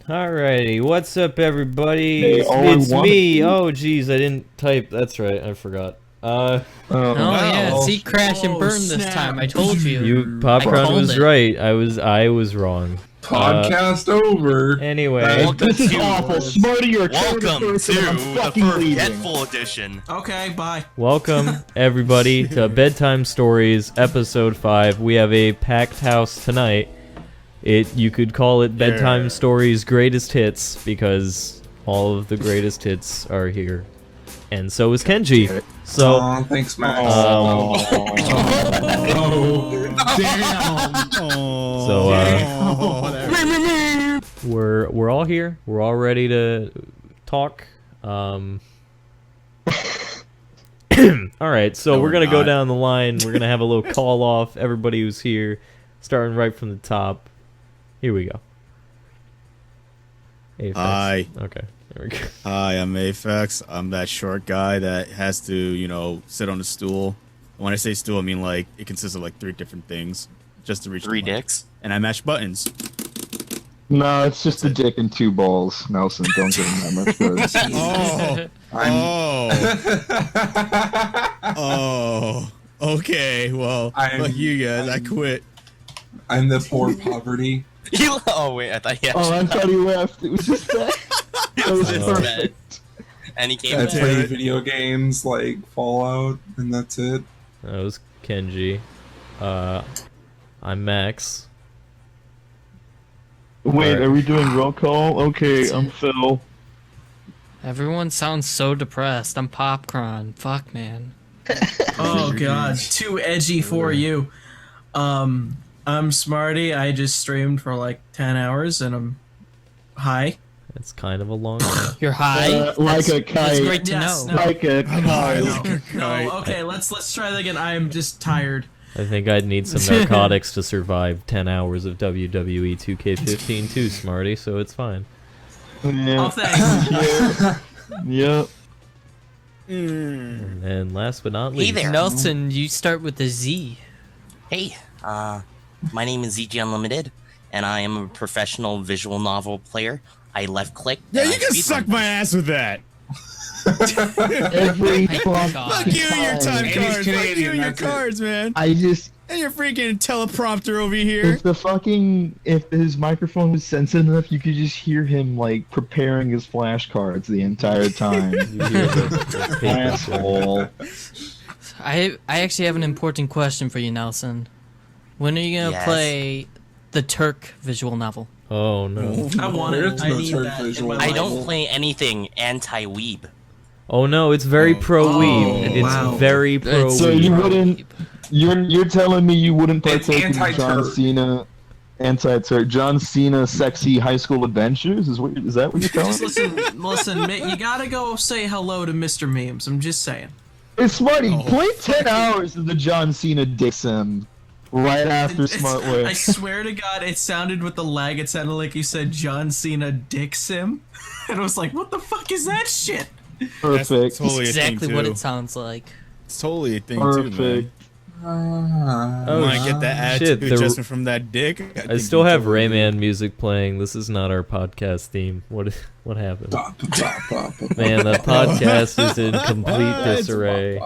Alrighty, what's up, everybody? Hey, It's me. Oh, geez, I didn't type. That's right, I forgot. Oh yeah, see, crash and burn this time. I told you. Popcorn was right. I was wrong. Podcast over. Anyway, this is awful. Smarty, you're welcome to the Forgetful Edition. Okay, bye. Welcome everybody to Bedtime Stories, Episode 5. We have a packed house tonight. You could call it Bedtime Stories Greatest Hits because all of the greatest hits are here, and so is Kenji. So, thanks, Max. We're all here. We're all ready to talk. All right, so we're gonna go down the line. We're gonna have a little call off. Everybody who's here, starting right from the top. Here we go. Aphex. Hi. Okay, there we go. Hi, I'm Aphex. I'm that short guy that has to, sit on a stool. When I say stool, I mean like it consists of like 3 different things just to reach 3 dicks. And I mash buttons. No, it's just a dick and 2 balls. Nelson, don't give him that much credit. Oh, okay. Well, fuck you guys. I quit. I'm the poor poverty. Oh wait, I thought he Oh, I thought he left. It was just that. That was perfect. And he came I back. play video games like Fallout, and that's it. That was Kenji. I'm Max. Wait, Alright. are we doing roll call? Okay, I'm Phil. Everyone sounds so depressed. I'm Popcorn. Fuck, man. Oh god, too edgy for you. I'm Smarty. I just streamed for like 10 hours and I'm high. That's kind of a long. You're high. Like a kite. That's great to Yes, know. no. Like a kite. No, okay, let's try that again. I'm just tired. I think I'd need some narcotics to survive 10 hours of WWE 2K15 too, Smarty, so it's fine. Oh, Yeah. thanks. Yep. And then last but not Hey least, there. Nelson, you start with a Z. Hey, my name is ZG Unlimited, and I am a professional visual novel player. I left click. Yeah, and you I can speedrun. suck my ass with that. Every God. Fuck you and your time And he's cards. Fuck you Canadian, and your that's it. cards, man. I just And your freaking teleprompter over here. if his microphone was sensitive enough, you could just hear him like preparing his flashcards the entire time. you hear the paper Asshole. I actually have an important question for you, Nelson. When are you gonna Yes. play the Turk visual novel? Oh no. I want There's it. I no need third that in visual my I life. don't play anything anti-weeb. Oh no, it's very pro weeb. It's wow. very pro So weeb. you wouldn't? You're telling me you wouldn't It's partake in John anti-turd. Cena, John Cena sexy high school adventures? Is that what you're telling Just me? listen, you gotta go say hello to Mr. Memes. I'm just saying. It's Smarty. Play 10 hours of the John Cena dick sim right after It's- Smart I Way. swear to God, it sounded with the lag. It sounded like you said John Cena Dick Sim, and I was like, "What the fuck is that shit?" Perfect. That's totally a Exactly thing, what too. it sounds like. It's totally a thing, too, man. Perfect. Oh, Might get that shit, attitude adjustment from that dick. I still have Rayman music playing. This is not our podcast theme. What happened? Man, the podcast is in complete disarray.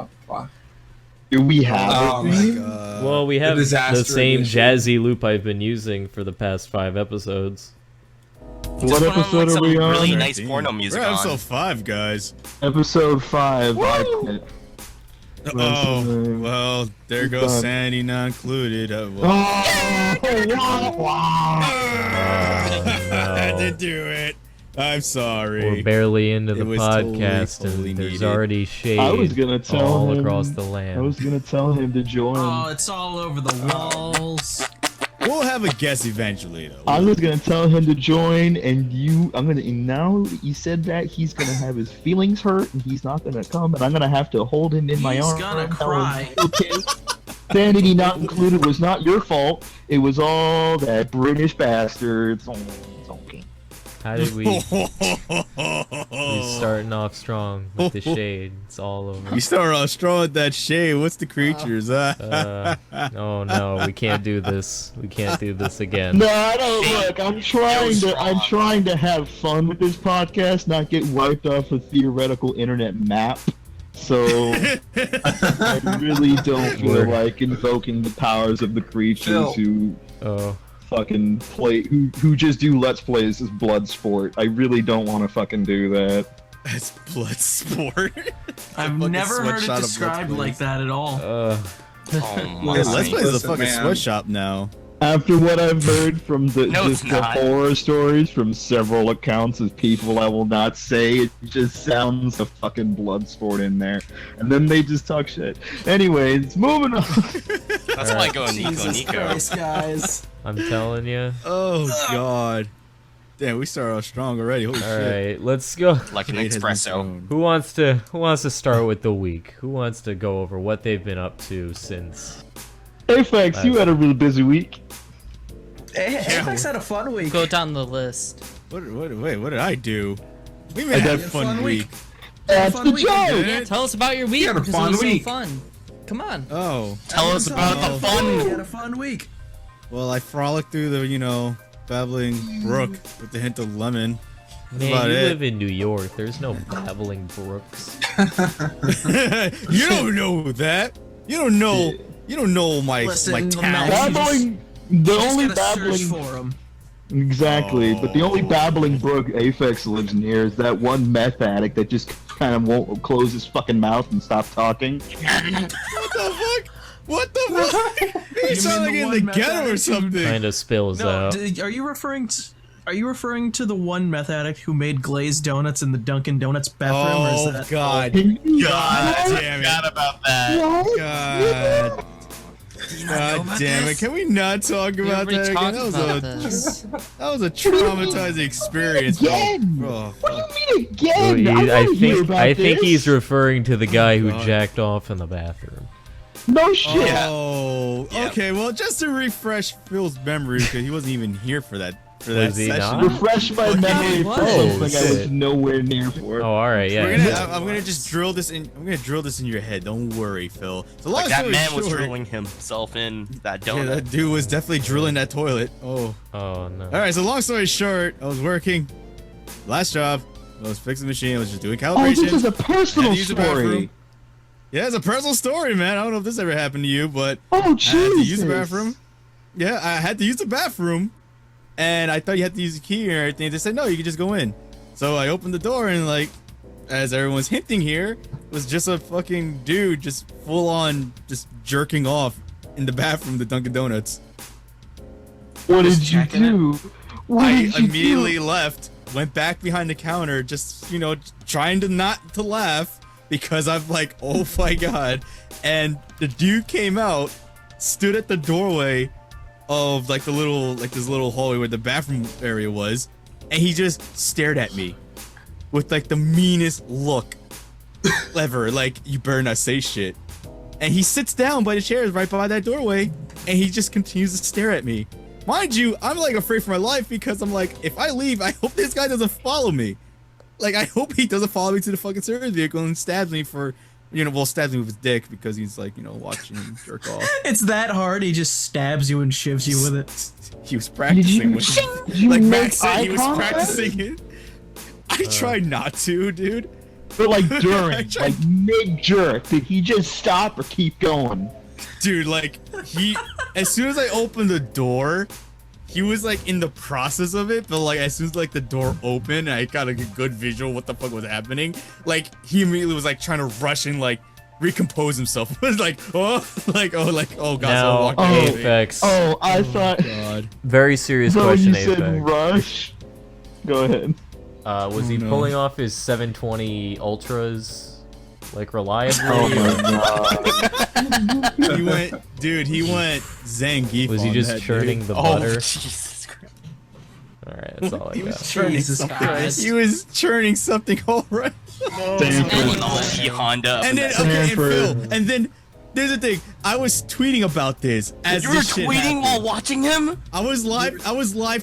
Do we have Oh it? my Steve? God. Well, we have the disaster same edition. jazzy loop I've been using for the past 5 episodes. What Just put on, episode like, are some we on? really nice porno music We're on. episode 5, guys. Episode 5. I quit. Oh, well, there goes done. Sandy not included. Oh, wow. I had to do it. I'm sorry. We're barely into the It was podcast, totally and there's needed. already shade I was gonna tell all him. across the I land. was gonna tell him to join. Oh, it's all over the walls. We'll have a guest eventually, though. I was gonna tell him to join, and now that you said that, he's gonna have his feelings hurt, and he's not gonna come, and I'm gonna have to hold him in my He's arms. gonna and tell cry. him, okay, Sanity not included was not your fault. It was all that British bastard. It's okay. How did we starting off strong with the shade? It's all over. You start off strong with that shade. What's the creatures? Oh no, we can't do this. We can't do this again. No, I don't. Look, I'm trying to have fun with this podcast, not get wiped off a theoretical internet map. So I really don't feel like invoking the powers of the creatures who fucking play, who just do let's plays as blood sport. I really don't want to fucking do that. That's blood sport. I've never heard it described like that at all. Oh my. Yeah, let's play is a Listen, fucking man. sweatshop now. After what I've heard from the it's not. horror stories from several accounts of people I will not say, it just sounds a fucking blood sport in there. And then they just talk shit. Anyways, moving on. That's why I go Nico Jesus Nico. Christ, guys. I'm telling you. Oh god. Damn, we started off strong already. Holy All shit. right, let's go. Like an Shade has been espresso. thrown. Who wants to start with the week? Who wants to go over what they've been up to since? Apex, you had a really busy week. Apex had a fun week. Go down the list. Wait, what did I do? We I had a got fun week. That's fun the week, joke! dude. Yeah, tell us about your week had a because fun it was week. so fun. Come on. Oh. Tell us about the fun. We had a fun week. Well, I frolicked through the, babbling brook with the hint of lemon. That's Man, about you it. live in New York. There's no babbling brooks. You don't know that. You don't know my Listen, town. Mel, Babbling, the only Just gotta search babbling... for 'em. Exactly, but the only babbling brook Apex lives near is that one meth addict that just kind of won't close his fucking mouth and stop talking. What the fuck? You sound like the in one the meth ghetto or addict who- something. Kind of spills No, out. are you referring to the one meth addict who made glazed donuts in the Dunkin' Donuts bathroom? or is Oh that... god. God damn it. Forgot about that. God. God damn it. Can we not talk We about already that talked again? about this. That was a traumatizing experience, bro. Again? Oh, What do you mean again? Well, I think this. he's referring to the guy who God. jacked off in the bathroom. No shit. Oh, okay. Well, just to refresh Phil's memory, because he wasn't even here for that Was he session. not? Refresh my memory for Oh, something I was shit. nowhere near for. Oh, all right, yeah. I'm gonna just drill this in. I'm gonna drill this in your head. Don't worry, Phil. So long Like that story man was short- drilling himself in that Yeah, donut. that dude was definitely drilling that toilet. Oh. Oh no. All right. So long story short, I was working. Last job, I was fixing the machine. I was just doing Oh, calibration. this is a Had personal to use the bathroom. story. Yeah, it's a personal story, man. I don't know if this ever happened to you, but Oh, I had to use Jesus. the bathroom. Yeah, I had to use the bathroom, and I thought you had to use the key and everything. They said no, you can just go in. So I opened the door, and like, as everyone's hinting here, was just a fucking dude just full on just jerking off in the bathroom, the Dunkin' Donuts. What Just did you checking it. do? What I did you immediately do? left, went back behind the counter, just trying to not to laugh because I'm like, oh my god. And the dude came out, stood at the doorway of like this little hallway where the bathroom area was, and he just stared at me with like the meanest look ever. Like, you better not say shit. And he sits down by the chairs right by that doorway, and he just continues to stare at me. Mind you, I'm like afraid for my life because I'm like, if I leave, I hope this guy doesn't follow me. Like, I hope he doesn't follow me to the fucking service vehicle and stabs me for, stabs me with his dick because he's like, watching him jerk off. It's that hard. He just stabs you and shivs you with it. He was practicing with Did you like make Max said, eye he was contact? practicing it. I tried not to, dude. But like during, I tried- like mid-jerk, did he just stop or keep going? Dude, like, as soon as I opened the door, he was like in the process of it, but like as soon as like the door opened and I got like a good visual what the fuck was happening, like he immediately was like trying to rush and like recompose himself. It was like, oh god, Now, so walking away. Apex. Oh, I thought. God. Very serious So when question, you said Apex. rush. Go ahead. Was he no. pulling off his 720 ultras like reliably? Oh my god. He went Zangief. Was he on just that, churning dude. the Oh, butter? Jesus Christ. All right, that's all I He was got. churning Jesus something. Christ. He was churning something alright. Technology Honda. And then and then there's the thing. I was tweeting about this as you were this shit tweeting happened. while watching him? I was live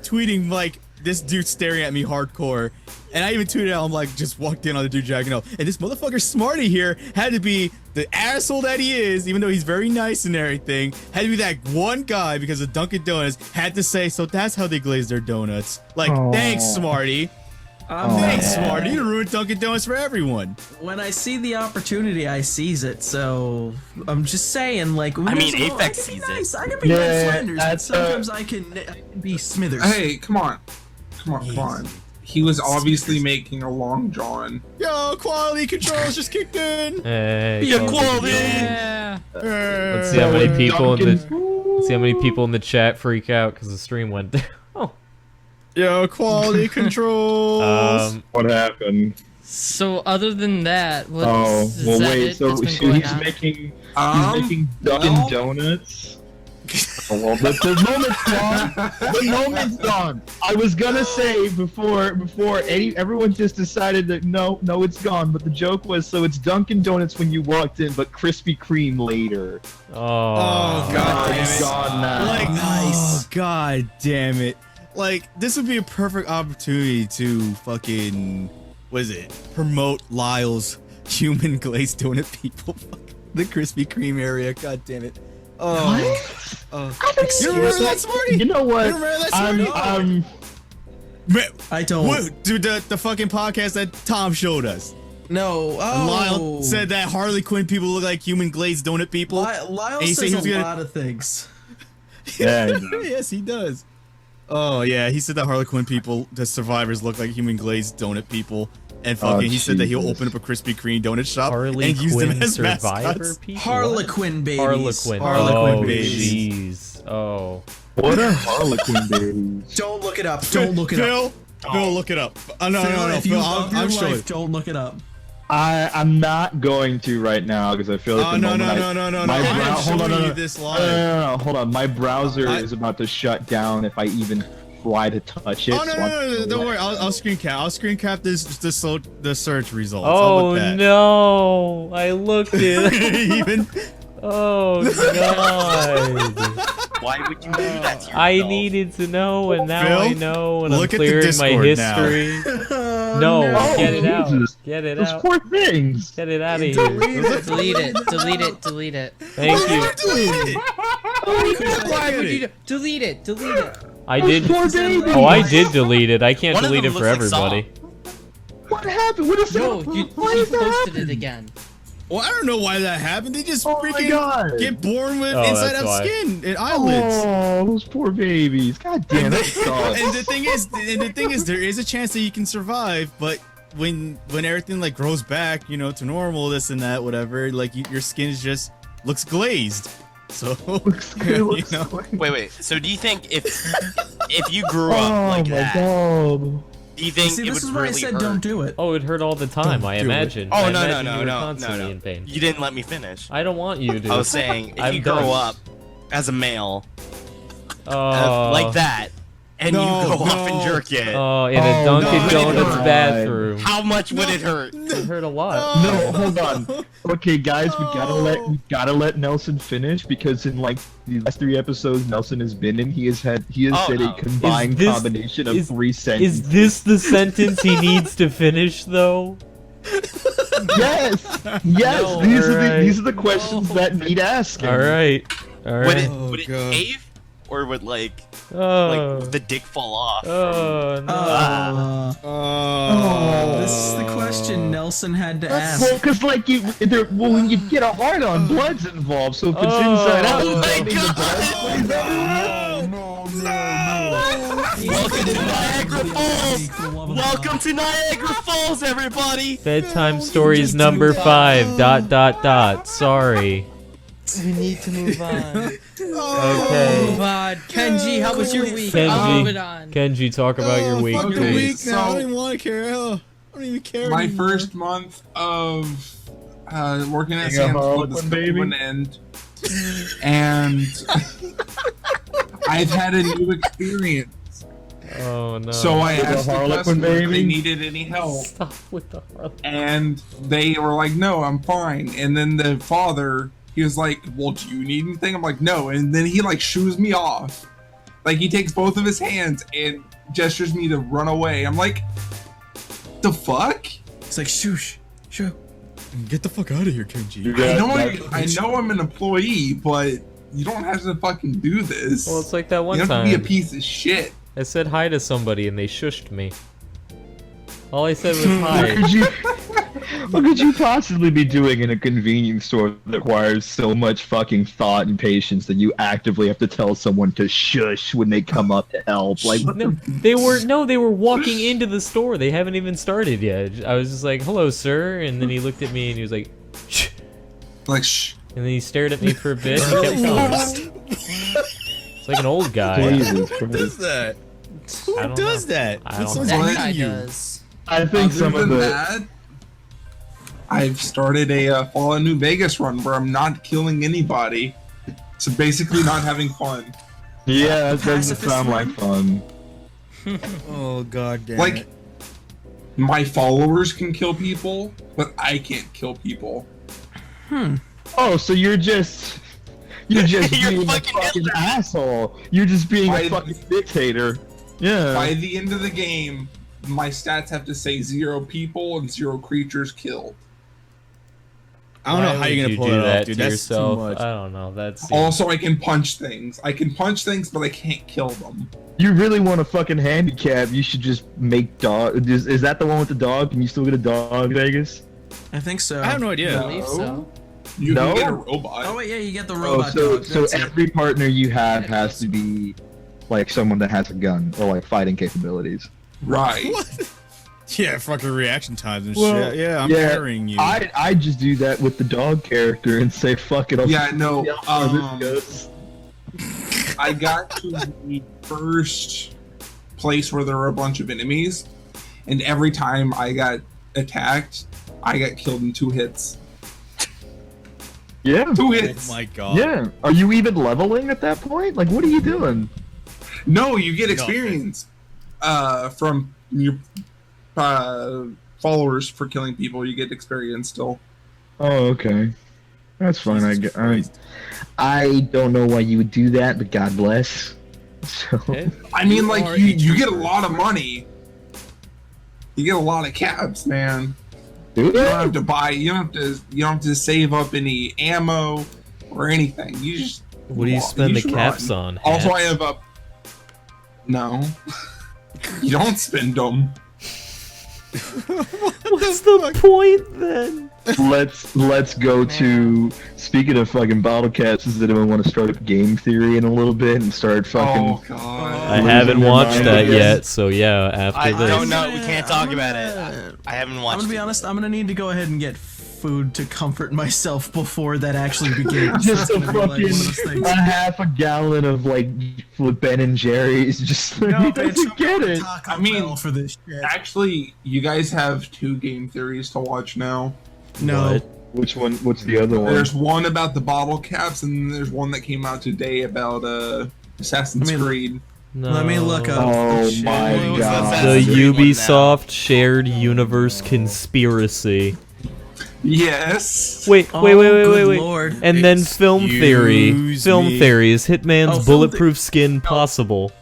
tweeting like this dude's staring at me hardcore. And I even tweeted out, I'm like, just walked in on the dude jacking off. And this motherfucker Smarty here had to be the asshole that he is, even though he's very nice and everything, had to be that one guy because of Dunkin' Donuts had to say, so that's how they glaze their donuts. Like, thanks, Smarty. Thanks, Smarty. You ruined Dunkin' Donuts for everyone. When I see the opportunity, I seize it. So I'm just saying, like, I mean, Apex sees it. I can be Ned Flanders, but sometimes I can be Smithers. Hey, come on. He was obviously making a long john. Yo, quality controls just kicked in. Hey, Be equality. Yeah. Let's see how many people in the chat freak out because the stream went down. Yo, quality controls. What happened? So other than that, what is well, that wait. it So that's been going he's on? making Dunkin' Donuts. Well, the moment's gone. The moment's gone. I was gonna say before everyone just decided that no, it's gone. But the joke was, so it's Dunkin' Donuts when you walked in, but Krispy Kreme later. Oh god damn it. Gone now. Like, oh god damn it. Like, this would be a perfect opportunity to fucking, what is it? Promote Lyle's human glazed donut people. The Krispy Kreme area. God damn it. Oh. You remember that, Smarty? You know what? You remember that, Smarty? I don't. What, dude, the fucking podcast that Tom showed us. No. And Lyle said that Harley Quinn people look like human glazed donut people. Lyle And he said says he was a gonna- lot of things. Yeah. Yes, he does. Oh yeah, he said that Harley Quinn people, the survivors, look like human glazed donut people, and fucking he said that he'll open up a Krispy Kreme donut shop Harley and use them Quinn as survivor mascots. people? Harlequin babies. Harlequin. Harlequin Oh, babies. jeez. Oh. What are Harlequin babies? Don't look it up. Don't look it up. Phil, look it up. No, If Phil, you love your I'm life, sure. don't look it up. I'm not going to right now because I feel like Oh the no, moment no. my I'm brow- hold on, showing no, you this live. no, hold on. My browser is about to shut down if I even try to touch it. Oh no, don't worry. I'll screen cap. I'll screen cap the search results. Oh no! I looked it. Even. Oh god! Why would you do that to yourself? I needed to know, and now Phil, I know, and I'm look at the clearing my Discord now. history. No, get it out. Jesus. Get it Those out. poor things. Get it out of here. Delete it. Thank you. Why would you delete it? I did. Poor babies. Oh, I did delete it. I can't One of delete them it for looks like everybody. What happened? What is No, that? you Why is that posted happening? it again. Well, I don't know why that happened. They just Oh my freaking God. get born with Oh, inside that's out why. skin and eyelids. Oh, those poor babies. God damn it. And the thing is, there is a chance that you can survive, but when everything like grows back, to normal, this and that, whatever, like your skin just looks glazed. So Wait. So do you think if you grew up like that, God. do you think See, it this would is why really I said hurt? don't do it. Oh, it hurt all the time. I do it. imagine. Oh I no, imagine you were no. constantly in pain. You didn't let me finish. I don't want you to. I was saying if I'm you grow done. up as a male Oh, like that, and you No, go off and no. jerk it, Oh, in a Oh, Dunkin' no, Donuts God. bathroom. how much would it hurt? It hurt a lot. No, hold on. Okay, guys, we gotta let Nelson finish because in like the last 3 episodes Nelson has been in, he has said no. a combined Is this- combination of is- 3 sentences. Is this the sentence he needs to finish, though? Yes, No, alright. these are the questions that need asking. All right. All Would right. it Oh, would it God. cave, or would like Oh. the dick fall off? Oh no. This is the question Nelson had to ask. Well, because like when you get a hard on, blood's involved. So if it's inside out, Oh that my means the God. blood plays Welcome to Niagara Falls. Welcome to Niagara Falls, everybody. Bedtime stories number 5. ... Sorry. We need to move on. Okay. Move on. Kenji, how was your week? I'll Kenji. move it on. Kenji, talk about your week, fucking please. week now. I So- don't even want to care. Hell, I don't even care. My anymore. first month of working at Being a Sam's Club Harlequin is coming to baby? an end, and I've had a new experience. Oh no. So I With a asked the Harlequin customer if they baby? needed any help, Stop with the Harley. and they were like, "No, I'm fine." And then the father, he was like, "Well, do you need anything?" I'm like, "No." And then he like shoos me off, like he takes both of his hands and gestures me to run away. I'm like, the fuck? It's like shoosh, shoo. Get the fuck out of here, Kenji. I know I'm an employee, but you don't have to fucking do this. Well, it's like that one you have time. to be a piece of shit. I said hi to somebody and they shushed me. All I said was hi. What could you possibly be doing in a convenience store that requires so much fucking thought and patience that you actively have to tell someone to shush when they come up to help? Like, what No, they were walking into the store. They haven't even started yet. I was just like, "Hello, sir," and then he looked at me and he was like, "Shh," Like, shh. and then he stared at me for a bit and he kept going. It's like an old guy. Jesus Who does Christ. that? I Who don't does know. that? I When don't someone's know. That leading guy you. does. I think some Other of than the. that, I've started a Fallout New Vegas run where I'm not killing anybody. So basically not having fun. Yeah, that doesn't Pacifist sound like fun. Oh god damn Like, it. my followers can kill people, but I can't kill people. Oh, so you're just being a fucking fucking asshole. You're just being Why- a fucking dictator. Yeah. By the end of the game, my stats have to say 0 people and 0 creatures killed. I don't know Why how would you're gonna you pull do that that off, dude. to That's yourself? too much. I don't know. That's Also, I can punch things. I can punch things, but I can't kill them. You really want a fucking handicap? You should just make dog. Is that the one with the dog? Can you still get a dog, Vegas? I think so. I have no idea. I believe so. You No? can get a robot. Oh wait, yeah, you get the Oh, robot so dog. so That's it. every partner you have has to be like someone that has a gun or like fighting capabilities. Right. What? Yeah, fucking reaction times and Well, shit. Yeah, I'm yeah, carrying you. I just do that with the dog character and say fuck it. I'll Yeah, no. see how far this goes. I got to the first place where there were a bunch of enemies, and every time I got attacked, I got killed in 2 hits. Yeah. 2 Oh hits. my god. Yeah. Are you even leveling at that point? Like, what are you doing? No, you get experience from your followers for killing people. You get experience still. Oh, okay. That's fine. Jesus I Christ. don't know why you would do that, but God bless. So. Okay. I mean, You like are you a get a trooper. lot of money. You get a lot of cabs, man. Do You don't that? have to buy. You don't have to save up any ammo or anything. You just. What do you spend the should caps run. on? Also, I Hats? have a. No. You don't spend them. What's the point then? Let's go to. Speaking of fucking bottle caps, does anyone want to start up game theory in a little bit and start fucking? Oh god. I Losing haven't their watched mind that again? yet, so yeah, after I this. don't know. We can't talk about it. gonna- I haven't I'm watched gonna be it. honest. I'm gonna need to go ahead and get food to comfort myself before that actually begins. Just a That's gonna be, like, fucking one of those things. a half a gallon of like Ben and Jerry's. Just like, he No, doesn't get it. Taco I mean, Bell for this shit. Actually, you guys have 2 game theories to watch now. No. What? Which one? What's the other one? There's one about the bottle caps, and then there's one that came out today about Assassin's I mean, Creed. No. Let me look up. Oh Shit. my What was god. that? The Assassin's Creed one now. Ubisoft shared universe conspiracy. Yes. Wait. Oh, good Wait. Lord. And then film theory. Excuse Film me. theory. Is Hitman's Oh, film bulletproof skin possible?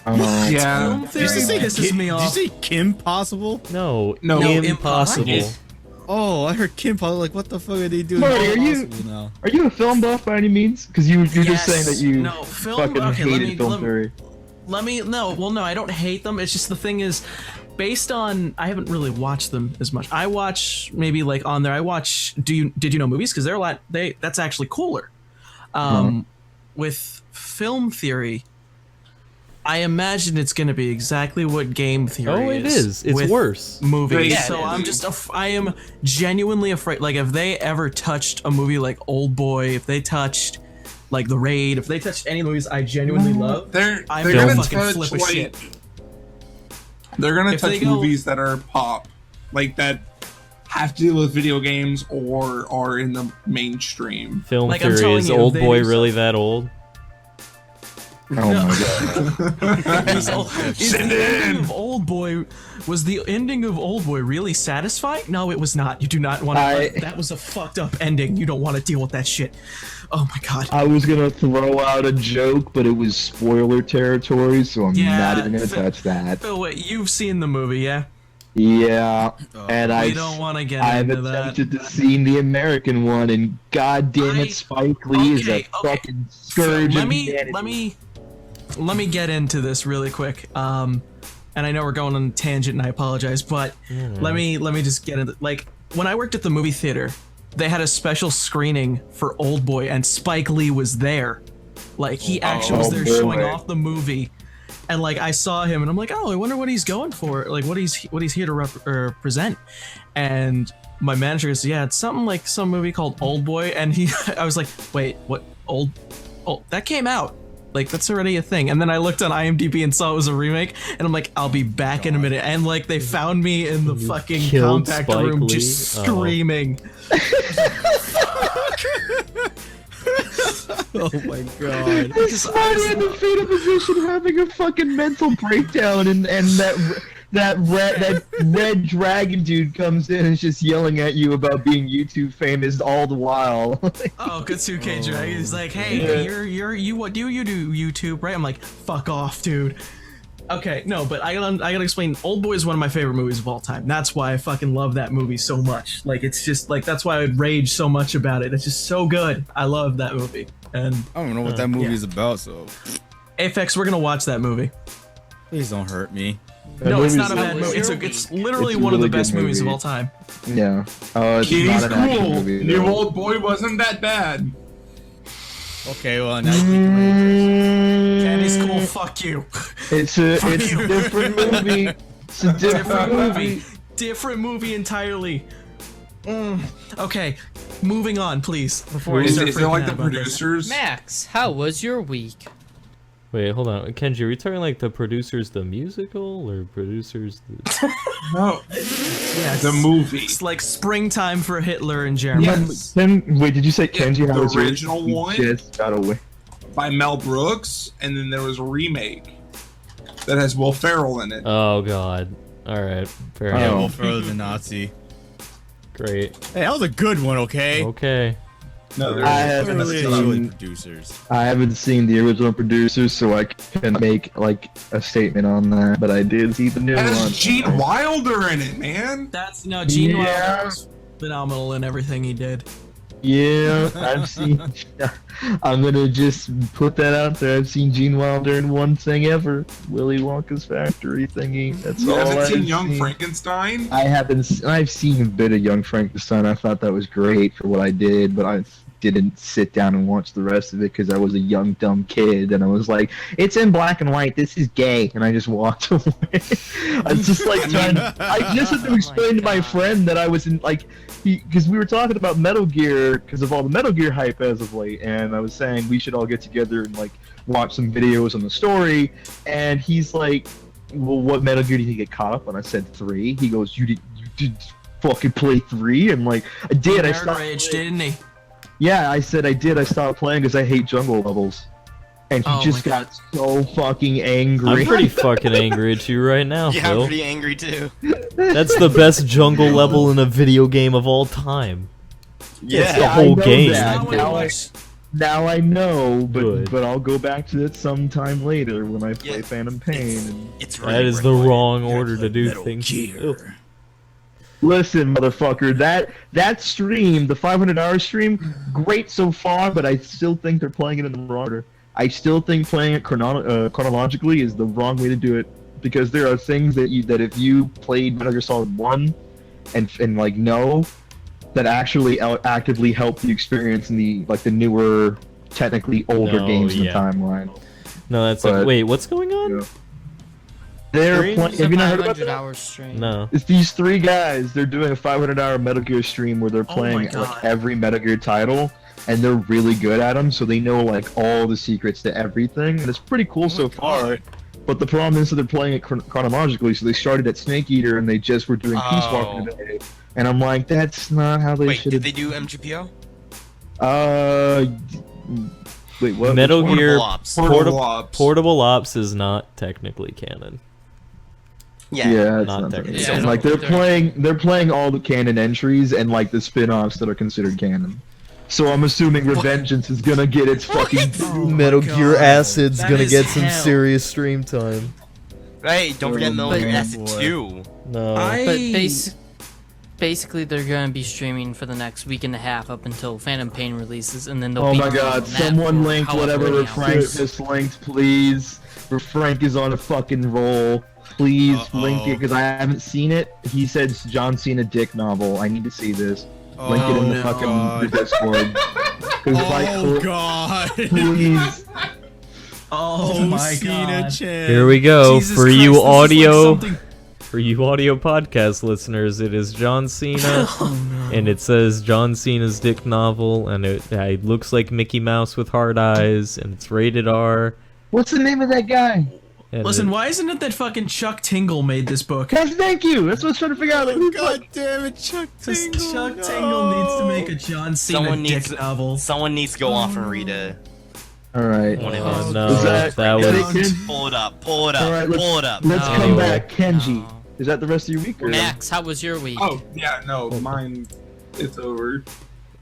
Yeah. Film theory Did you say pisses me off. Did you say Kim possible? No. No, impossible. impossible. Oh, I heard Kim possible. Like, what the fuck are they doing? Marty, are you- Impossible now? Are you a film buff by any means? Because you're just Yes. saying that you No, film- fucking okay, let hated me- film let- theory. No, I don't hate them. It's just the thing is, based on, I haven't really watched them as much. I watch maybe like on there. I watch. Did you know movies? Because they're a lot. That's actually cooler. With film theory, I imagine it's going to be exactly what game theory Oh, it is. It's with worse. movies. Yeah, So it I'm is. just, I am genuinely afraid. Like if they ever touched a movie like Old Boy, if they touched like The Raid, if they touched any movies I genuinely love, They're I'm they're gonna gonna fucking touch flip a like shit. they're gonna If they touch go- movies that are pop, like that have to deal with video games or are in the mainstream. Film Like, I'm theory. telling Is you, Old they Boy do really stuff- that old? Oh my god. Is the ending of Old Boy really satisfying? No, it was not. You do not want to. That was a fucked up ending. You don't want to deal with that shit. Oh my god. I was gonna throw out a joke, but it was spoiler territory, so I'm not even gonna touch that. Phil, wait, you've seen the movie, yeah? Yeah, and We don't want to get I've into that. attempted to see the American one, and god damn it, Spike Lee is a fucking scourge of humanity. Let me get into this really quick. And I know we're going on a tangent, and I apologize, but let me just get into, like, when I worked at the movie theater, they had a special screening for Old Boy, and Spike Lee was there. Like, he actually was there showing off the movie. And like I saw him, and I'm like, oh, I wonder what he's going for, like what he's here to represent. And my manager goes, yeah, it's something like some movie called Old Boy. And I was like, wait, what? Oh, that came out. Like that's already a thing. And then I looked on IMDb and saw it was a remake, and I'm like, I'll be back in a minute. And like they found me in the fucking compact room just screaming. Oh my god. This Spidey in the fetal position having a fucking mental breakdown, and that red dragon dude comes in and is just yelling at you about being YouTube famous all the while. Oh, Katsuke Dragon. He's like, hey, you what do you do YouTube, right? I'm like, fuck off, dude. Okay, no, but I gotta explain. Old Boy is one of my favorite movies of all time. That's why I fucking love that movie so much. Like, it's just like that's why I would rage so much about it. It's just so good. I love that movie. And I don't know what that movie is about, so. Apex, we're gonna watch that movie. Please don't hurt me. No, it's not a bad movie. It's literally one of the best movies of all time. Yeah. Oh, it's He's not an action cool. movie. New though. Old Boy wasn't that bad. Okay, well now you can Candy's cool. Fuck you. It's a different movie. It's a different movie. Different movie entirely. Okay, moving on, please. Before Is start it like freaking the out about this. producers? Max, how was your week? Wait, hold on. Kenji, are we talking like the producers the musical or producers the... No. Yes. The movie. It's like Springtime for Hitler and Jeremy. Yes. Wait, did you say Kenji? The How was yours? original You one? just got away. By Mel Brooks, and then there was a remake that has Will Ferrell in it. Oh god. Alright, fair Yeah, enough. Will Ferrell's a Nazi. Great. Hey, that was a good one, okay? Okay. No, I there's haven't Clearly seen- enjoy the producers. I haven't seen the original producers, so I can make like a statement on that. But I did see the new it has one. Gene Wilder in it, man. That's no Gene Yeah. Wilder was phenomenal in everything he did. Yeah, I've seen. I'm gonna just put that out there. I've seen Gene Wilder in one thing ever, Willy Wonka's Factory thingy. That's You all haven't I've seen Young seen. Frankenstein? I haven't. I've seen a bit of Young Frankenstein. I thought that was great for what I did, but I didn't sit down and watch the rest of it because I was a young dumb kid, and I was like, "It's in black and white. This is gay," and I just walked away. I was just like trying. I just had to explain to my friend that I was in like, because we were talking about Metal Gear because of all the Metal Gear hype as of late, and I was saying we should all get together and like watch some videos on the story, and he's like, well, what Metal Gear did you get caught up on? I said 3. He goes, you did fucking play 3? I'm like, I did. I stopped Rage, playing. didn't he? Yeah, I said I did. I stopped playing because I hate jungle levels. And he Oh just my got so fucking angry. I'm pretty fucking angry at you right now, Yeah, I'm Phil. pretty angry too. That's the best jungle level in a video game of all time. Yes, the I whole know game. that. Now I know, Good. but I'll go back to it sometime later when I play Yeah, Phantom Pain. And... It's That is the wrong order to do things. Ew. Listen, motherfucker, that stream, the 500-hour stream, great so far, but I still think they're playing it in the wrong order. I still think playing it chronologically is the wrong way to do it, because there are things that if you played Metal Gear Solid 1 and like know that actually actively help the experience in the newer, technically older No, games in the yeah. timeline. No, that's But- like, wait, what's going on? Yeah. They're playing. It's a Have you not heard about 500 that? hour stream. No. It's these 3 guys. They're doing a 500-hour Metal Gear stream where they're Oh playing my like God. every Metal Gear title, and they're really good at them. So they know like all the secrets to everything, and it's pretty cool so far. But the problem is that they're playing it chronologically. So they started at Snake Eater, and they just were doing Peace Walker today. And I'm like, that's not how they Wait, should did have. they do MGPO? Wait, what? Metal Which one? Gear Ops. Portable Ops. Portable Ops is not technically canon. Yeah. Yeah, it's Not not technically. technically. Yeah, I Like don't they're playing all the canon entries and like the spin-offs that are considered canon. So I'm assuming Revengeance is gonna get its fucking. Oh my Metal Gear God. Acid's That gonna is get some hell. serious stream time. Right. Don't forget Metal But- Gear Acid boy. 2. No. But basically, they're gonna be streaming for the next week and a half up until Phantom Pain releases, and then they'll Oh be my god, on that someone for link however whatever many Frank hours. just linked, please. Frank is on a fucking roll. Please link it because I haven't seen it. He said it's John Cena dick novel. I need to see this. Link it in the no. fucking the Discord. 'Cause Oh god. please. Oh my Cena god. Chan. Here we go. Jesus For Christ, you this is like audio something- for you audio podcast listeners, it is John Cena. Oh no. And it says John Cena's dick novel, and it looks like Mickey Mouse with hard eyes, and it's rated R. What's the name of that guy? And Listen, why isn't it that fucking Chuck Tingle made this book? Yes, thank you. That's what I was trying to figure out. Like, who God damn it, Chuck This Tingle. Chuck no. Tingle needs to make a John Cena Someone dick needs novel. Someone needs to go off and read it. All right. One of Oh, his. no, Is that- that is was it? Pull it up. Pull it All up. right, let's- Pull it up. Let's No. come back, Kenji. No. Is that the rest of your week? Or Max, how was your week? Oh yeah, no, mine. It's over.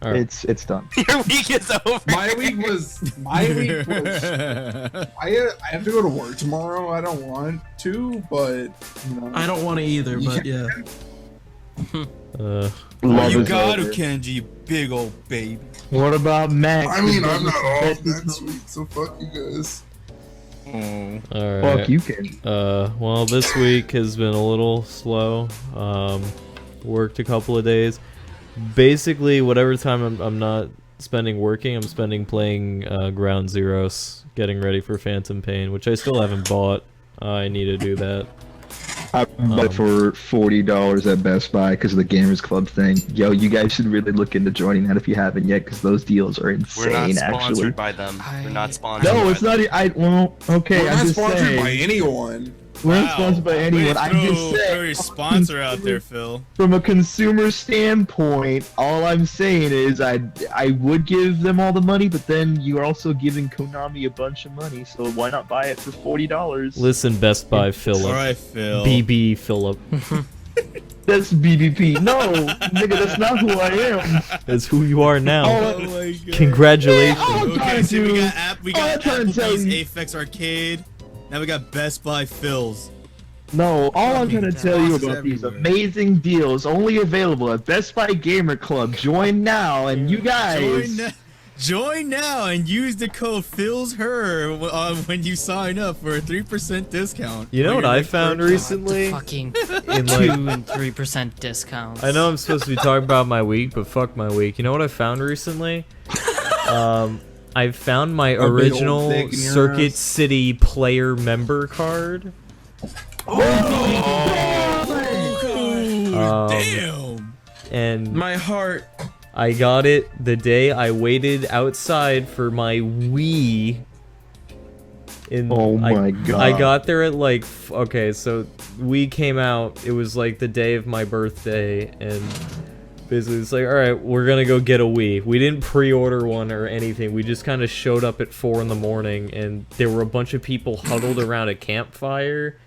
All right. It's done. Your week is over. My week was. I have to go to work tomorrow. I don't want to, but you know. I don't want to either, but yeah. Love You is got to, over. Kenji, you big old baby. What about Max? I mean, I'm not off next week, so fuck you guys. Oh. All right. Fuck you, Kenji. Well, this week has been a little slow. Worked a couple of days. Basically, whatever time I'm not spending working, I'm spending playing Ground Zeroes, getting ready for Phantom Pain, which I still haven't bought. I need to do that. I bought for $40 at Best Buy because of the Gamers Club thing. Yo, you guys should really look into joining that if you haven't yet, because those deals are insane. We're not sponsored actually, by them. We're not sponsored. no, by it's not. Well, okay, We're I'm not just sponsored saying. by anyone. We're not sponsored by anyone. Way I'm to just throw saying. your sponsor out there, Phil. From a consumer standpoint, all I'm saying is I would give them all the money, but then you're also giving Konami a bunch of money, so why not buy it for $40? Listen, Best Buy Philip. All right, Phil. BB Philip. That's BBP. No, nigga, that's not who I am. That's who you are now. Oh my god. Congratulations. I'm Okay, trying so we to- got all I'm trying to tell Applebee's, you- Aphex Arcade. Now we got Best Buy Phil's. No, all I'm trying to tell you bosses about these everywhere. amazing deals only available at Best Buy Gamer Club. Join now, and you guys. Join now and use the code FILSHER when you sign up for a 3% discount. You know on what your I next found purchase. recently? Fucking In 2 like, and 3% discounts. I know I'm supposed to be talking about my week, but fuck my week. You know what I found recently? I found my A big old original dick in your Circuit ass. City player member card. Damn. And My heart. I got it the day I waited outside for my Wii. Oh my god. I got there at like okay, so Wii came out. It was like the day of my birthday, and basically it's like, all right, we're gonna go get a Wii. We didn't pre-order one or anything. We just kind of showed up at 4 in the morning, and there were a bunch of people huddled around a campfire,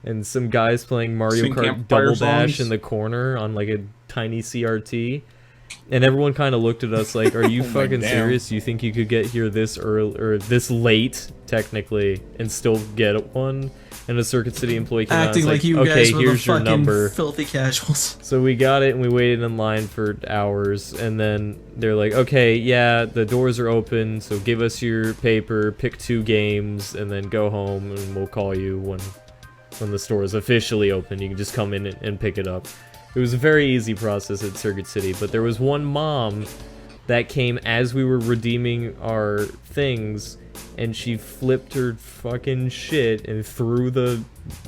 and some guys playing Mario Sing Kart campfire Double Dash songs? in the corner on like a tiny CRT. And everyone kind of looked at us like, "Are you Oh my fucking damn. serious? You think you could get here this early or this late, technically, and still get one?" And a Circuit City employee came out and Acting was like you "Okay, guys were the here's your fucking number." filthy casuals. So we got it and we waited in line for hours, and then they're like, "Okay, yeah, the doors are open, so give us your paper, pick 2 games, and then go home, and we'll call you when the store is officially open. You can just come in and pick it up." It was a very easy process at Circuit City, but there was one mom that came as we were redeeming our things, and she flipped her fucking shit and threw the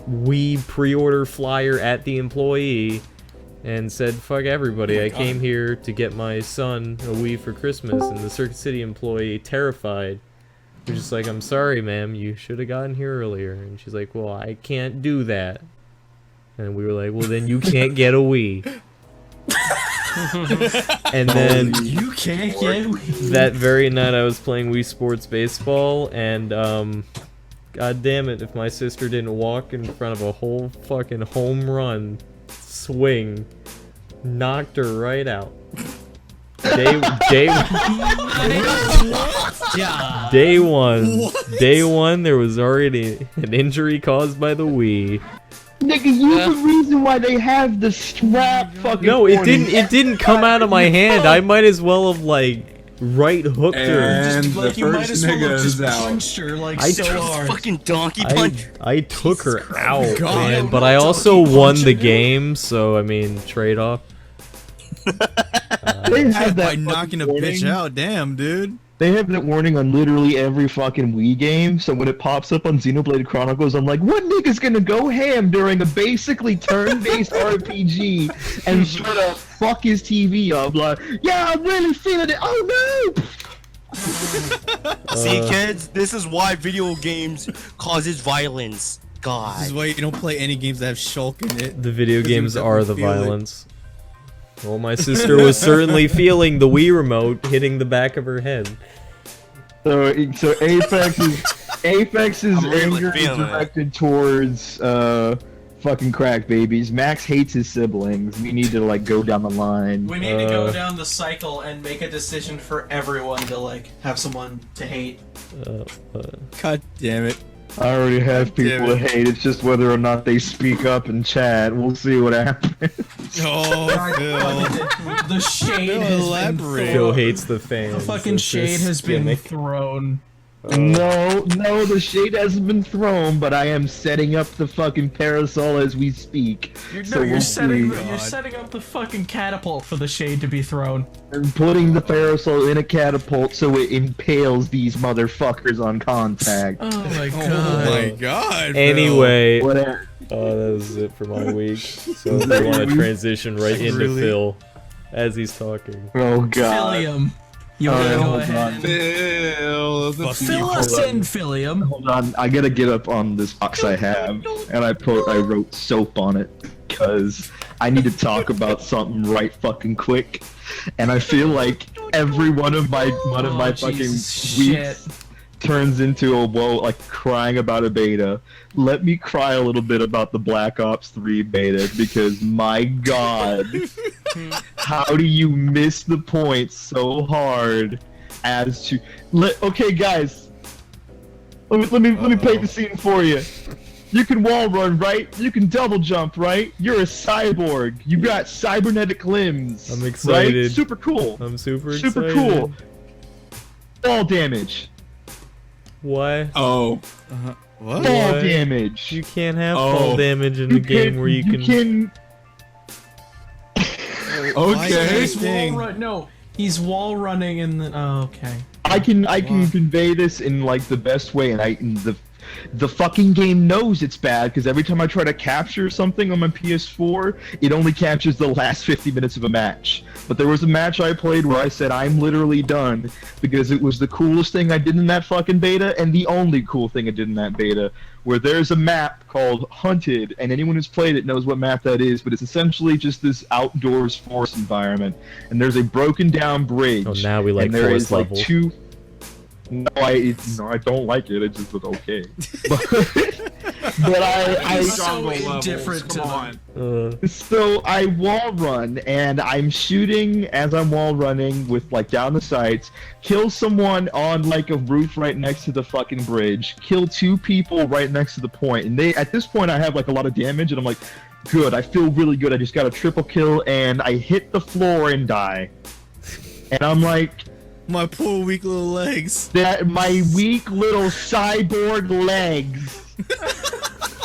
Wii pre-order flyer at the employee and said, "Fuck everybody, I came here to get my son a Wii for Christmas." And the Circuit City employee, terrified, was just like, "I'm sorry, ma'am, you should have gotten here earlier." And she's like, "Well, I can't do that." And we were like, "Well, then you can't get a Wii." And then You can't get that very night I was playing Wii Sports Baseball, and god damn it, if my sister didn't walk in front of a whole fucking home run swing, knocked her right out. Day one, there was already an injury caused by the Wii. Nigga, you're the reason why they have the strap fucking. No, it warning. didn't. It didn't come out of my hand. I might as well have like right hooked her. And just, like, the you might first as well have nigga just is out. punched her like I so just hard. Fucking donkey punch. I took her out, God. man. No, But no I also donkey won punching the him. game, so I mean, trade off. They have By that knocking a fucking bitch warning. out, damn, dude. They have that warning on literally every fucking Wii game, so when it pops up on Xenoblade Chronicles, I'm like, what nigga's gonna go ham during a basically turn-based RPG and sort of fuck his TV up? Like, yeah, I'm really feeling it. Oh no! See, kids, this is why video games causes violence. God. This is why you don't play any games that have shulk in it. The video Because you games would are the feel it. violence. Well, my sister was certainly feeling the Wii remote hitting the back of her head. So Apex's I'm really anger is feeling it. directed towards fucking crack babies. Max hates his siblings. We need to like go down the line. We need to go down the cycle and make a decision for everyone to like have someone to hate. God damn it. I already have people to Damn it. hate. It's just whether or not they speak up in chat. We'll see what happens. Oh, Phil. The shade Phil, has elaborate. been Phil thrown. hates the fans. The fucking It's shade his has been gimmick. thrown. No, the shade hasn't been thrown, but I am setting up the fucking parasol as we speak. You're we'll setting see. you're setting up the fucking catapult for the shade to be thrown. I'm putting the parasol in a catapult so it impales these motherfuckers on contact. Oh my Oh my god. Phil. Anyway, Whatever. that was it for my week. So if we want to transition right into Really? Phil as he's talking. Oh god. Philium. You wanna Alright, go hold ahead? on. Phil, the Fill us in, Philium. Hold on, I gotta get up on this box I have, and I wrote soap on it, cause I need to talk about something right fucking quick, and I feel like every one of my fucking Jesus, weeks turns into a like crying about a beta. Let me cry a little bit about the Black Ops 3 beta, because my god, how do you miss the point so hard as to okay guys, let me paint the scene for you. You can wall run, right? You can double jump, right? You're a cyborg. You got cybernetic limbs. I'm excited. Right? Super cool. I'm super excited. Super cool. Fall damage. Why? Oh, What? Fall What? damage. You can't have Oh. fall damage in a game where you can. okay. He's he's wall running in the. Oh, okay. I can convey this in like the best way, and the fucking game knows it's bad, because every time I try to capture something on my PS4, it only captures the last 50 minutes of a match. But there was a match I played where I said I'm literally done, because it was the coolest thing I did in that fucking beta, and the only cool thing I did in that beta, where there's a map called Hunted, and anyone who's played it knows what map that is, but it's essentially just this outdoors forest environment, and there's a broken down bridge. Oh, now we like and there forest is like levels. two. No, I don't like it. It's just okay. But I So Jungle levels, indifferent to come on. so I wall run, and I'm shooting as I'm wall running with like down the sights, kill someone on like a roof right next to the fucking bridge, kill two people right next to the point, and at this point I have like a lot of damage, and I'm like, good, I feel really good. I just got a triple kill, and I hit the floor and die. And I'm like, My poor weak little legs. that my weak little cyborg legs.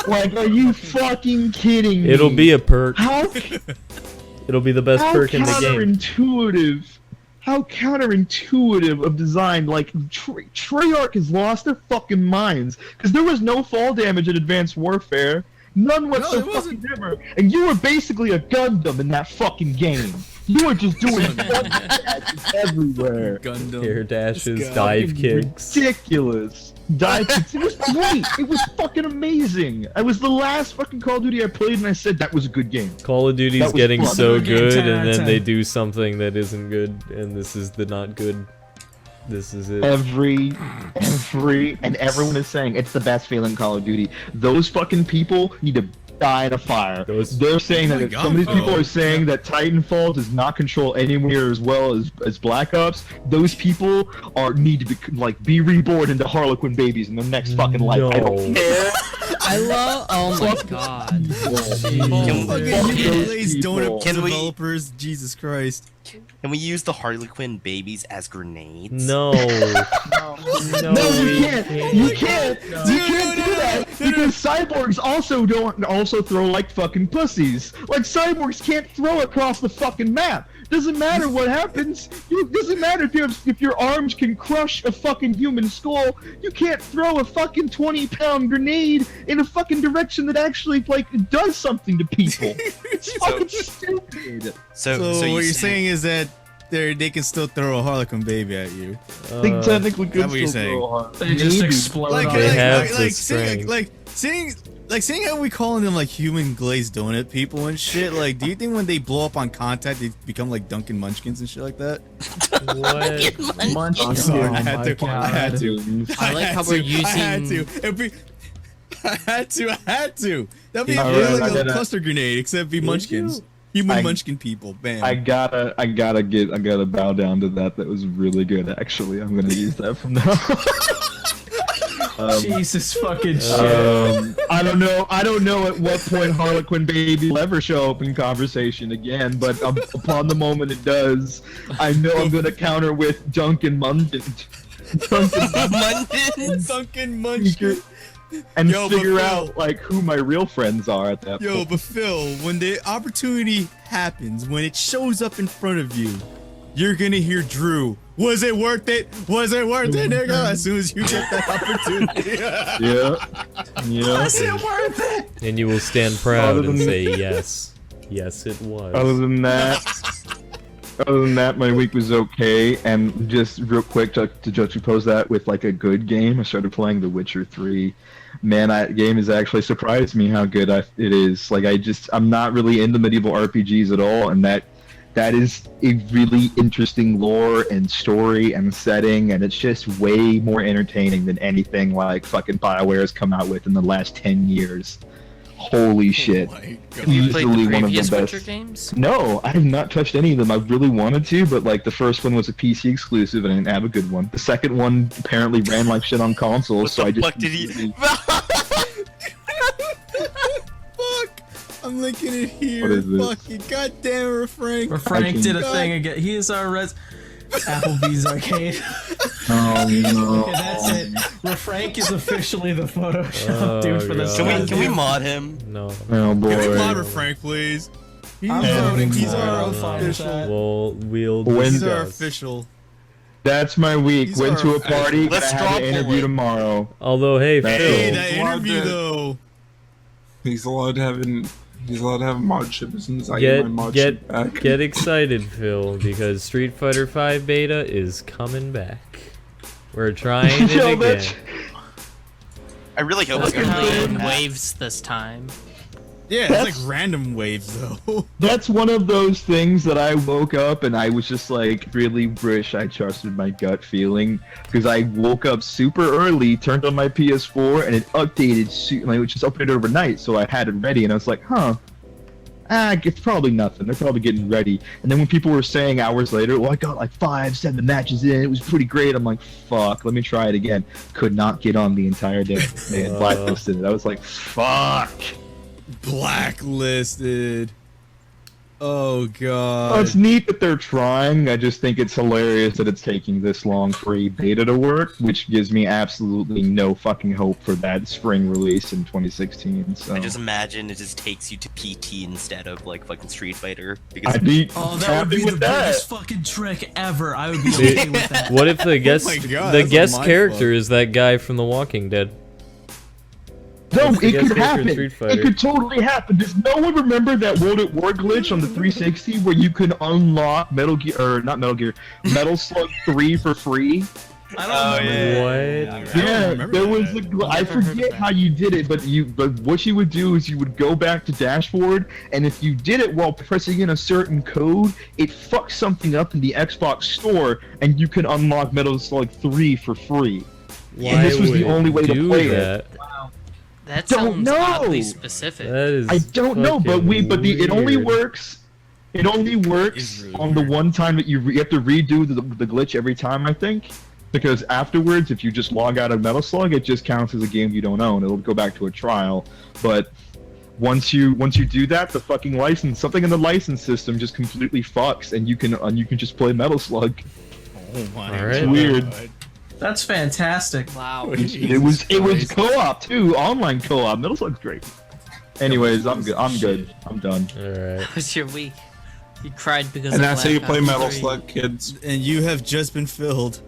Like, are you fucking kidding me? It'll be a perk. how It'll be the best perk in the game. How counterintuitive of design. Like, Treyarch has lost their fucking minds, because there was no fall damage in Advanced Warfare. None whatsoever. wasn't. And you were basically a Gundam in that fucking game. You were just doing fucking dashes everywhere. Gundam. Air dashes, This guy. dive kicks. Ridiculous. died. It was great. It was fucking amazing. I was the last fucking Call of Duty I played, and I said that was a good game. Call of Duty's That was getting fun. so Another game, good, 10 out and of then they 10. do something that isn't good, and this is the not good. This is it. And everyone is saying it's the best feeling Call of Duty. Those fucking people need to die in a fire. They're saying Oh my that God, some of these bro. people are saying that Titanfall does not control anywhere as well as Black Ops. Those people need to be reborn into Harlequin babies in their next fucking life. I don't No. care. I love. Oh my god. Fucking Fuck you those Glazed people. donut Can we- developers, Jesus Christ. Can we use the Harlequin babies as grenades? No. No, No, you we can't. You can't. You can't do that no, no. because cyborgs also don't throw like fucking pussies. Like cyborgs can't throw across the fucking map. Doesn't matter what happens. Doesn't matter if your arms can crush a fucking human skull. You can't throw a fucking 20-pound grenade in a fucking direction that actually does something to people. It's fucking stupid. So So you what you're say- saying is that they can still throw a Harlequin baby at you. I think technically that could what you're still saying? throw a hard- They just Maybe. explode Like, on They it. have the strength. Seeing how we calling them like human glazed donut people and shit. Like, do you think when they blow up on contact, they become like Dunkin' Munchkins and shit like that? What? Munch. I'm sorry, Oh I had my to. I God. had to. I like how we're I had using- to. I had to. That'd be Alright, like I a gotta- cluster grenade, except be Munchkins. you? Human I- Munchkin people. Bam. I gotta bow down to that. That was really good, actually. I'm gonna use that from now. Jesus fucking shit. I don't know at what point Harlequin baby will ever show up in conversation again, but upon the moment it does, I know I'm gonna counter with Duncan Munchkin. Dunkin' Munchkin. And Yo, but figure Phil- out who my real friends are at that Yo, point. but Phil, when the opportunity happens, when it shows up in front of you, you're gonna hear Drew. Was it worth it? Was it worth it, nigga? As soon as you get that opportunity. Yeah. Is it worth it? And you will stand proud Other and than- say yes. Yes, it was. Other than that, my week was okay. And just real quick to juxtapose that with a good game, I started playing The Witcher 3. Man, that game has actually surprised me how good it is. I'm not really into medieval RPGs at all, and that is a really interesting lore and story and setting, and it's just way more entertaining than anything fucking BioWare has come out with in the last 10 years. Holy shit. Oh my God. Have you played Easily the one of the previous best. Witcher games? No, I have not touched any of them. I really wanted to, but the first one was a PC exclusive and I didn't have a good one. The second one apparently ran like shit on consoles, What so the I just fuck did he? Fuck! I'm linking it here. What is this? Fucking goddamn it, Frank. Where Frank I did a can- thing again. He is our Applebee's arcade. Oh no. Okay, that's it. Where Frank is officially the Photoshop dude for this. Oh, Can we mod him? No. Oh Can we boy. mod Frank, please? I'm voting He's for it. our I'm fine with official. that. We'll When- He's our discuss. official. That's my week. These Went are- to a party, Let's and I had draw an interview bullet. tomorrow. Although, hey, Hey, Hey, Phil, that He's allowed interview to- though. He's allowed to have a mod chip as soon as I Get- get my mod get- chip back. get excited, Phil, because Street Fighter V beta is coming back. We're trying it Yo, again. that's- I really hope It's it's gonna be gonna in be waves this time. Yeah, That's- it's like random waves though. That's one of those things that I woke up and I was just really wish I trusted my gut feeling, because I woke up super early, turned on my PS4, and it updated, which just updated overnight, so I had it ready, and I was like, it's probably nothing. They're probably getting ready. And then when people were saying hours later, well, I got 5-7 matches in, it was pretty great, I'm like, fuck, let me try it again. Could not get on the entire day. Man, blacklisted it. I was like, fuck. Blacklisted. Oh god. Well, it's neat that they're trying. I just think it's hilarious that it's taking this long for a beta to work, which gives me absolutely no fucking hope for that spring release in 2016. So I just imagine it just takes you to PT instead of fucking Street Fighter because I'd be Oh, that would happy be the with that. biggest fucking trick ever. I would be Dude, okay with that. What if the guest my God, the that's a guest mind character fuck. is that guy from The Walking Dead? No, What's the it guest could character in happen. Street It Fighter? could totally happen. Does no one remember that World at War glitch on the 360 where you could unlock Metal Slug 3 for free? I don't remember. What? Yeah, remember there was that. I Never heard of forget that. how you did it, but what you would do is you would go back to dashboard, and if you did it while pressing in a certain code, it fucks something up in the Xbox store, and you can unlock Metal Slug 3 for free. Why And this was the would only way to do play it. that? That Don't sounds oddly know. specific. That is. I don't know, but fucking it only weird. works. It only works It's really on the weird. one time that you have to redo the glitch every time, I think. Because afterwards, if you just log out of Metal Slug, it just counts as a game you don't own. It'll go back to a trial. But once you do that, the fucking license, something in the license system just completely fucks, and you can just play Metal Slug. Oh my All right. God. Weird. That's fantastic. Wow. It was Christ. co-op too, online co-op. Metal Slug's great. Anyways, I'm good. I'm done. All right. How was your week? You cried because And of that's how you Black play Ops Metal 3. Slug, kids. And you have just been filled.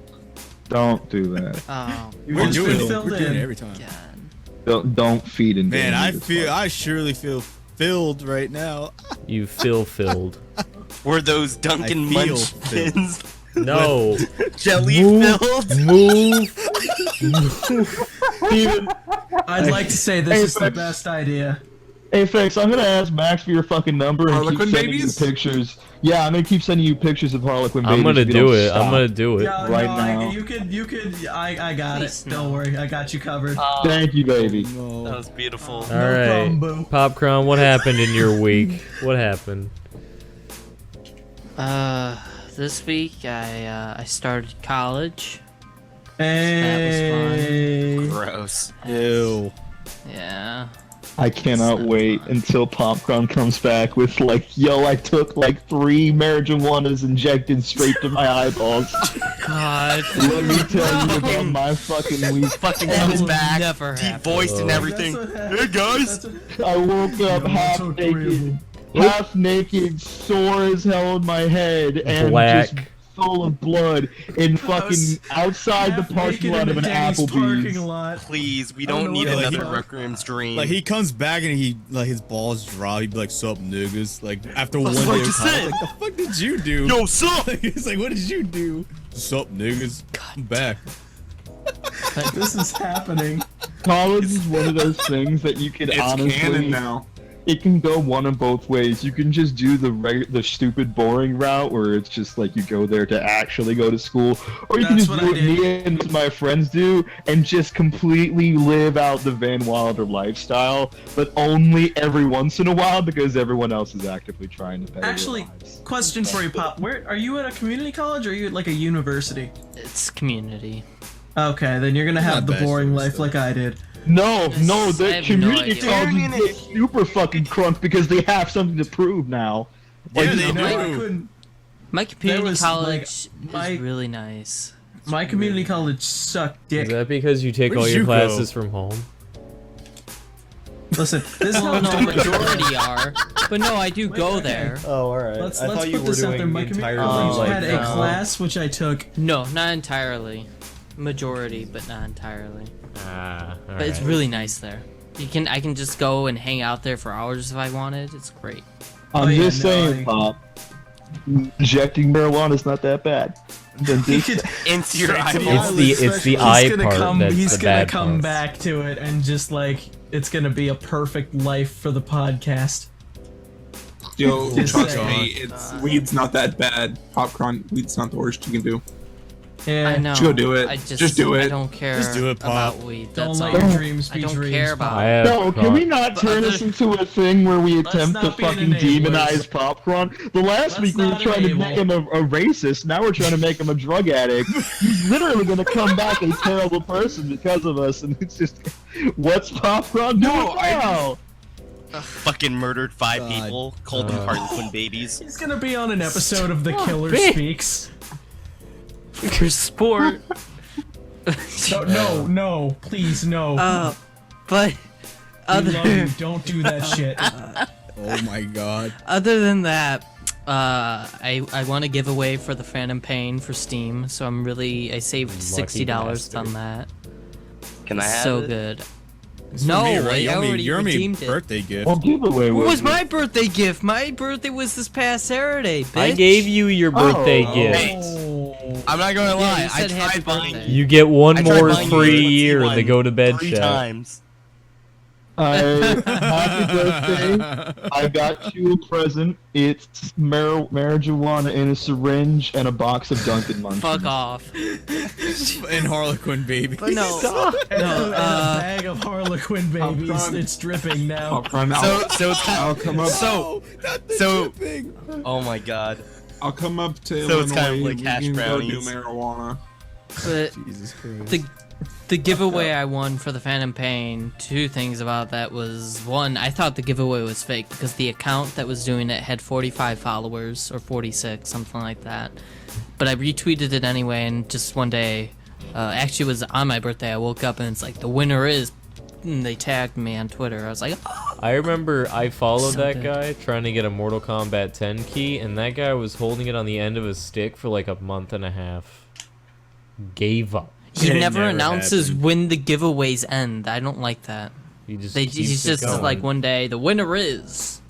Don't do that. Oh, We're just doing been it. filled We're doing in. it every time. God. Don't feed in. Man, I surely feel filled right now. You filled. Were those Dunkin' I feel Munchkins No. jelly Move. filled? Move. I'd like to say this Hey, is the Flex. best idea. Hey, Fix, I'm gonna ask Max for your fucking number and Harlequin keep sending babies? you pictures. Yeah, I'm gonna keep sending you pictures of Harlequin babies. I'm gonna if you do don't it. I'm stop. gonna do it. Yeah, Right no, now. you could. I got Please, it. no. Don't worry, I got you covered. Thank you, baby. No. That was beautiful. All No right. problem, boo. Popcorn, what happened in your week? What happened? This week I started college. Hey. Gross. Ew. Yeah. I cannot wait until Popcorn comes back with like, yo, I took like 3 marijuanas injected straight to my eyeballs. God. Let me tell you about my fucking week. Fucking That comes will back, never deep happen. voiced and everything. Hey guys. I woke up half took 3 of naked, them. half naked, sore as hell in my head, and Black. just full of blood in fucking was outside the Half parking naked lot in of a an Denny's parking Applebee's. lot. Please, we I don't don't know need what another the Rec Room's dream. Like he comes back and he like his balls drop. He'd be like, "Sup, niggas?" Like after one day what of you college, said. like, the fuck did you do? Yo, sup? He's like, "What did you do?" "Sup, niggas?" I'm back. This is happening. College is one of those things that you can It's honestly. canon now. It can go one of both ways. You can just do the stupid boring route where it's just like you go there to actually go to school, or you can That's just what do I what did. me and my friends do and just completely live out the Van Wilder lifestyle, but only every once in a while because everyone else is actively trying to better their Actually, lives. question for you, Pop. Where are you at a community college or are you at like a university? It's community. Okay, then you're gonna have Not the bad boring choice, life though. like I did. No, I the have no community idea. colleges get super fucking crunk because they have something to prove now. Yeah, they No, I do. couldn't. My community was, college my- is really nice. My community college sucked Is dick. that because you take Where all did your you go? classes from home? Listen, this is Well, how no, majority are, but no, I do go there. Oh, all right. Let's put this out there. My community college had a class which I took. No, not entirely. Majority, but not entirely. Ah, But it's really nice there. I can just go and hang out there for hours if I wanted. It's great. I'm yeah, just no, saying, Pop. Injecting marijuana is not that bad. Then He this- could, Into your to be eyeballs. it's the he's eye gonna part come, that's he's the gonna bad come part. back to it and just like it's gonna be a perfect life for the podcast. Yo, Just trust saying. me, weed's not that bad. Popcorn, weed's not the worst you can do. Yeah, I know. Just go do it. I just do I it. don't care Just do it, Pop. about weed. Don't That's let all. your dreams be I don't dreams. care Pop. about I have No, can we not But turn other- this into a thing where we attempt to not be an fucking enabler. demonize Popcorn? The last Let's week we were not trying to enable. make him a racist, now we're trying to make him a drug addict. He's literally gonna come back a terrible person because of us, and it's just, what's Popcorn doing now? Fucking murdered 5 God. people, called them Harlequin babies. He's gonna be on an episode of The Killer me. Speaks. for sport. No, please no. But We love other you. Don't do that shit. Oh my god. other than that, I want to give away for the Phantom Pain for Steam, so I saved $60 bastard. on that. Can I have So it? good. It's for No, me, right? I already You're me redeemed it. birthday gift. What giveaway What was it? my birthday gift? My birthday was this past Saturday, bitch. I gave you your birthday Oh. gift. I'm not gonna Yeah, lie. you said I happy tried buying birthday. You get one I tried more buying free you a year in one the go to bed 3 shack. times. Happy birthday. I got you a present. It's marijuana in a syringe and a box of Dunkin' Munchies. Fuck off. And Harlequin baby. But no, No, no, a bag of Harlequin babies. done. It's dripping now. So it's kind I'll of come up. so. Oh my god. I'll come up to So it's Illinois. kind of like we hash can go do brownies. marijuana. but Jesus Christ. the giveaway I won for the Phantom Pain, two things about that was, one, I thought the giveaway was fake because the account that was doing it had 45 followers, or 46, something like that. But I retweeted it anyway, and just one day, actually it was on my birthday, I woke up and it's like, the winner is, and they tagged me on Twitter. I was like, oh. I remember I followed So that big. guy trying to get a Mortal Kombat 10 key, and that guy was holding it on the end of a stick for like a month and a half. Gave up. He It never never announces happened. when the giveaways end. I don't like that. He just He's keeps it just going. like one day, the winner is.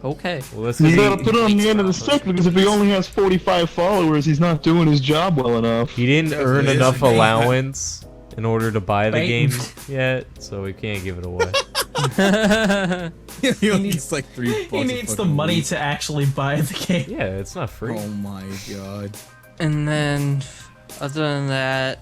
Okay. Well, that's 'cause You he- gotta put it on the end of the stick because if he only has 45 followers, he's not doing his job well enough. He didn't earn Definitely enough is. allowance in order to buy the Right. game yet, so we can't give it away. He only needs like $3. He a needs the fucking money week. to actually buy the game. Yeah, it's not free. Oh my god. And then, other than that,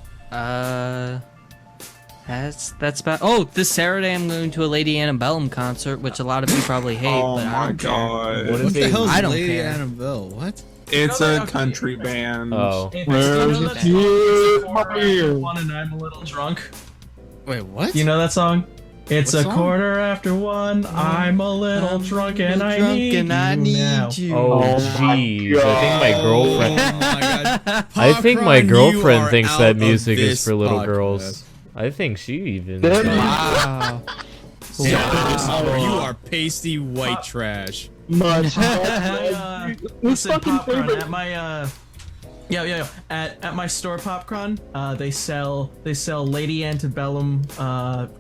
that's about. Oh, this Saturday I'm going to a Lady Antebellum concert, which a lot of you probably hate, Oh but I my don't care. god. What What is the it? hell is I don't Lady care. Annabelle? What? It's You know a that- country band. Oh. Hey, Where's you know the that song? It's a quarter after beer? one and I'm a little drunk. Wait, what? You know that song? It's What a song? quarter after one. I'm a little drunk and I need you now. Oh, my jeez. I think my girlfriend. Oh my god. I think my Popcorn, you girlfriend are thinks out that of music is this for little podcast. girls. I think she even. Wow. Wow, you are pasty white trash. Much. This Listen, fucking Popcorn, favorite. at my at my store Popcorn, they sell Lady Antebellum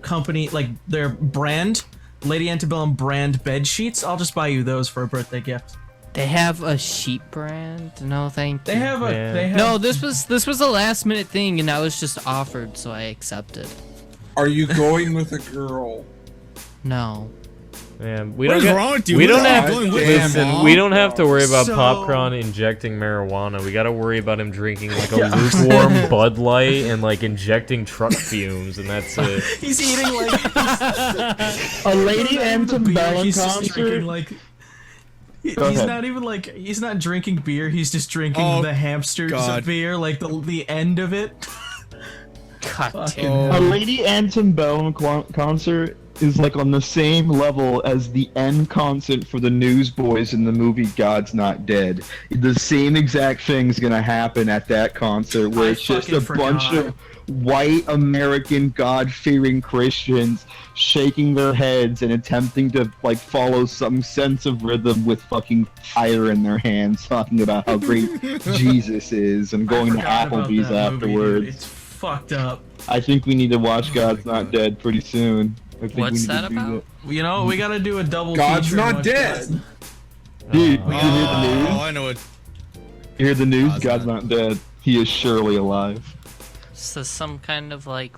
company, like their brand, Lady Antebellum brand bed sheets. I'll just buy you those for a birthday gift. They have a sheep brand? No, thank you. They have a Yeah. they have No, this was a last minute thing, and I was just offered, so I accepted. Are you going with a girl? No. Man, we What don't is get- wrong with you? We What don't the have. hell going with Listen, Mom? we don't have to worry about So- Popcorn injecting marijuana. We got to worry about him drinking like a lukewarm Bud Light and like injecting truck fumes, and that's it. He's eating like A Lady beer, Antebellum he's just concert. drinking like he's ahead. not even like he's not drinking beer, he's just drinking Oh, the hamsters God. of beer, like the end of it. God Fucking damn. A Oh, Lady Antebellum concert is like on the same level as the end concert for the Newsboys in the movie God's Not Dead. The same exact thing's gonna happen at that concert where I it's just a fucking bunch forgot. of white American God-fearing Christians shaking their heads and attempting to like follow some sense of rhythm with fucking fire in their hands, talking about how great Jesus is and going to I forgot about Applebee's that movie, dude. afterwards. It's fucked up. I think we need to watch God's Not Dead pretty soon. I think What's we need that to do about? You know, we gotta do a double God's feature. not watch dead. that. Dude, Uh, you hear the news? Oh, I know what. You hear the news? God's God's not dead. He is surely alive. So some kind of like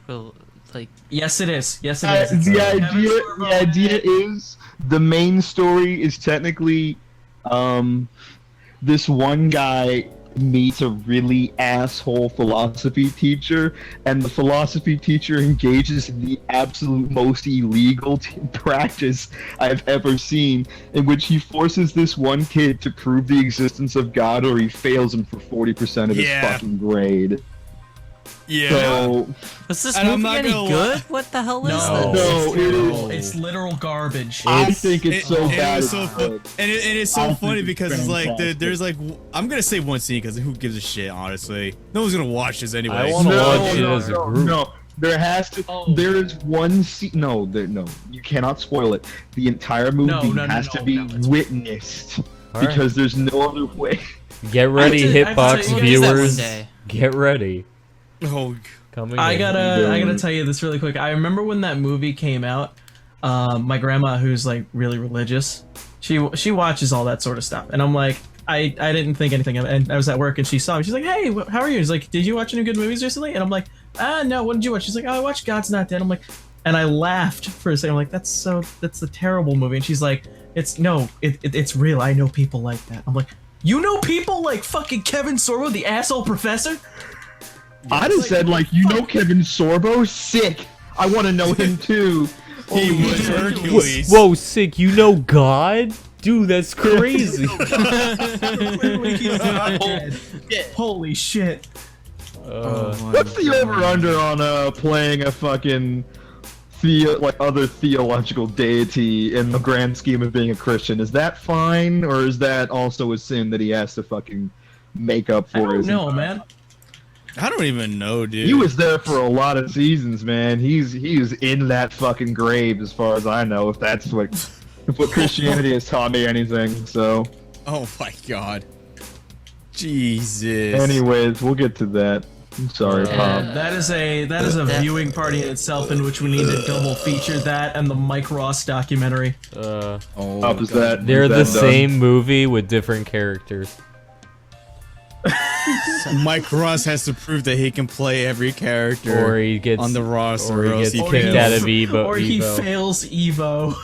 Yes, it is. Yes, it is. It's The Kevin idea, Sorbo the idea is the main story is technically, this one guy meets a really asshole philosophy teacher, and the philosophy teacher engages in the absolute most illegal practice I've ever seen, in which he forces this one kid to prove the existence of God, or he fails him for 40% of his Yeah. fucking grade. Yeah. So Was this And I'm movie not any gonna good? lie. What the hell is No, this? No, it's it literal, is- it's literal garbage. I think it's so it bad. was it's so fun, good. and it's I so think funny it's because it's like fantastic. there's like I'm gonna say one scene because who gives a shit, honestly. No one's gonna watch this anyway. I wanna watch it as a group. No, there has to. Oh. There is one scene. No, no, you cannot spoil it. The entire movie No, has to be it's- witnessed All right. because there's no other way. Get ready, I have to Hitbox say, We'll do that one viewers. day. Get ready. Oh, Coming I in. gotta tell you this really quick. I remember when that movie came out. My grandma, who's like really religious, she watches all that sort of stuff, and I'm like, I didn't think anything of it. And I was at work, and she saw me. She's like, "Hey, how are you?" She's like, "Did you watch any good movies recently?" And I'm like, no. What did you watch?" She's like, "Oh, I watched God's Not Dead." I'm like, and I laughed for a second. I'm like, that's a terrible movie. And she's like, it's real. I know people like that. I'm like, you know people like fucking Kevin Sorbo, the asshole professor? I'd have said, like, you know Kevin Sorbo? Sick. I want to know him too. He was Hercules. Whoa, sick! You know God, dude, that's crazy. Holy shit! What's the over/under on playing a fucking other theological deity in the grand scheme of being a Christian? Is that fine, or is that also a sin that he has to fucking make up for? I don't know, man. I don't even know, dude. He was there for a lot of seasons, man. He's in that fucking grave, as far as I know. If that's what Christianity has taught me anything, so. Oh my god. Jesus. Anyways, we'll get to that. I'm sorry, Pop. That is a viewing party in itself, in which we need to double feature that and the Mike Ross documentary. Pop, is that? They're is that the done? same movie with different characters. Mike Ross has to prove that he can play every character Or he gets on the roster, or he else gets he kicked fails. out of Evo. Or he Evo. fails Evo.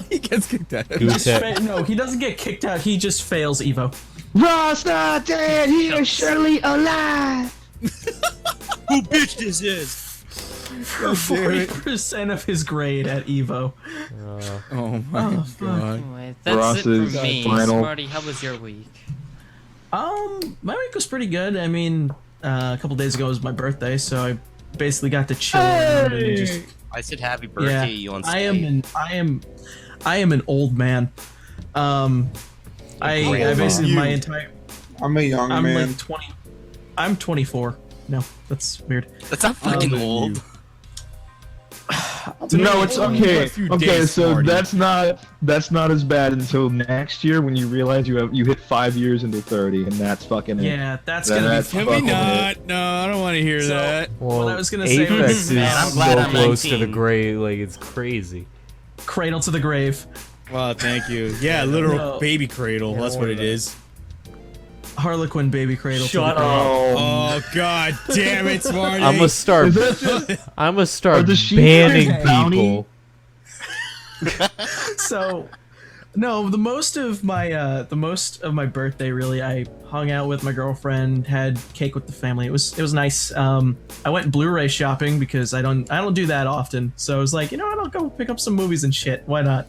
He gets kicked out. Who's that? No, he doesn't get kicked out. He just fails Evo. Ross not dead. He is surely alive. Who bitch this is? For 40% of his grade at Evo. Oh my god. Anyway, that's it Ross's for me. final- Smarty, how was your week? My week was pretty good. I mean, a couple days ago was my birthday, so I basically got to chill around and just. I said happy birthday to you on stage. I am an old man. I basically my entire. I'm a young I'm man. like 20. I'm 24. No, that's weird. That's not fucking old. No, it's okay. A few Okay, days, so Marty. that's not as bad until next year when you realize you hit 5 years into 30, and that's fucking it. Yeah, that's Then gonna be that's fun. Can we fucking not? No, I don't want to hear So- that. Well, What I was gonna say was- Apex is Man, I'm glad so I'm close to the 19. grave, like it's crazy. Cradle to the grave. Well, thank you. Yeah, literal No. baby cradle. Yeah, That's don't what worry it is. Harlequin baby cradle. Shut to the grave. Oh god damn it, Smarty. I'm gonna start. Is that just- I'm gonna start Are the sheep banning guys bounty? people. So, no, the most of my birthday really, I hung out with my girlfriend, had cake with the family. It was nice. I went Blu-ray shopping because I don't do that often. So I was like, you know what, I'll go pick up some movies and shit. Why not?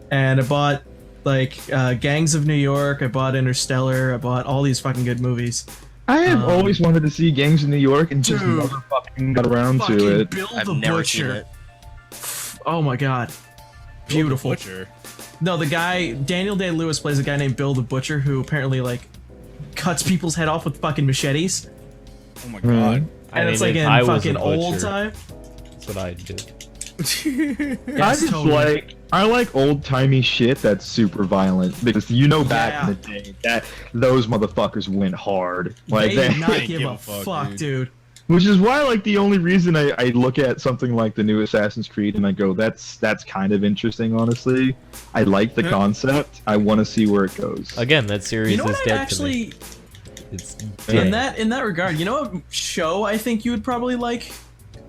And I bought like Gangs of New York. I bought Interstellar. I bought all these fucking good movies. I have always wanted to see Gangs of New York and just Dude. never fucking got around Fucking to it. Bill I've the never seen Butcher. it. Oh my god. Beautiful. Butcher. No, the guy Daniel Day-Lewis plays a guy named Bill the Butcher who apparently like cuts people's head off with fucking machetes. Oh my god. I And it's mean, like if in I was a fucking old butcher, time. That's what I'd do. I like old timey shit that's super violent because you know back Yeah. in the day that those motherfuckers went hard. Like They that. did not They give give a a fuck, fuck, dude. Which is why, like, the only reason I look at something like the new Assassin's Creed and I go, that's kind of interesting, honestly. I like the concept. I want to see where it goes. Again, that series You know is what? dead Actually, to me. It's in dead. that regard, you know what show I think you would probably like?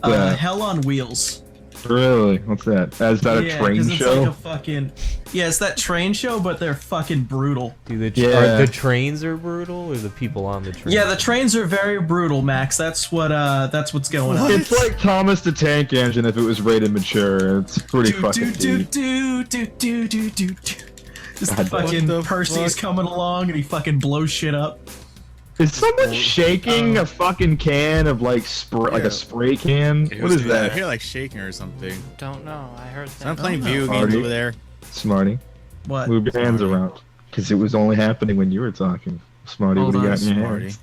Yeah. Hell on Wheels. Really? What's that? Is that a train 'cause it's show? like a fucking it's that train show, but they're fucking brutal. Dude, Yeah. are the trains are brutal, or the people on the train? Yeah, the trains are very brutal, Max. That's what's going on. It's like Thomas the Tank Engine if it was rated mature. It's pretty fucking deep. Just the God, what fucking the Percy's fuck? coming along and he fucking blows shit up. Is someone shaking a fucking can of like like a spray can? What is I that? hear like shaking or something. Don't know. I heard that. I'm playing know. video games Marty? over there. Smarty, What? move your hands around. Because it was only happening when you were talking. Smarty, Hold what do you on, got in your Smarty. hands?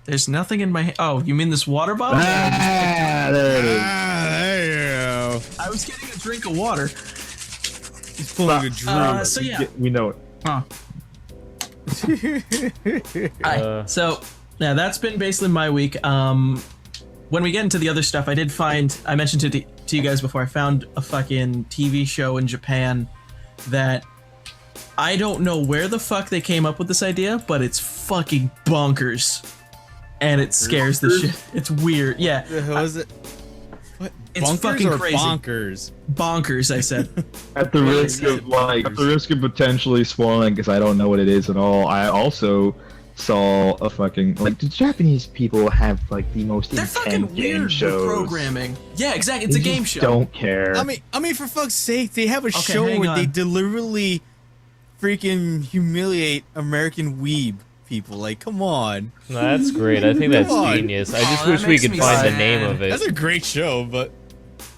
There's nothing in my hand. Oh, you mean this water bottle? Ah, there it is. Ah, there you go. I was getting a drink of water. He's pulling a Drew. So yeah. We know it. Huh. So yeah, that's been basically my week. when we get into the other stuff, I mentioned to you guys before, I found a fucking TV show in Japan that I don't know where the fuck they came up with this idea, but it's fucking bonkers. And it scares the shit. It's weird. Yeah. How is it? What? It's Bunkers fucking or crazy. bonkers? Bonkers, I said. At the risk of potentially spoiling, because I don't know what it is at all, I also saw a fucking the Japanese people have like the most They're intense fucking game weird with shows. programming. Yeah, exactly. It's They a game just show. Don't care. I mean, for fuck's sake, they have a Okay, show hang where they on. deliberately freaking humiliate American weeb people. Like, come on. No, that's great. I think that's Come on. genius. I just that wish we makes could me find the sad. name of it. That's a great show, but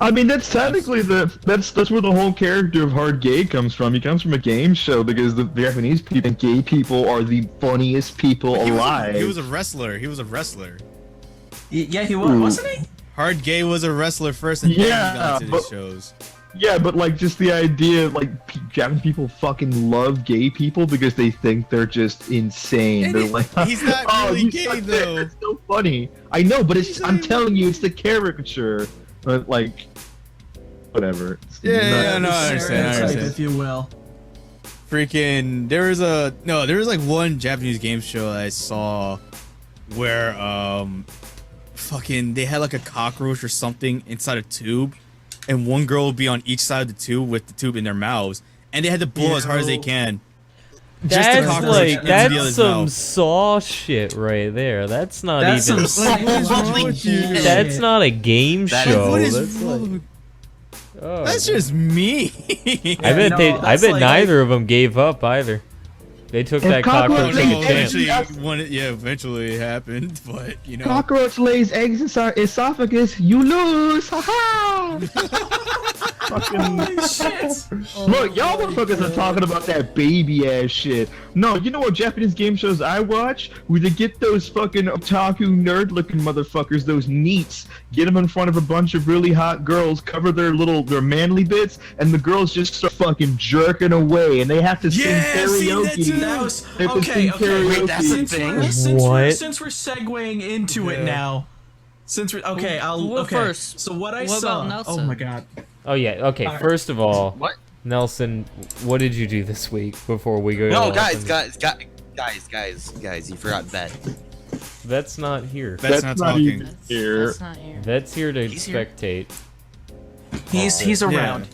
I mean, that's technically that's where the whole character of Hard Gay comes from. He comes from a game show because the Japanese people think gay people are the funniest people alive. he was a wrestler. He was a wrestler. Yeah, he was, wasn't he? Hard Gay was a wrestler first, and then he got into but- these shows. Yeah, but like just the idea, like Japanese people fucking love gay people because they think they're just insane. And They're like, he's not oh, really you gay, suck dick. though. It's so funny. I know, but He's it's. not I'm even- telling you, it's the caricature. But like, whatever. It's Yeah, not- no, I understand. I Stereotype, understand. if you will. Freaking, there was like one Japanese game show I saw where fucking they had like a cockroach or something inside a tube, and one girl would be on each side of the tube with the tube in their mouths, and they had to blow as hard as they can. That's cockroach like into the that's other's some mouth. Saw shit right there. That's not That's even. some What is wrong with you? That's not a game That- show. What is That's like, wrong? oh, That's just me. I bet no, I that's bet like- neither of them gave up either. They took If that cockroach cockroach like a lays champ. eggs- Eventually it happened, but you know. Cockroach lays eggs inside esophagus. You lose. Ha ha. Fucking. Holy shit! Look, y'all motherfuckers are talking about that baby ass shit. No, you know what Japanese game shows I watch? Where they get those fucking otaku nerd looking motherfuckers, those neats, get them in front of a bunch of really hot girls, cover their manly bits, and the girls just start fucking jerking away, and they have to sing Yeah, I've seen that karaoke. too. That was They have to okay. sing Okay. karaoke. Wait, that's a thing? What? Since we're segueing into it Yeah. now, since we're okay, Well, okay. first, So what I what saw. about Nelson? Oh my god. Oh yeah. Okay. Alright. First of all, What? Nelson, what did you do this week before we go? No, off guys, and- guys, you forgot Vet. Vet's not here. That's not talking. even here. That's not here. Vet's here to He's here. spectate. He's around.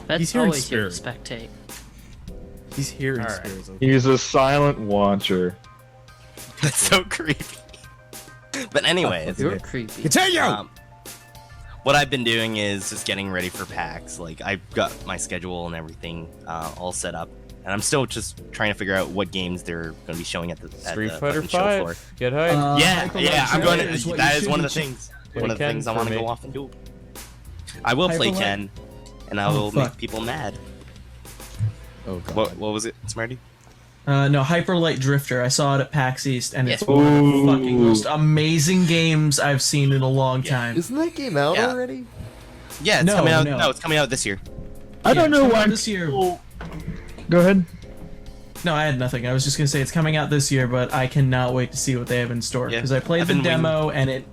That's He's here in always here to spirit. spectate. He's here in Alright. spirit. He's a silent watcher. That's so creepy. But anyways, You're creepy. Continue. What I've been doing is just getting ready for PAX. Like I've got my schedule and everything all set up, and I'm still just trying to figure out what games they're going to be showing at the Street the Fighter fucking show floor. 5. Get hyped. Yeah, I'm going to. what That you is one of the should- things. Play One of the Ken things I for want to me. go off and do. I will play Hyperlight? Ken, and I Oh, will fuck. make people mad. Oh god. What was it, Smarty? No, Hyperlight Drifter. I saw it at PAX East, and it's Yeah. one of the Ooh. fucking most amazing games I've seen in a long time. Isn't that game out Yeah. already? Yeah, it's No, coming out. no. No, it's coming out this year. I don't Yeah, know it's why out this year. people- Go ahead. No, I had nothing. I was just gonna say it's coming out this year, but I cannot wait to see what they have in store Yeah. because I played I've the been waiting. demo and it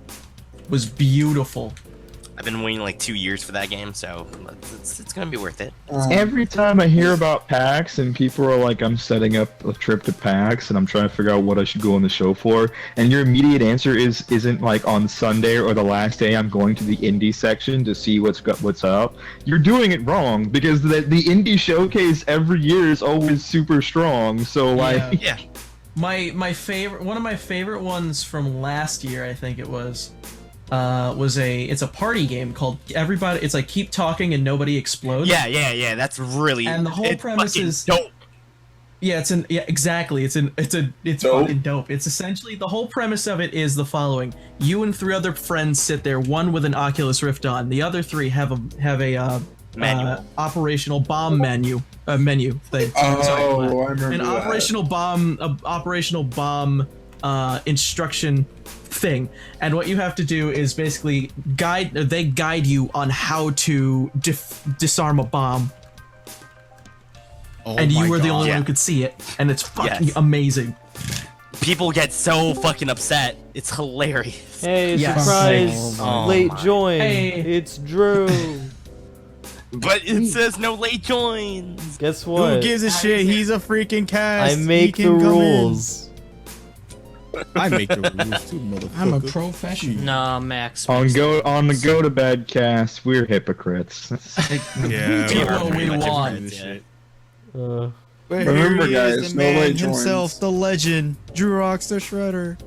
was beautiful. I've been waiting like 2 years for that game, so it's gonna be worth it. Every time I hear about PAX and people are like, I'm setting up a trip to PAX and I'm trying to figure out what I should go on the show for, and your immediate answer isn't like on Sunday or the last day I'm going to the indie section to see what's up. You're doing it wrong because the indie showcase every year is always super strong. So like, Yeah. My favorite, one of my favorite ones from last year, I think it was it's a party game called Everybody. It's like Keep Talking and Nobody Explodes. Yeah. That's really. And the whole it's premise fucking is- dope. Yeah, exactly. It's fucking dope. It's essentially the whole premise of it is the following: you and 3 other friends sit there, one with an Oculus Rift on, the other 3 have a Manual. operational bomb menu thing. Oh, I remember An that. operational bomb instruction thing, and what you have to do is basically guide you on how to disarm a bomb. Oh And my you were the God. only Yeah. one who could see it, and it's fucking Yes. amazing. people get so fucking upset. It's hilarious. Hey, Yes. surprise! Oh late my. join. Hey. It's Drew. But it says no late joins. Guess Who what? gives a shit? He's a freaking cast. I He make the can come in. rules. I make the rules too, motherfucker. I'm a professional. Nah, Max. On the go to bed cast, we're hypocrites. Yeah. Do We are what pretty we much want. hypocrites, yeah. But Remember, here he is, guys, the no man late himself, joins. the legend, Drew Rocks the Shredder.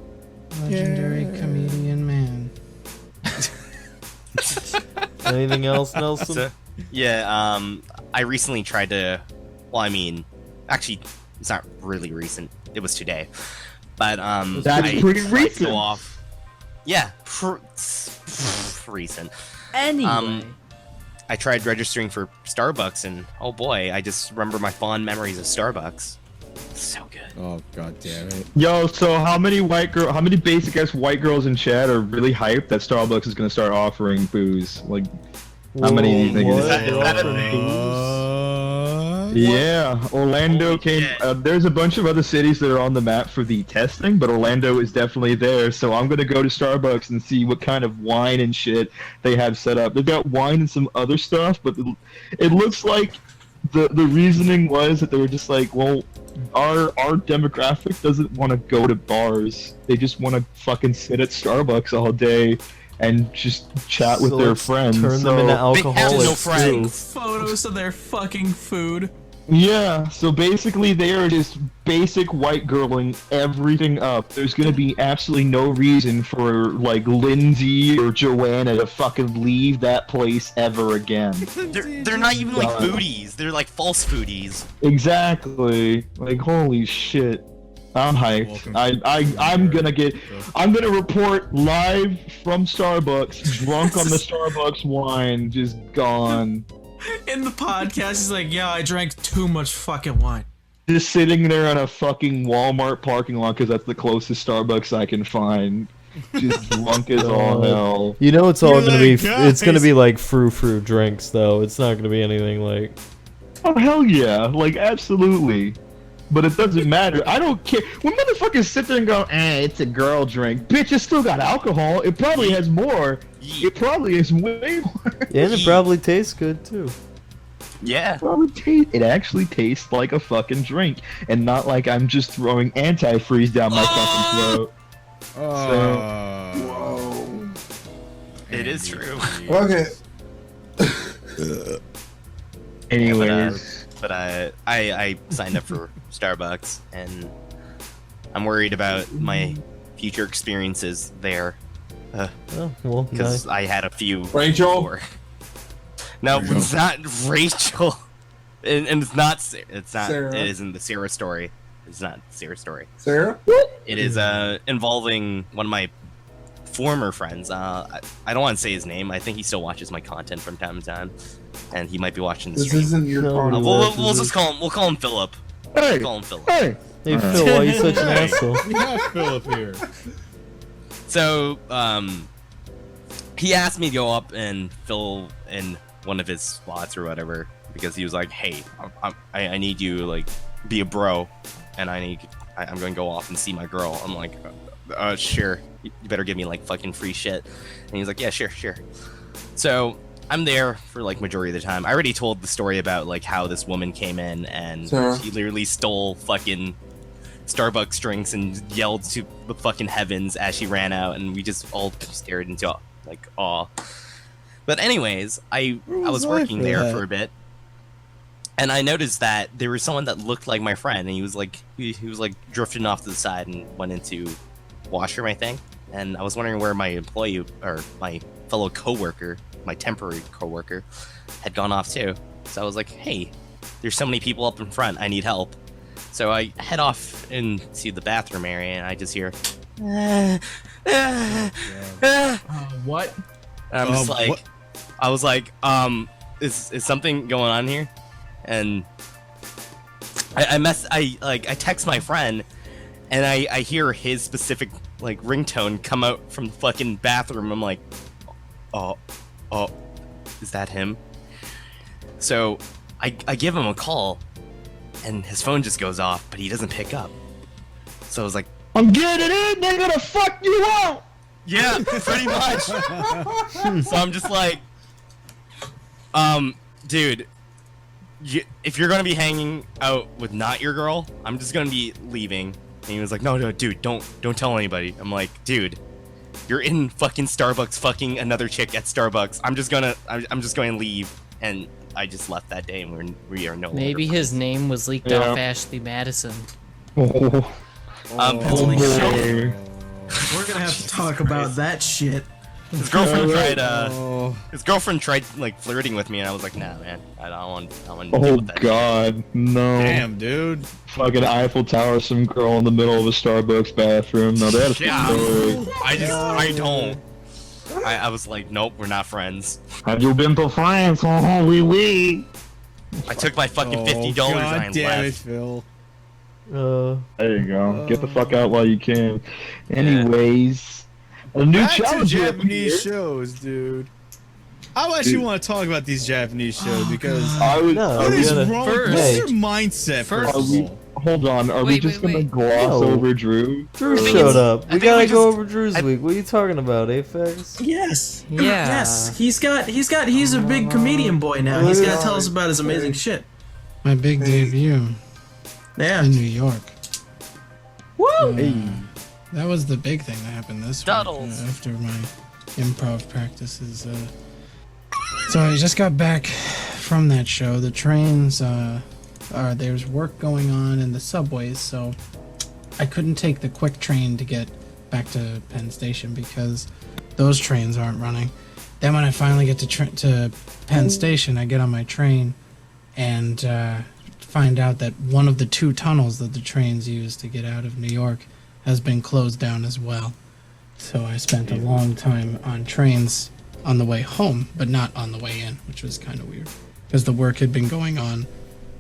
Legendary comedian man. Anything else, Nelson? So, yeah, I recently tried to. Well, I mean, actually, it's not really recent. It was today, but That's I pretty tried to recent. Go off. Yeah, recent. Anyway. I tried registering for Starbucks, and oh boy, I just remember my fond memories of Starbucks. So good. Oh god damn it! Yo, so how many basic ass white girls in chat are really hyped that Starbucks is gonna start offering booze? Like, how many do you think it What? is? Is that a They're thing? Yeah, Orlando came. There's a bunch of other cities that are on the map for the testing, but Orlando is definitely there. So I'm gonna go to Starbucks and see what kind of wine and shit they have set up. They've got wine and some other stuff, but it looks like the reasoning was that they were just like, well, our demographic doesn't want to go to bars. They just want to fucking sit at Starbucks all day and just chat with So their let's friends. Turn them into They have no alcoholics too. friends. Photos of their fucking food. Yeah, so basically they are just basic white girling everything up. There's gonna be absolutely no reason for, like, Lindsay or Joanna to fucking leave that place ever again. They're not even like God. foodies. They're like false foodies. Exactly. Like, holy shit. I'm hyped. I'm gonna report live from Starbucks, drunk on the Starbucks wine, just gone. In the podcast, he's like, yeah, I drank too much fucking wine. Just sitting there in a fucking Walmart parking lot because that's the closest Starbucks I can find. Just drunk as all hell. You know it's all You're gonna like, be. guys. It's gonna be like frou-frou drinks, though. It's not gonna be anything like. Oh hell yeah! Like absolutely. But it doesn't matter. I don't care. When motherfuckers sit there and go, it's a girl drink. Bitch, it still got alcohol. It probably has more. It probably is way more. And it probably tastes good too. Yeah. It actually tastes like a fucking drink, and not like I'm just throwing antifreeze down my fucking throat. Whoa. It is true. Okay. Anyways, But I signed up for Starbucks, and I'm worried about my future experiences there Oh well, because nice. I had a few. Rachel? before. No, it's not Rachel, and it's not. It's not. Sarah. It isn't the Sarah story. It's not Sarah's story. Sarah? It is involving one of my former friends. I don't want to say his name. I think he still watches my content from time to time, and he might be watching the This stream. isn't your No, part of We'll just call him. We'll call him Philip. hey, Call him Philip. hey. Hey Phil, why are you such an Hey. asshole? We have Philip here. So, he asked me to go up and fill in one of his spots or whatever because he was like, "Hey, I need you to, like, be a bro, and I'm going to go off and see my girl." I'm like, "Sure. You better give me, like, fucking free shit." And he's like, "Yeah, sure." So I'm there for, like, majority of the time. I already told the story about, like, how this woman came in and Sarah. she literally stole fucking Starbucks drinks and yelled to the fucking heavens as she ran out, and we just all stared into, like, awe. But anyways, I was working there for a bit, and I noticed that there was someone that looked like my friend, and he was like drifting off to the side and went into washroom, I think. And I was wondering where my employee or my fellow coworker, my temporary coworker, had gone off to. So I was like, "Hey, there's so many people up in front. I need help." So I head off into the bathroom area, and I just hear, What? and I'm just like, what? I was like, is something going on here? And I text my friend, and I hear his specific, like, ringtone come out from the fucking bathroom. I'm like, oh, is that him? So I give him a call, and his phone just goes off, but he doesn't pick up. So I was like, I'm getting in. They're gonna fuck you up. Yeah, pretty much. So I'm just like, dude, if you're gonna be hanging out with not your girl, I'm just gonna be leaving. And he was like, no, dude, don't tell anybody. I'm like, dude, you're in fucking Starbucks, fucking another chick at Starbucks. I'm just going to leave. And I just left that day, and we are no longer. Maybe his name was leaked off Ashley Madison. Holy boy. We're gonna have to talk about that shit. His girlfriend tried like flirting with me, and I was like, nah, man, I don't want to deal Oh with that. God, no! Damn, dude. Fucking Eiffel Tower, some girl in the middle of a Starbucks bathroom. No, that's Yeah. story. I don't. I was like, nope, we're not friends. Have you been to France? Oh, oui. I took my fucking $50 God and I damn it, left. Phil. There you go. Get the fuck out while you can. Anyways, a new Back to challenge here. Japanese shows, dude. I actually want to talk about these Japanese shows because I was. No, what we is gotta- wrong? First- What's their mindset? First Are of we, all, hold on. Are we Wait, just wait, gonna wait. gloss No. over Drew? Drew Or- showed up. I We think gotta we go just- over Drew's week. What are you talking about, Apex? Yes. Yeah. Yes. He's a big comedian boy now. He's gotta tell us about his amazing shit. My big debut Yeah. in New York. Woo! That was the big thing that happened this week Duddles. after my improv practices. So I just got back from that show. The trains, there's work going on in the subways, so I couldn't take the quick train to get back to Penn Station because those trains aren't running. Then when I finally get to Penn Station, I get on my train and find out that one of the two tunnels that the trains use to get out of New York has been closed down as well. So I spent a long time on trains on the way home, but not on the way in, which was kind of weird because the work had been going on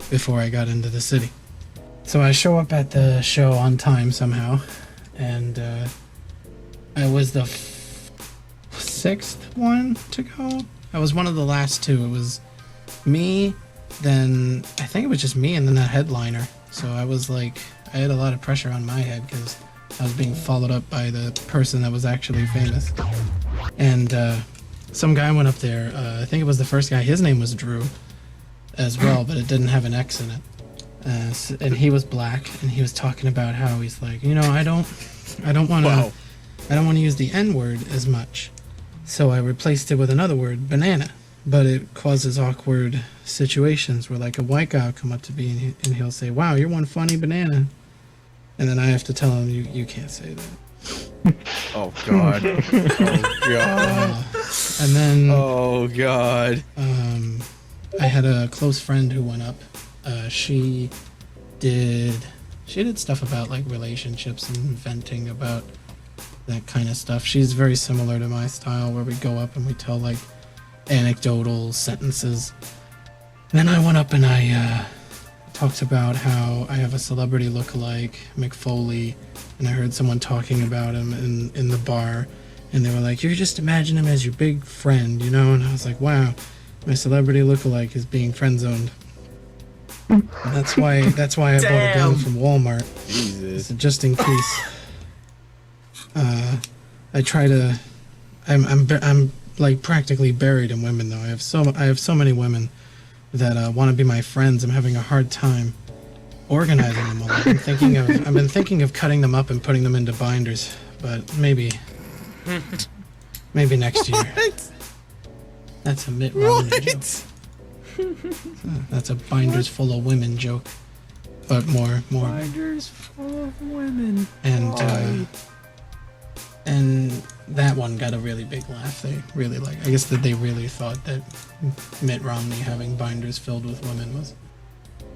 before I got into the city. So I show up at the show on time somehow, and I was the sixth one to go. I was one of the last two. It was me, then I think it was just me, and then that headliner. So I was like, I had a lot of pressure on my head because I was being followed up by the person that was actually famous. And some guy went up there. I think it was the first guy. His name was Drew as well, but it didn't have an X in it. And he was black, and he was talking about how he's like, I don't want to, I don't want to use the N word as much. So I replaced it with another word, banana. But it causes awkward situations where like a white guy will come up to me and he'll say, "Wow, you're one funny banana," and then I have to tell him, "You can't say that." oh god, oh god, And then oh god. I had a close friend who went up. She did stuff about like relationships and venting about that kind of stuff. She's very similar to my style, where we go up and we tell like anecdotal sentences. Then I went up and I talked about how I have a celebrity lookalike, McFoley, and I heard someone talking about him in the bar, and they were like, "You just imagine him as your big friend, And I was like, "Wow, my celebrity lookalike is being friend zoned." And that's why I bought a gun from Walmart. Jesus. So just in case. I try to. I'm like practically buried in women though. I have so many women that want to be my friends. I'm having a hard time organizing them all. I've been thinking of cutting them up and putting them into binders, but maybe next year. What? That's a Mitt Romney joke. That's a binders full of women joke, but more. Binders full of women. And that one got a really big laugh. They really I guess that they really thought that Mitt Romney having binders filled with women was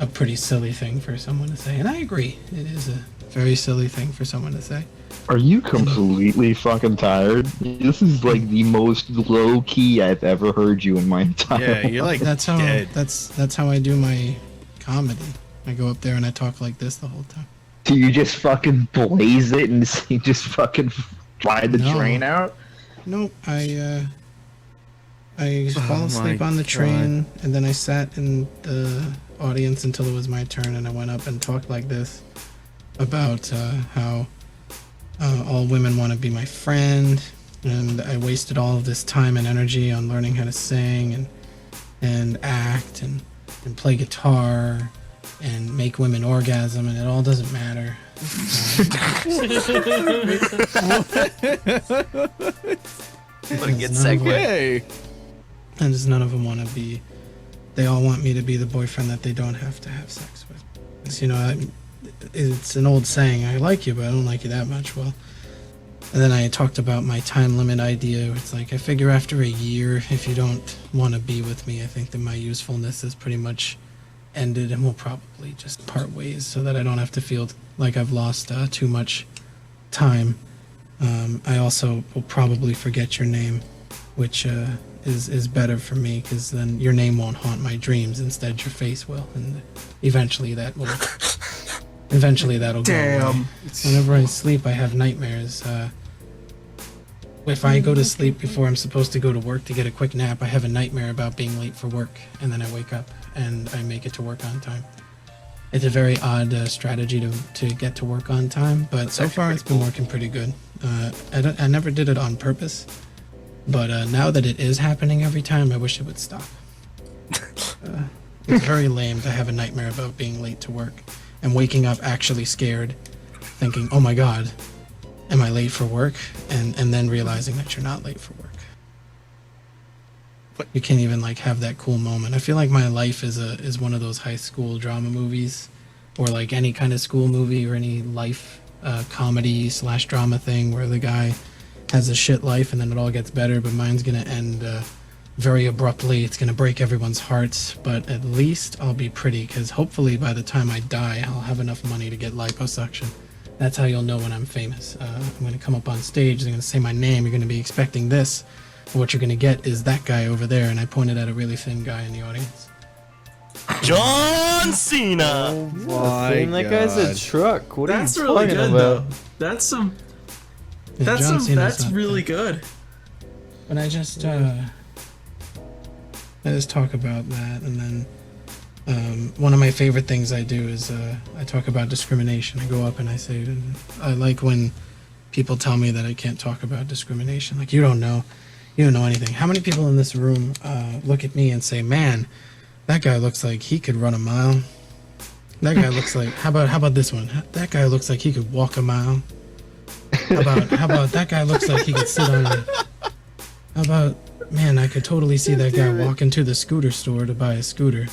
a pretty silly thing for someone to say. And I agree. It is a very silly thing for someone to say. Are you completely fucking tired? This is like the most low key I've ever heard you in my entire Yeah, you're like That's how dead. that's how I do my comedy. I go up there and I talk like this the whole time. Do you just fucking blaze it and just fucking fly the No. train out? Nope, I fall my asleep on the God. train, and then I sat in the audience until it was my turn, and I went up and talked like this about how all women want to be my friend, and I wasted all of this time and energy on learning how to sing and act and play guitar and make women orgasm, and it all doesn't matter. What a good None of segue. Hey. And just none of them want to be. They all want me to be the boyfriend that they don't have to have sex with. It's, you know, it's an old saying. I like you, but I don't like you that much. Well, and then I talked about my time limit idea. It's like I figure after a year, if you don't want to be with me, I think that my usefulness is pretty much ended, and we'll probably just part ways, so that I don't have to feel like I've lost too much time. I also will probably forget your name, which is better for me, because then your name won't haunt my dreams. Instead, your face will, and eventually that'll go away. Whenever I sleep, I have nightmares. If I go to sleep before I'm supposed to go to work to get a quick nap, I have a nightmare about being late for work, and then I wake up and I make it to work on time. It's a very odd strategy to get to work on time, but so far it's been working pretty good. I never did it on purpose, but now that it is happening every time, I wish it would stop. It's very lame to have a nightmare about being late to work and waking up actually scared, thinking, oh my god, am I late for work? And then realizing that you're not late for work. But you can't even like have that cool moment. I feel like my life is one of those high school drama movies, or like any kind of school movie or any life comedy / drama thing where the guy has a shit life and then it all gets better, but mine's gonna end very abruptly. It's gonna break everyone's hearts, but at least I'll be pretty, because hopefully by the time I die, I'll have enough money to get liposuction. That's how you'll know when I'm famous. I'm gonna come up on stage, they're gonna say my name, you're gonna be expecting this. What you're gonna get is that guy over there, and I pointed at a really thin guy in the audience. John Cena. Oh my that guy's a God. truck. What That's are you really talking good, about? though. That's some. Yeah, That's John some. Cena's That's not really bad. good. But I just talk about that, and then one of my favorite things I do is I talk about discrimination. I go up and I say, I like when people tell me that I can't talk about discrimination. Like, you don't know anything. How many people in this room look at me and say, man, that guy looks like he could run a mile? That guy looks like, how about this one? That guy looks like he could walk a mile. How about that guy looks like he could sit on it? How about, man, I could totally see that guy walk into the scooter store to buy a scooter.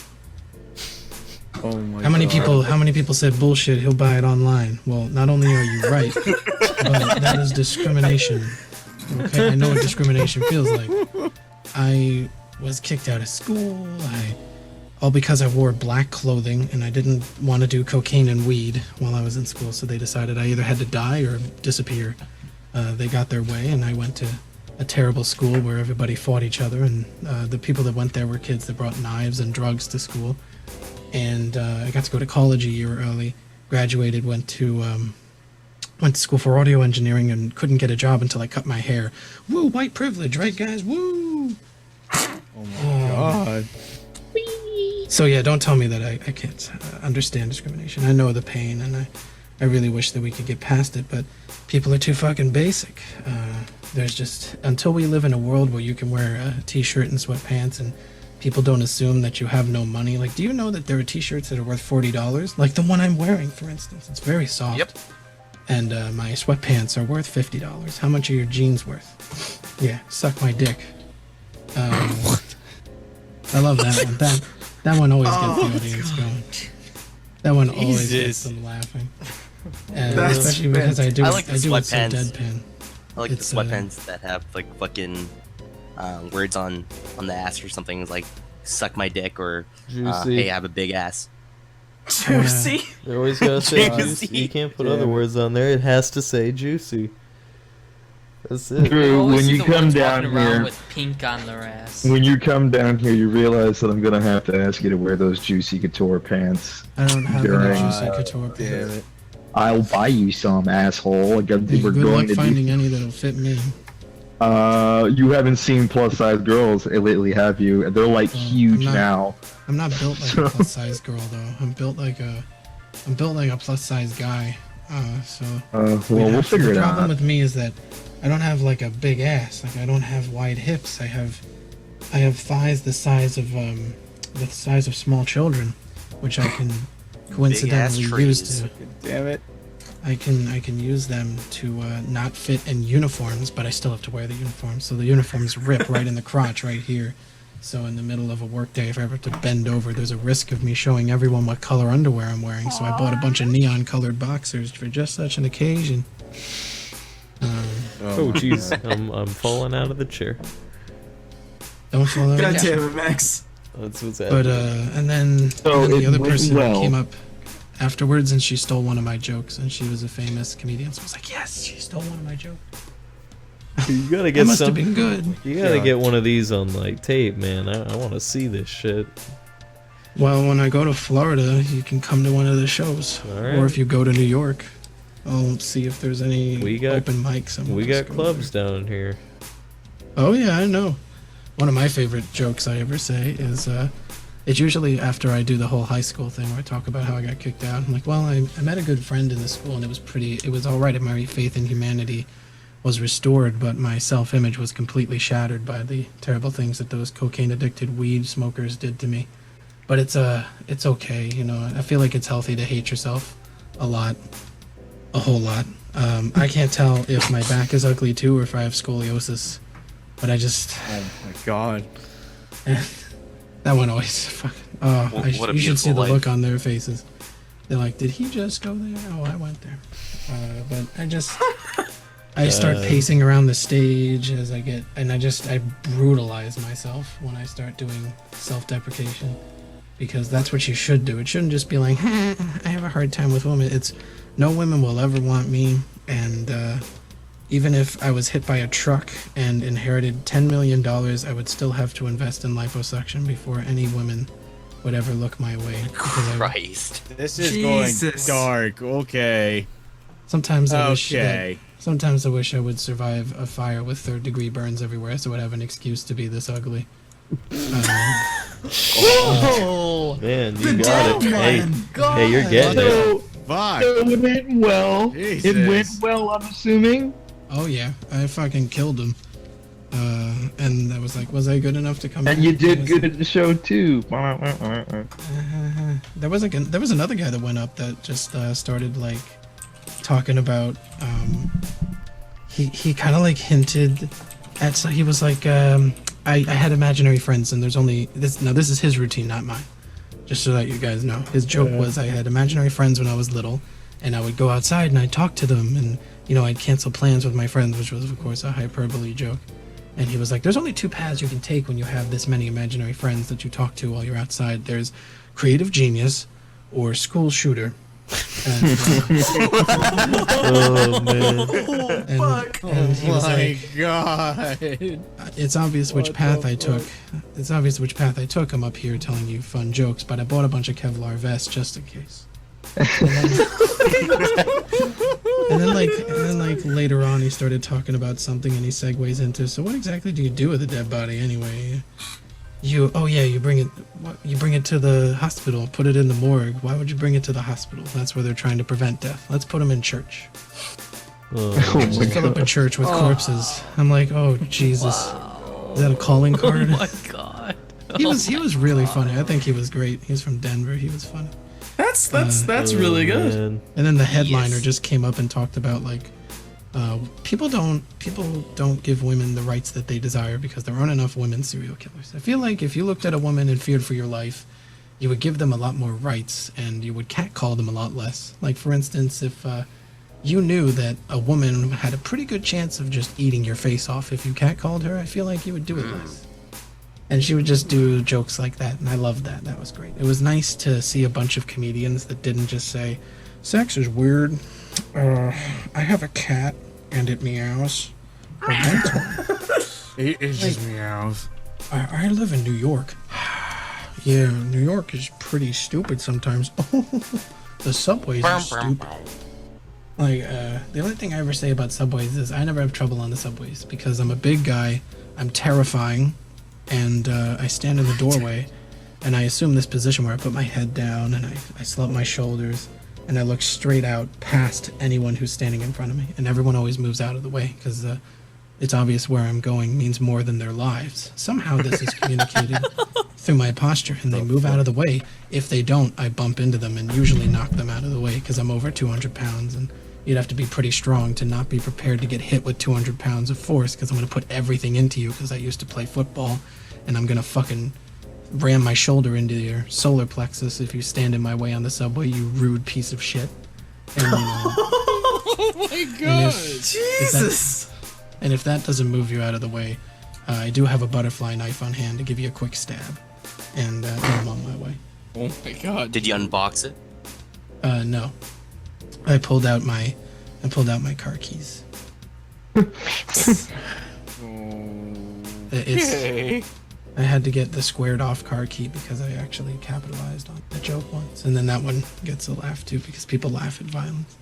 Oh my How many God. people said bullshit, he'll buy it online? Well, not only are you right, but that is discrimination. Okay, I know what discrimination feels like. I was kicked out of school, all because I wore black clothing and I didn't want to do cocaine and weed while I was in school, so they decided I either had to die or disappear. They got their way, and I went to a terrible school where everybody fought each other, and the people that went there were kids that brought knives and drugs to school. And I got to go to college a year early, graduated, went to school for audio engineering, and couldn't get a job until I cut my hair. Woo, white privilege, right guys? Woo! Oh my God. So yeah, don't tell me that I can't understand discrimination. I know the pain, and I really wish that we could get past it, but people are too fucking basic. There's just, until we live in a world where you can wear a t-shirt and sweatpants and people don't assume that you have no money. Like, do you know that there are t-shirts that are worth $40? Like the one I'm wearing, for instance. It's very soft. Yep. And my sweatpants are worth $50. How much are your jeans worth? Yeah, suck my dick. I love that one. That one always gets the audience going. That one always gets Jesus. them laughing. And That's especially because I do I like the it so sweatpants. deadpan. I like It's, the sweatpants that have like fucking words on the ass or something, like "suck my dick" or Juicy. "hey, I have a big ass." Juicy. They always gotta say Juicy. juicy. You can't put Damn other it. words on there. It has to say juicy. That's it. Drew, Always when see you the come ones down walking around here, with pink on their ass. when you come down here, you realize that I'm gonna have to ask you to wear those juicy couture pants. I don't have During- any juicy couture pants. Damn it. I'll buy you some, asshole. We're Good going luck to finding do. any that'll fit me. You haven't seen plus size girls lately, have you? They're like huge not. now. I'm not built like a plus size girl though. I'm built like a plus size guy. Well, we'll figure the it problem out. with me is that I don't have like a big ass. Like I don't have wide hips. I have thighs the size of small children, which I can coincidentally use to. Damn it. I can use them to not fit in uniforms, but I still have to wear the uniforms. So the uniforms rip right in the crotch right here. So in the middle of a workday, if I ever have to bend over, there's a risk of me showing everyone what color underwear I'm wearing. So I bought a bunch of neon-colored boxers for just such an occasion. Oh jeez, I'm falling out of the chair. Don't fall out. God damn it, Max. That's what's But happening. and then it the other went person well. came up afterwards, and she stole one of my jokes, and she was a famous comedian. So I was like, yes, she stole one of my jokes. You gotta That get must have some. been good. You gotta get one of these on like tape, man. I want to see this shit. Well, when I go to Florida, you can come to one of the shows. All right. Or if you go to New York, I'll see if there's any We got- open mics. and We we'll got just go clubs there. down here. Oh yeah, I know. One of my favorite jokes I ever say is, it's usually after I do the whole high school thing where I talk about how I got kicked out. I'm like, well, I met a good friend in the school and it was all right. My faith in humanity was restored, but my self-image was completely shattered by the terrible things that those cocaine-addicted weed smokers did to me. But it's okay, you know. I feel like it's healthy to hate yourself a whole lot. I can't tell if my back is ugly too or if I have scoliosis, but I just Oh my god. that one always fucking. Oh, What a you should see the beautiful look life. on their faces. They're like, "Did he just go there? Oh, I went there." But I start pacing around the stage as I get, and I brutalize myself when I start doing self-deprecation, because that's what you should do. It shouldn't just be like, I have a hard time with women. It's no women will ever want me, and even if I was hit by a truck and inherited $10 million, I would still have to invest in liposuction before any women would ever look my way. Because Christ. This is Jesus. going dark. Okay. sometimes I wish that Okay. Sometimes I wish I would survive a fire with third-degree burns everywhere, so I would have an excuse to be this ugly. Oh, Man, you got it. Hey, you're getting it. so, Fuck. so it went well. Jesus. It went well, I'm assuming. Oh yeah, I fucking killed him. And I was like, was I good enough to come? And back? you I did was good like, at the show too. There was another guy that went up that just started like talking about. He kind of like hinted at. So he was like, I had imaginary friends, and there's only this. Now this is his routine, not mine. Just so that you guys know, his joke was I had imaginary friends when I was little, and I would go outside and I'd talk to them, and you know I'd cancel plans with my friends, which was of course a hyperbole joke. And he was like, there's only two paths you can take when you have this many imaginary friends that you talk to while you're outside. There's creative genius or school shooter. And, Oh man. and he was like, God. it's obvious which path I took. It's obvious which path I took. I'm up here telling you fun jokes, but I bought a bunch of Kevlar vests just in case. And then like later on he started talking about something and he segues into, so what exactly do you do with a dead body anyway? You bring it to the hospital, put it in the morgue. Why would you bring it to the hospital? That's where they're trying to prevent death. Let's put them in church. Oh, Just fill up a church with corpses. I'm like, oh Jesus. Is that a calling card? Oh my god. He was really funny. I think he was great. He's from Denver. He was funny. That's really good. man. And then the headliner Yes. just came up and talked about like people don't give women the rights that they desire because there aren't enough women serial killers. I feel like if you looked at a woman and feared for your life, you would give them a lot more rights and you would catcall them a lot less. Like for instance, if you knew that a woman had a pretty good chance of just eating your face off if you catcalled her, I feel like you would do it less. And she would just do jokes like that, and I loved that. That was great. It was nice to see a bunch of comedians that didn't just say, sex is weird. I have a cat, and it meows. Or It just meows. I live in New York. Yeah, New York is pretty stupid sometimes. The subways are stupid. Like, the only thing I ever say about subways is I never have trouble on the subways because I'm a big guy, I'm terrifying, and I stand in the doorway, and I assume this position where I put my head down and I slump my shoulders, and I look straight out past anyone who's standing in front of me, and everyone always moves out of the way because it's obvious where I'm going means more than their lives. Somehow this is communicated through my posture, and they move out of the way. If they don't, I bump into them and usually knock them out of the way because I'm over 200 pounds, and you'd have to be pretty strong to not be prepared to get hit with 200 pounds of force because I'm going to put everything into you because I used to play football, and I'm going to fucking ram my shoulder into your solar plexus if you stand in my way on the subway, you rude piece of shit. And, Oh my god! Jesus. And if that doesn't move you out of the way, I do have a butterfly knife on hand to give you a quick stab. And I'm on my way. Oh my god! Did you unbox it? No. I pulled out my car keys. Okay. I had to get the squared off car key because I actually capitalized on the joke once. And then that one gets a laugh too because people laugh at violence.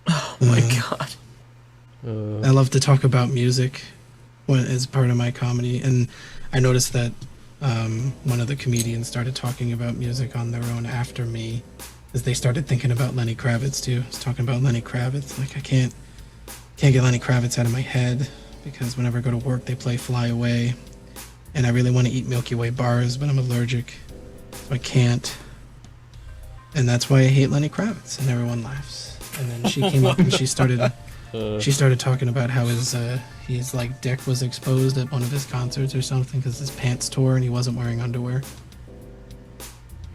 Oh my god. I love to talk about music as part of my comedy, and I noticed that one of the comedians started talking about music on their own after me, as they started thinking about Lenny Kravitz too. I was talking about Lenny Kravitz, like I can't get Lenny Kravitz out of my head because whenever I go to work they play Fly Away, and I really want to eat Milky Way bars, but I'm allergic, so I can't, and that's why I hate Lenny Kravitz, and everyone laughs. And then she came up and she started talking about how his like dick was exposed at one of his concerts or something because his pants tore and he wasn't wearing underwear.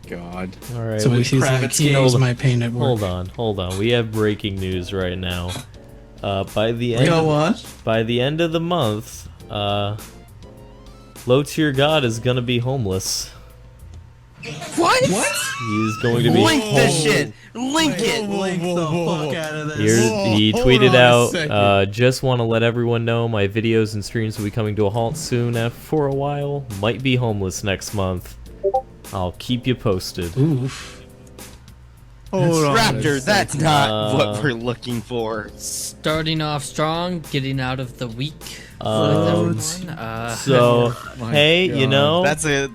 God. All right. So he's like, he knows my pain at work. Hold on. We have breaking news right now. By the end of the month, Low Tier God is gonna be homeless. What? He's going to be Link this shit. Link it. Link the fuck out of this. He Hold tweeted on a out, second. just want to let everyone know my videos and streams will be coming to a halt soon for a while. Might be homeless next month. I'll keep you posted. Oof. Hold on. Raptor, that's not what we're looking for. Starting off strong, getting out of the weak. With Um, everyone. So, My hey, you God. know, That's a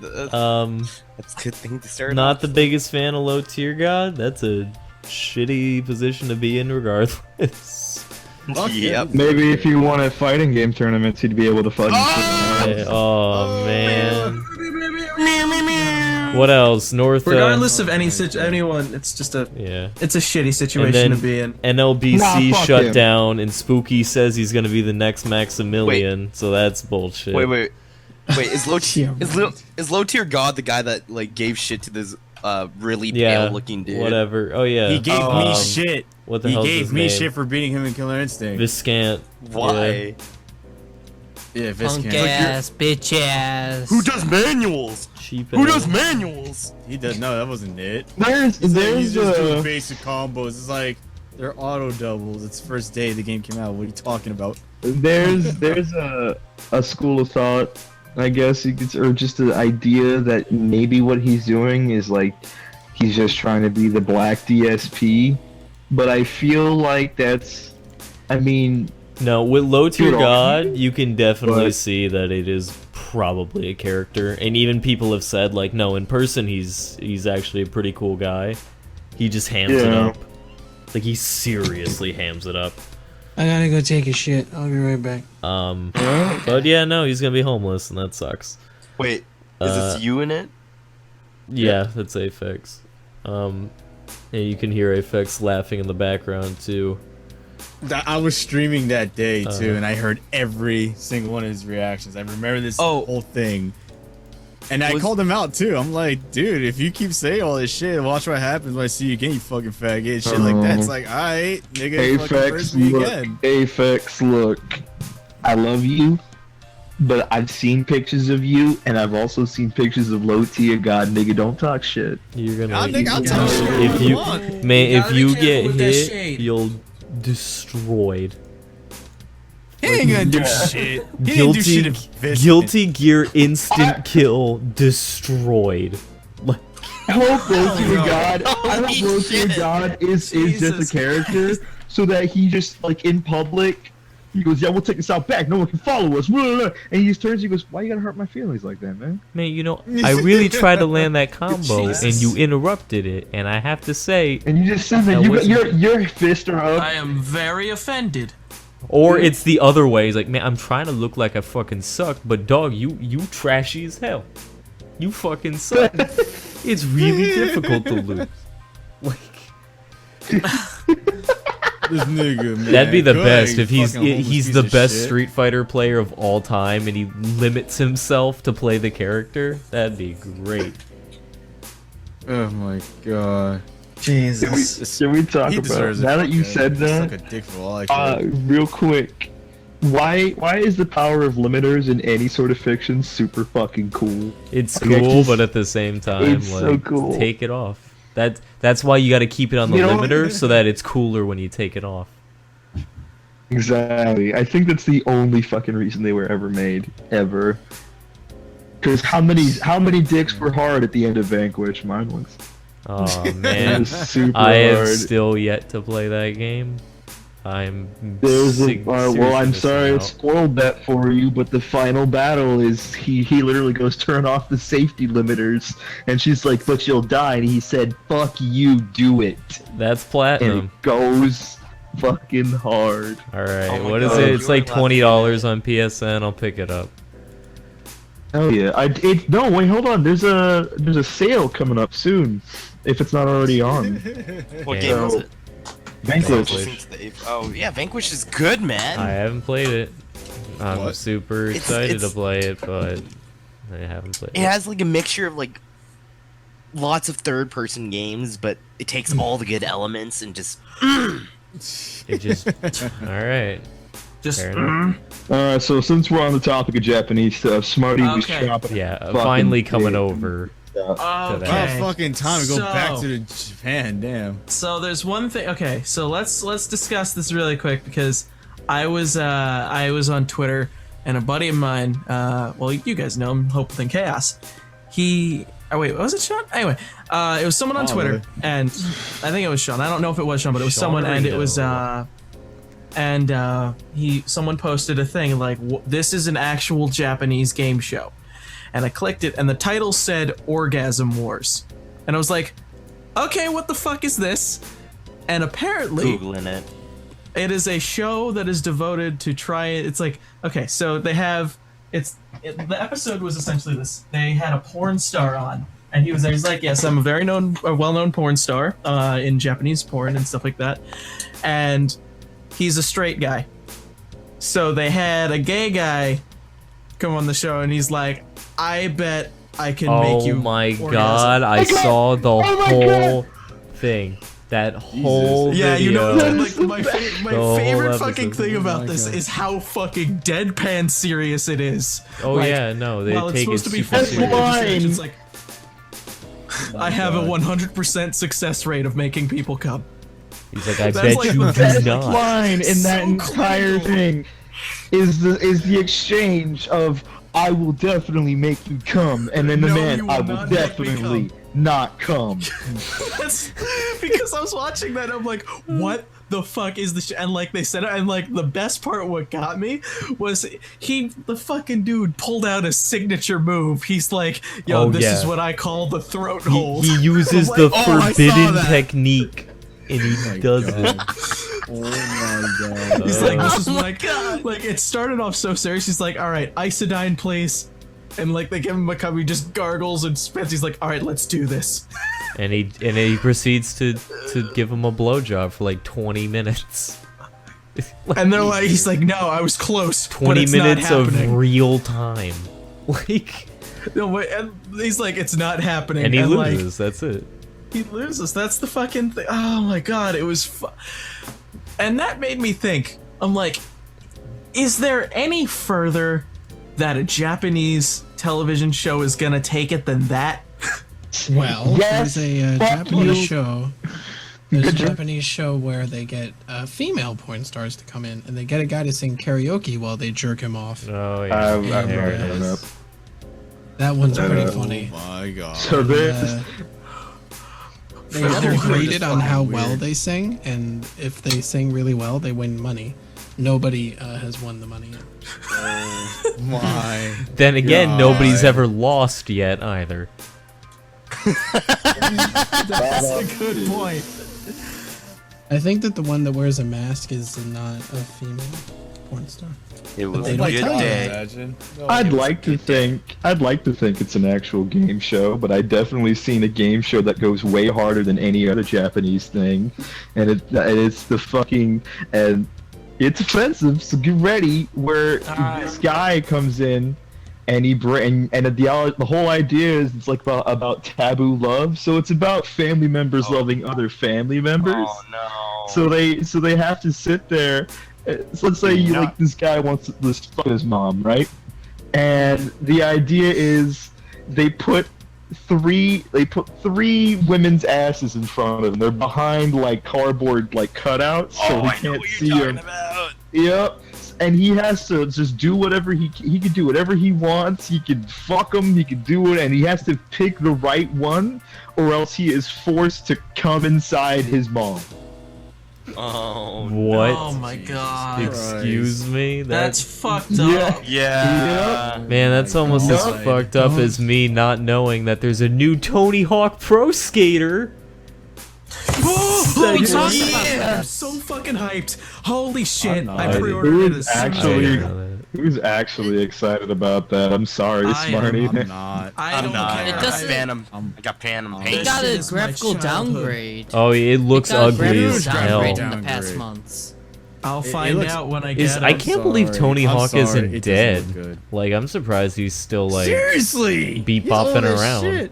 good thing to start. not off. the biggest fan of Low Tier God. That's a shitty position to be in regardless. Yep. Maybe if you won at fighting game tournaments, you'd be able to fucking. Oh, man. What else? North. Regardless of anyone, it's just Yeah. it's a shitty situation And to be in. NLBC Nah, fuck shut him. down, and Spooky says he's gonna be the next Maximilian. So that's bullshit. Wait. Is low Yeah, is low tier God the guy that like gave shit to this really Yeah. pale looking dude? Whatever. Oh yeah. He gave Um, me shit. What the He hell's gave his me name? shit for beating him in Killer Instinct. Viscant. Why? Yeah, Punk Viscant. ass, bitch ass. Who does manuals? Cheap. Who does manuals? He does. No, that wasn't it. There's He's just doing basic combos. It's like they're auto doubles. It's first day the game came out. What are you talking about? there's a school of thought, I guess you could, or just an idea that maybe what he's doing is like he's just trying to be the black DSP, but I feel like that's, I mean, No, with Low Tier Dude, God, you can definitely But- see that it is probably a character, and even people have said like, no, in person he's actually a pretty cool guy. He just hams it Yeah. up. Like he seriously hams it up. I gotta go take a shit. I'll be right back. But yeah, no, he's gonna be homeless, and that sucks. Wait, is this you in it? Yeah, that's Aphex. And you can hear Aphex laughing in the background too. I was streaming that day too, Uh-huh. and I heard every single one of his reactions. I remember this Oh. whole thing, and I Was- called him out too. I'm like, dude, if you keep saying all this shit, watch what happens when I see you again, you fucking faggot. Shit like that. It's like, alright, nigga, fucking Aphex, curse me look, again. Aphex, look, I love you, but I've seen pictures of you, and I've also seen pictures of Low Tier God, nigga, don't talk shit. You're gonna. I think I'll Yeah. tell you if what you, want. man, You if gotta be you careful get with that hit, shade. you'll destroyed. He ain't gonna do shit. He didn't do shit if Viscant. Guilty Gear instant kill destroyed. Like, I hope Low Tier God, I Holy hope Low Tier shit. God is just Jesus a character, so that he just, like, in public, He goes, yeah, we'll take this out back. No one can follow us. And he just turns. He goes, why you gotta hurt my feelings like that, man? Man, you know, I really tried to land that combo, Jesus. and you interrupted it. And I have to say, And you just said that Now, you what's- your fists are up. I am very offended. or it's the other way. He's like, man, I'm trying to look like I fucking suck, but dog, you trashy as hell. You fucking suck. It's really difficult to lose. Like, This nigga, man. that'd be the Go best ahead, if he's fucking homeless he's piece the of best shit. Street Fighter player of all time, and he limits himself to play the character. That'd be great. Oh my god. Jesus. Can we talk He about deserves it. now that you fucking- said Suck that? a dick for all I care. Real quick, why is the power of limiters in any sort of fiction super fucking cool? It's Okay, cool, just- but at the same time, it's like, so cool. take it off. That's why you got to keep it on the You know- limiter so that it's cooler when you take it off. Exactly. I think that's the only fucking reason they were ever made, ever. Because how many dicks were hard at the end of Vanquish? Mine was. Oh It man, was super I have hard. still yet to play that game. I'm. There's a seriously well, I'm missing sorry I out. spoiled that for you, but the final battle is he literally goes turn off the safety limiters, and she's like, "But you'll die," and he said, "Fuck you, do it," That's and platinum. it goes fucking hard. All right, Oh my what is God, it? It's you like are laughing $20 on PSN. I'll pick it up. Oh yeah, no wait, hold on. There's a sale coming up soon, if it's not already on. What Yeah. game was it? Vanquish. Oh yeah, Vanquish is good, man. I haven't played it. I'm What? super It's- excited it's- to play it, but I haven't played It has like a mixture of like lots of third-person games, but it takes all the good elements and just It just. All right. Just Fair enough. So since we're on the topic of Japanese stuff, Smarty was Okay. shopping. Yeah, Fucking finally coming big. over. About okay. fucking time to go back So- to Japan. Damn. So there's one thing. Okay, so let's discuss this really quick because I was on Twitter and a buddy of mine. Well, you guys know him, Hope Within Chaos. Oh wait, was it Sean? Anyway, it was someone on Twitter, really? and I think it was Sean. I don't know if it was Sean, but it was someone, and it was someone posted a thing like, "This is an actual Japanese game show," and I clicked it, and the title said "Orgasm Wars," and I was like, "Okay, what the fuck is this?" And apparently, googling it. it is a show that is devoted to try. It's like, okay, so they have the episode was essentially this. They had a porn star on, and he's like, yes, I'm a well-known porn star in Japanese porn and stuff like that, and he's a straight guy. So they had a gay guy come on the show, and he's like, I bet I can make you. Oh my orgasm." god, I saw the whole thing. That whole Yeah, video. you know, That like is the my best. whole favorite fucking episode. thing Oh about my this God. is how fucking deadpan serious it is. Oh Like, yeah, no, they well, it's take it supposed to be super funny. That's but serious. why- It's like, I have a 100% success rate of making people come. He's like, I That's bet like you the do best not. line in that So entire cool. thing is the exchange of "I will definitely make you come," and then the No, man, you will "I will not make me definitely not come." That's because I was watching that. I'm like, what the fuck is this? And like they said it, and like the best part, what got me was the fucking dude pulled out a signature move. He's like, yo, Oh, this yeah. is what I call the throat He, hold. he uses I'm the like, oh, I saw forbidden that. technique, and he my does God. it. Oh my god. He's like, this is what like it started off so serious. He's like, all right, Isodyne place. And like they give him a cup, he just gargles and spits. He's like, all right, let's do this. And he proceeds to give him a blowjob for like 20 minutes. And they're like, he's like, no, I was close. but 20 it's not minutes of happening." real time. Like, No, wait, and he's like, it's not happening. and he like, loses. That's it. he loses. That's the fucking thing. Oh my god, it was and that made me think. I'm like, is there any further that a Japanese television show is gonna take it than that? Well, Yes, there's a fuck Japanese you. show. There's a Good job. Japanese show where they get female porn stars to come in, and they get a guy to sing karaoke while they jerk him off. Oh yeah, I've there heard it of is. that. That one's pretty Oh funny. Oh my god. So there, Uh, they're graded on how well they sing, and if they sing really well, they win money. Nobody has won the money yet. Oh my. Then again, God. nobody's ever lost yet either. That's a good point. I think that the one that wears a mask is not a female porn star. It was they a don't good tell you day. Imagine. No, I'd it was like a to good day. think it's an actual game show, but I definitely seen a game show that goes way harder than any other Japanese thing, and it's the fucking and it's offensive. So get ready. Where this guy comes in, and the whole idea is it's like about taboo love. So it's about family members loving other family members. Oh no. So they have to sit there. So let's say like this guy wants to fuck his mom, right? And the idea is they put three women's asses in front of them. They're behind like cardboard like cutouts, so we can't see them. Yep. And he has to just do whatever he can do whatever he wants. He can fuck them. He can do it, and he has to pick the right one, or else he is forced to come inside his mom. Oh. What? Oh my god. Excuse me? That's fucked up. Yeah. Man, that's almost as God. fucked up as me not knowing that there's a new Tony Hawk Pro Skater. We talked Yeah. about that. I'm so fucking hyped. Holy shit. I Who pre-ordered it is as soon as I actually did. know that. who's actually excited about that? I'm sorry, I am. Smarty. I'm not. I I'm don't not. care. It doesn't- I got Phantom It Pain. got This a is my graphical childhood. downgrade. Oh, it looks It got a ugly graphical as hell. downgrade in the past Downgrade. months. I'll It find looks- out when I Is get I it. can't believe sorry. Tony I'm Hawk sorry, isn't it doesn't dead. look good. Like, I'm surprised he's still like Seriously, beep he's old bopping as around. shit.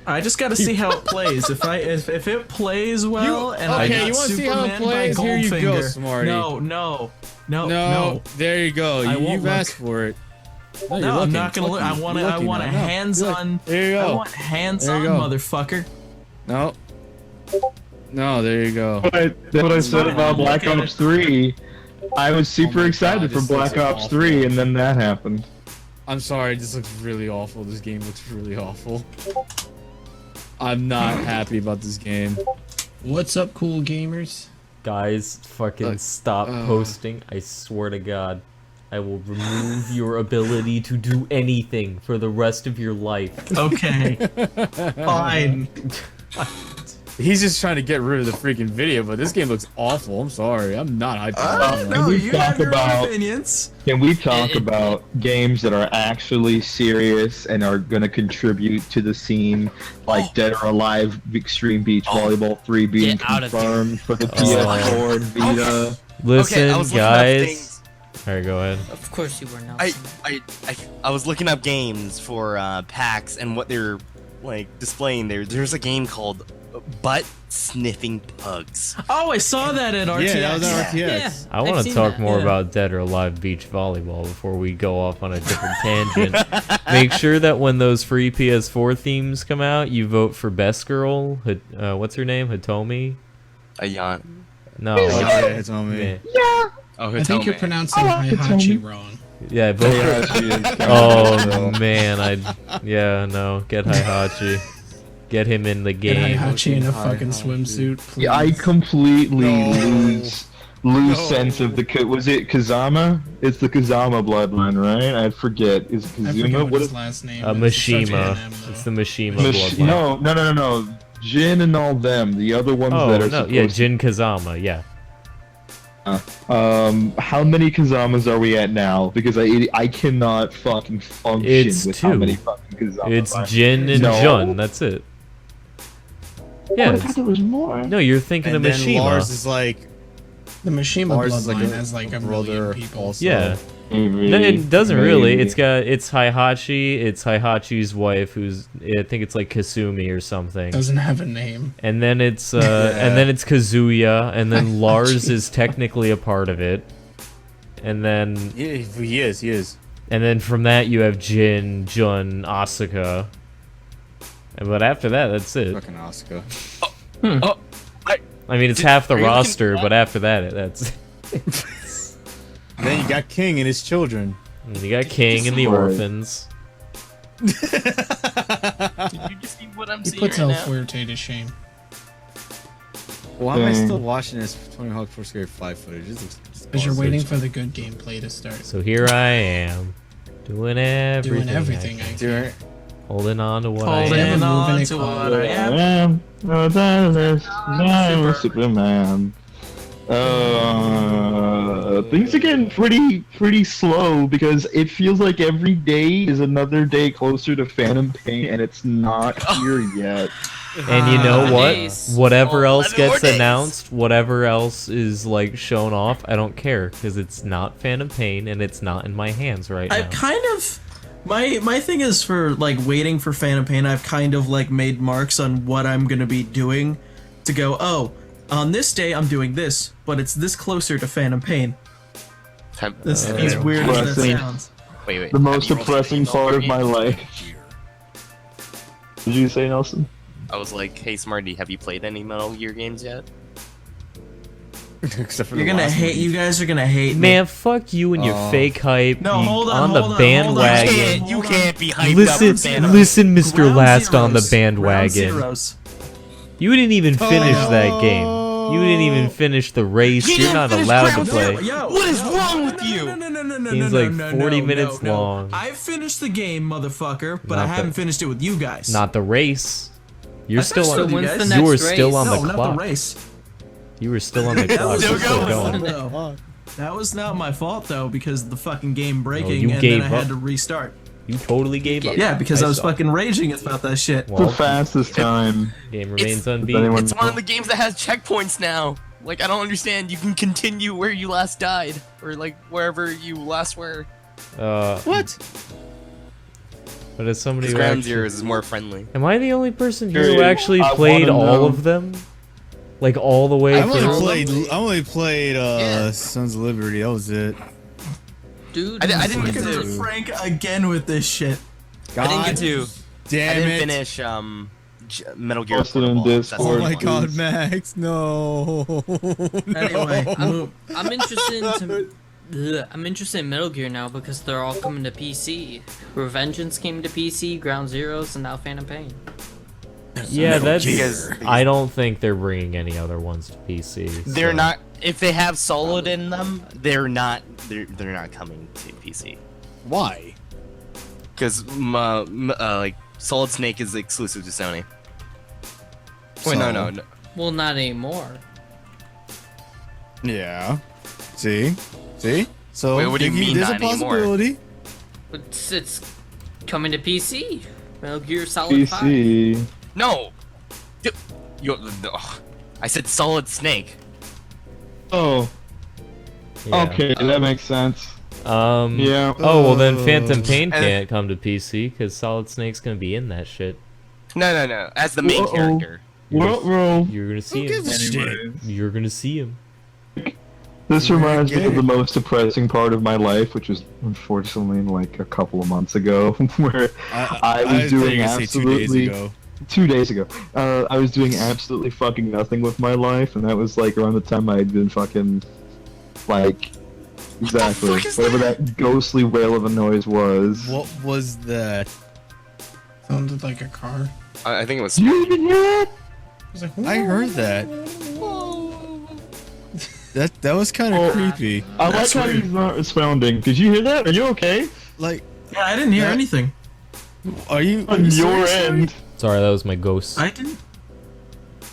I just gotta see how it plays. If it plays well and I okay, got you wanna see how it Superman plays? by Here you go, Goldfinger. Smarty. No. No, there you go. I won't You've look. asked for it. you're No, I'm looking. not gonna look. I want You're a looking now. No, hands-on. There you I go. want hands-on, There you go. motherfucker. No. No, there you go. That's what I said about Black Look at Ops 3. I was super Oh my excited God, for this Black looks Ops awful. 3, and then that happened. I'm sorry, this looks really awful. This game looks really awful. I'm not happy about this game. What's up, cool gamers? Guys, fucking Look, stop posting. I swear to God. I will remove your ability to do anything for the rest of your life. Okay. Fine. He's just trying to get rid of the freaking video, but this game looks awful. I'm sorry. I'm not hyped about it. No, we you talk have your about- own opinions. Can we talk about games that are actually serious and are going to contribute to the scene, like Dead or Alive Extreme Beach Volleyball 3 being Get out of here. confirmed for the PS4 and Vita? Listen, I was looking up guys. things. Alright, go ahead. Of course you were not. I was looking up games for PAX and what they're like displaying there. There's a game called Butt Sniffing Pugs. Oh, I saw that at RTX. Yeah, that was on RTX. Yeah. I want I've to seen talk that, more yeah. about Dead or Alive Beach Volleyball before we go off on a different tangent. Make sure that when those free PS4 themes come out, you vote for Best Girl. What's her name? Hitomi? Ayan. No. Oh, what's- yeah, it's on me. yeah. Oh, I think you're pronouncing Hihachi wrong. Yeah, vote Yeah, for. she is. Oh man, no, get Hihachi. Get him in the Get game. Hihachi in a fucking swimsuit, please. Yeah, I completely No. lose sense of the was it Kazama? It's the Kazama bloodline, right? I forget. Is it I Kazuma? forget what What his is last name is. It starts with Mishima. an M, though. It's the Mishima Mish- bloodline. no. Jin and all them, the other ones Oh that are no, supposed yeah, Jin Kazama, yeah. How many Kazamas are we at now? Because I cannot fucking function It's with how two. many fucking Kazamas. It's are. Jin and No. Jun. That's it. Yeah. I thought there was more. No, you're thinking And of then Mishima. Lars is like, The Mishima Lars is bloodline like has like a brother million people. also. Yeah. Maybe, No, it doesn't really. maybe. It's Hihachi. It's Hihachi's wife, who's I think it's like Kasumi or something. Doesn't have a name. And then it's Kazuya, and then Lars is technically a part of it. And then he is. And then from that you have Jin, Jun, Asuka. But after that, that's it. Fucking Asuka. I mean, it's half the are you looking roster, at but after that, that's. Then you got King and his children. And you got King and the Right. orphans. Did you just see what I'm He seeing puts right El now? Fuerte to shame. Why am I Dang. still watching this Tony Hawk Pro Skater 5 footage? This looks Because you're waiting for the good gameplay to start. So here I am, doing everything. Doing everything I can. Doing Holding on to what I Holding am. on moving to it what I am. I'm a Superman. Things are getting pretty slow because it feels like every day is another day closer to Phantom Pain, and it's not here yet. And you know what? Days. Whatever Oh, else 11 more gets days. announced, whatever else is like shown off, I don't care because it's not Phantom Pain and it's not in my hands right I now. kind of my thing is for like waiting for Phantom Pain. I've kind of like made marks on what I'm gonna be doing to go. Oh, on this day I'm doing this, but it's this closer to Phantom Pain. This as weird as that Depressing. sounds. Wait. The most have you depressing played all part of your my games? life. Did you say, Nelson? I was like, hey Smarty, have you played any Metal Gear games yet? Except for You're the gonna last hate. one. You guys are gonna hate me. Man, fuck you and your Oh. fake hype. No, you hold on, on hold the on, bandwagon. hold on. You can't be hyped Listen, up for Phantom. listen, Mr. Ground Last on the Zeroes. Ground bandwagon. Zeroes. You didn't even finish that game. You didn't even finish the race. He You're didn't not finish allowed to Ground play. Zero. Yo, What is yo, wrong no, with no, you? No, Game's no, like no, 40 no, minutes no. long. I finished the game, motherfucker, but Not I the- haven't finished it with you guys. Not the race. You're I still finished on. it with you when's the guys. next You were race? still on No, the not clock. the race. You were still on the clock. was You're still still going. going. No. That was not my fault though, because the fucking game breaking, you and gave then I had up. to restart. You totally gave up. Yeah, because I was saw. fucking raging about that shit. The Well, fastest time. game remains anyone- unbeaten. It's one of the games that has checkpoints now. Like, I don't understand. You can continue where you last died, or like wherever you last were. What? But as somebody Because who Ground actually, Zeroes is more friendly. am I the only person here who Period. actually I played wanna all know. of them? Like all the way I've through? I only played Yeah. Sons of Liberty. That was it. Dude, I didn't Look get at to. Frank again with this shit. I didn't get to. Damn I didn't it. finish Metal Gear. Posted in Portable. That's Discord. Oh the my one. god, Max, no. Anyway, No. I'm interested I'm interested in Metal Gear now because they're all coming to PC. Revengeance came to PC, Ground Zeroes, and now Phantom Pain. Yeah, that's. Because- I don't think they're bringing any other ones to PC. They're so- not. If they have Solid in them, they're not. They're not coming to PC. Why? Because like Solid Snake is exclusive to Sony. Wait, no. Well, not anymore. Yeah. See? So Wait, what do you mean there's a not anymore? possibility. But it's coming to PC. Metal Gear Solid 5. PC. No. I said Solid Snake. Oh, Yeah. okay, that makes sense. Yeah. Oh well, then Phantom Pain And- can't come to PC because Solid Snake's gonna be in that shit. No. As the main Uh-oh. character. Well, You're gonna see Who him. gives a shit? anyways. You're gonna see him. This reminds me of Okay. the most depressing part of my life, which was unfortunately like a couple of months ago, where I was doing gonna say 2 days absolutely ago. 2 days ago. I was doing absolutely fucking nothing with my life, and that was like around the time I had been fucking like exactly fuck is whatever that ghostly wail of a noise was. What was that? Sounded like a car. I think it was. Did you even hear that? I was like, I heard that. That was kind of creepy. I like how he's not responding. Did you hear that? Are you okay? Like, Yeah, I didn't hear That- anything. are you On your serious? end. Sorry, that was my ghost. I didn't.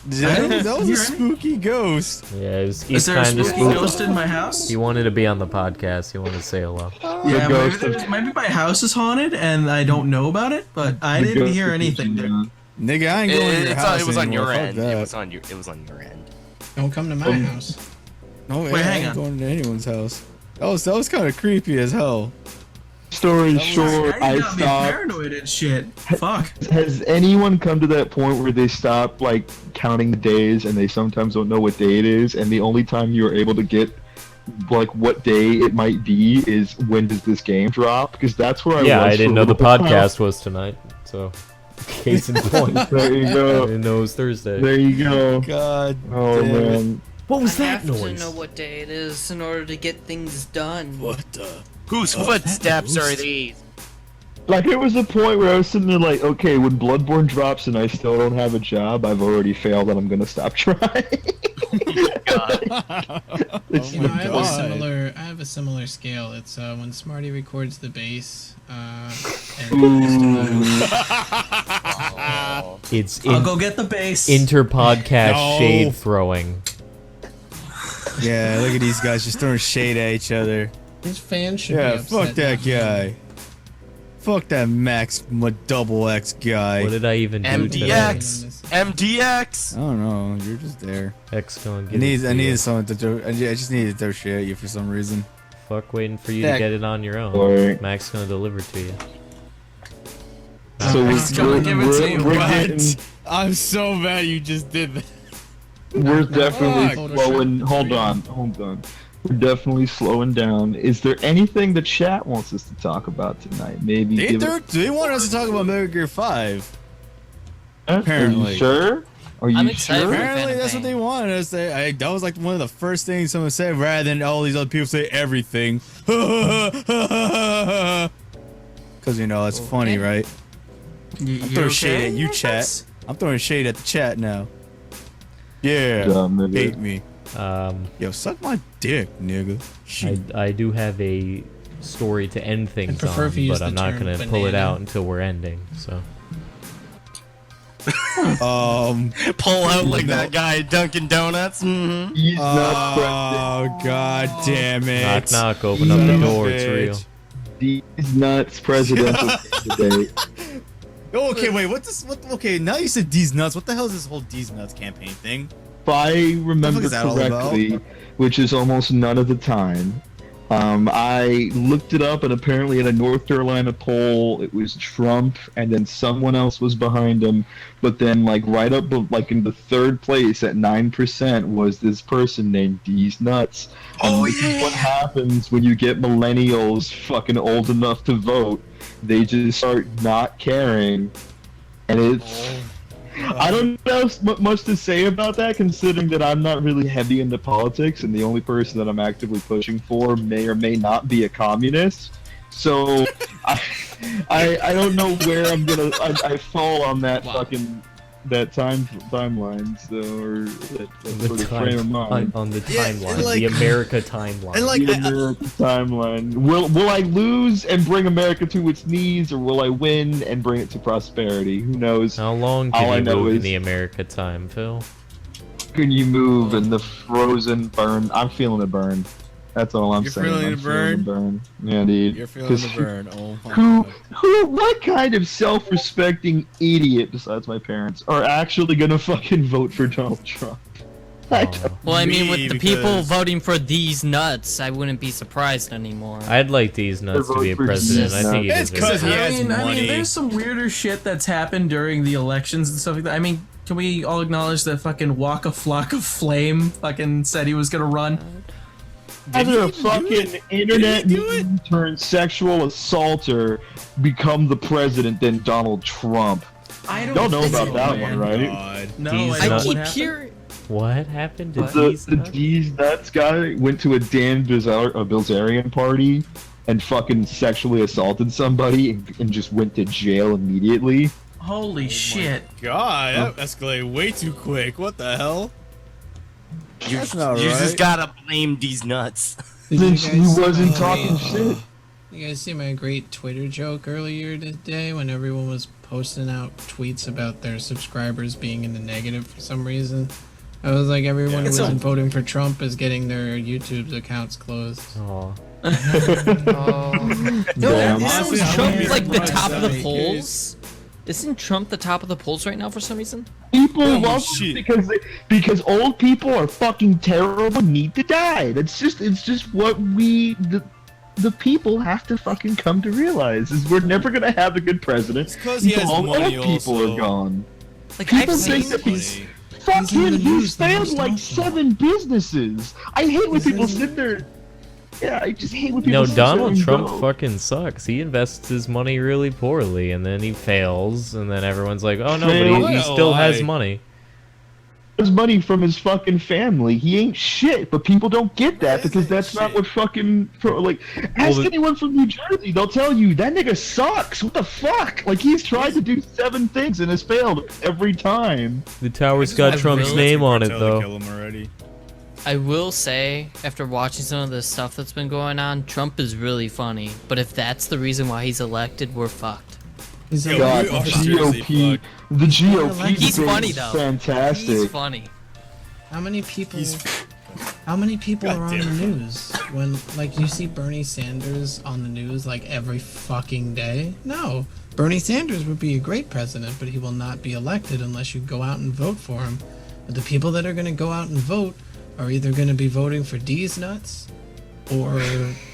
That was a hear spooky ghost. Yeah, Is he's there a kind of spooky spooky. ghost in my house? He wanted to be on the podcast. He wanted to say hello. Yeah, The maybe, ghost of- maybe my house is haunted and I don't know about it, but I The didn't ghost hear of anything. Dude. Virginia. Nigga, I ain't going to your house It was on anymore. your Fuck end. that. It was on your end. don't come to my house. No, Wait, I hang ain't on. going to anyone's house. That was kind of creepy as hell. Story short, Now I you got me stopped. paranoid and shit. Fuck. Has anyone come to that point where they stop like counting the days and they sometimes don't know what day it is, and the only time you're able to get like what day it might be is when does this game drop? Because that's where I Yeah, was I didn't for a know the little while. podcast was tonight. So, case in point. There you I go. didn't know it was Thursday. There you go. God Oh damn it. man. What was I that have to noise? know what day it is in order to get things done. What the? Whose footsteps are these? Like, it was a point where I was sitting there like, okay, when Bloodborne drops and I still don't have a job, I've already failed and I'm gonna stop trying. It's You know, I God. have a similar scale. It's when Smarty records the bass. It's I'll go get the base. inter-podcast No. shade throwing. Yeah, look at these guys just throwing shade at each other. His fans should be Yeah, upset. fuck that guy. Fuck that Max double X guy. What did I even do today? MDX. MDX. I don't know. You're just there. X gonna I get need. it I to you. needed someone to throw. I just needed to throw shit at you for some reason. Fuck waiting for you to Heck. get it on your own. Alright. Max gonna deliver to you. So He's gonna give it to you. we're What? getting, I'm so mad you just did that. we're definitely Fuck. slowing. Hold on. We're definitely slowing down. Is there anything the chat wants us to talk about tonight? Maybe. They want us to talk about Metal Gear 5. Are apparently. you sure? Are you I'm excited sure? for Apparently, Phantom that's what Pain. they wanted us to say. That was like one of the first things someone said, rather than all these other people say everything. Because you know it's funny, right? You I'm throwing okay? shade at you, chat. I'm throwing shade at the chat now. Yeah, Dumb nigga. hate me. Um, Yo, suck my dick, nigga. I do have a story to end things prefer on, if you use but I'm the not term gonna pull it banana. out until we're ending. So Pull out like that guy at Dunkin' Donuts. Mm-hmm. He's not Oh god damn it! knock knock, open up the Son of a door. It's bitch. real. These nuts presidential candidate. Oh, okay, wait. Okay, now you said D's nuts. What the hell is this whole D's nuts campaign thing? If I remember is that all about? correctly, which is almost none of the time, I looked it up, and apparently in a North Carolina poll, it was Trump, and then someone else was behind him. But then, like right up, like in the third place at 9%, was this person named D's Nuts. And this is what happens when you get millennials fucking old enough to vote. They just start not caring, and it's. I don't know much to say about that, considering that I'm not really heavy into politics, and the only person that I'm actively pushing for may or may not be a communist. So, I don't know where I'm gonna I fall on that fucking that timeline, so or that sort of frame of mind. on the Yeah, timeline, like- the America timeline. And like, The America timeline. Will I lose and bring America to its knees, or will I win and bring it to prosperity? Who knows? How long All can I you know move in is- the America time, Phil? Can you move in the frozen burn? I'm feeling a burn. That's all I'm You're saying. feeling I'm the burn? burn. Yeah, dude. you're feeling 'Cause the burn. Oh my Who, god. what kind of self-respecting idiot, besides my parents, are actually gonna fucking vote for Donald Trump? I don't- Well, I mean, with Me, the people because- voting for these nuts, I wouldn't be surprised anymore. I'd like these nuts to be a vote for president. I Jesus think he It's deserves 'cause he it. has I money. mean, there's some weirder shit that's happened during the elections and stuff like that. I mean, can we all acknowledge that fucking Waka Flocka Flame fucking said he was gonna run? Having he a even do fucking it? internet Did he do it? meme turned sexual assaulter become the president than Donald Trump. I don't Y'all know think about so, that man. one, right? God. No, These I I don't. nuts- What keep happened? hearing. What happened to The these nuts? D's Nuts guy went to a Dan Bilzerian party and fucking sexually assaulted somebody and just went to jail immediately. Holy shit. God, that escalated way too quick. What the hell? You, That's not you right. just gotta blame these nuts. Did you Since he guys- wasn't oh, talking wait. shit. You guys see my great Twitter joke earlier today when everyone was posting out tweets about their subscribers being in the negative for some reason? I was like, everyone who It's a- isn't voting for Trump is getting their YouTube accounts closed. Aw. No, Damn. Honestly, isn't I Trump wouldn't like be the top of the surprised. polls? Isn't Trump the top of the polls right now for some reason? People Oh, love shit. him because old people are fucking terrible and need to die. It's just what the people have to fucking come to realize is we're never gonna have a good president. It's 'cause he has all money old people also. are gone. Like People I've think seen. that he's Money. fuck He's in him. the He's news the failed most like often. 7 businesses. I hate when He's people in- sit there. Yeah, I just hate when people. No, sit there Donald and Trump go. fucking sucks. He invests his money really poorly, and then he fails, and then everyone's like, "Oh no, but he Fail? still has Why? money." his money from his fucking family. He ain't shit, but people don't get that because isn't that's not shit? what fucking like. Ask the- anyone from New Jersey, they'll tell you that nigga sucks. What the fuck? Like he's tried to do 7 things and has failed every time. The tower's just got want Trump's Will name on it Cartel to though. kill him already. I will say, after watching some of the stuff that's been going on, Trump is really funny. But if that's the reason why he's elected, we're fucked. He's Yo, a- God, we are the seriously GOP, fucked. the GOP. He's debate funny, is though. Fantastic. He's funny. How many people? He's- How many people God are on damn the it. news when, like, you see Bernie Sanders on the news like every fucking day? No, Bernie Sanders would be a great president, but he will not be elected unless you go out and vote for him. But the people that are going to go out and vote are either going to be voting for D's nuts or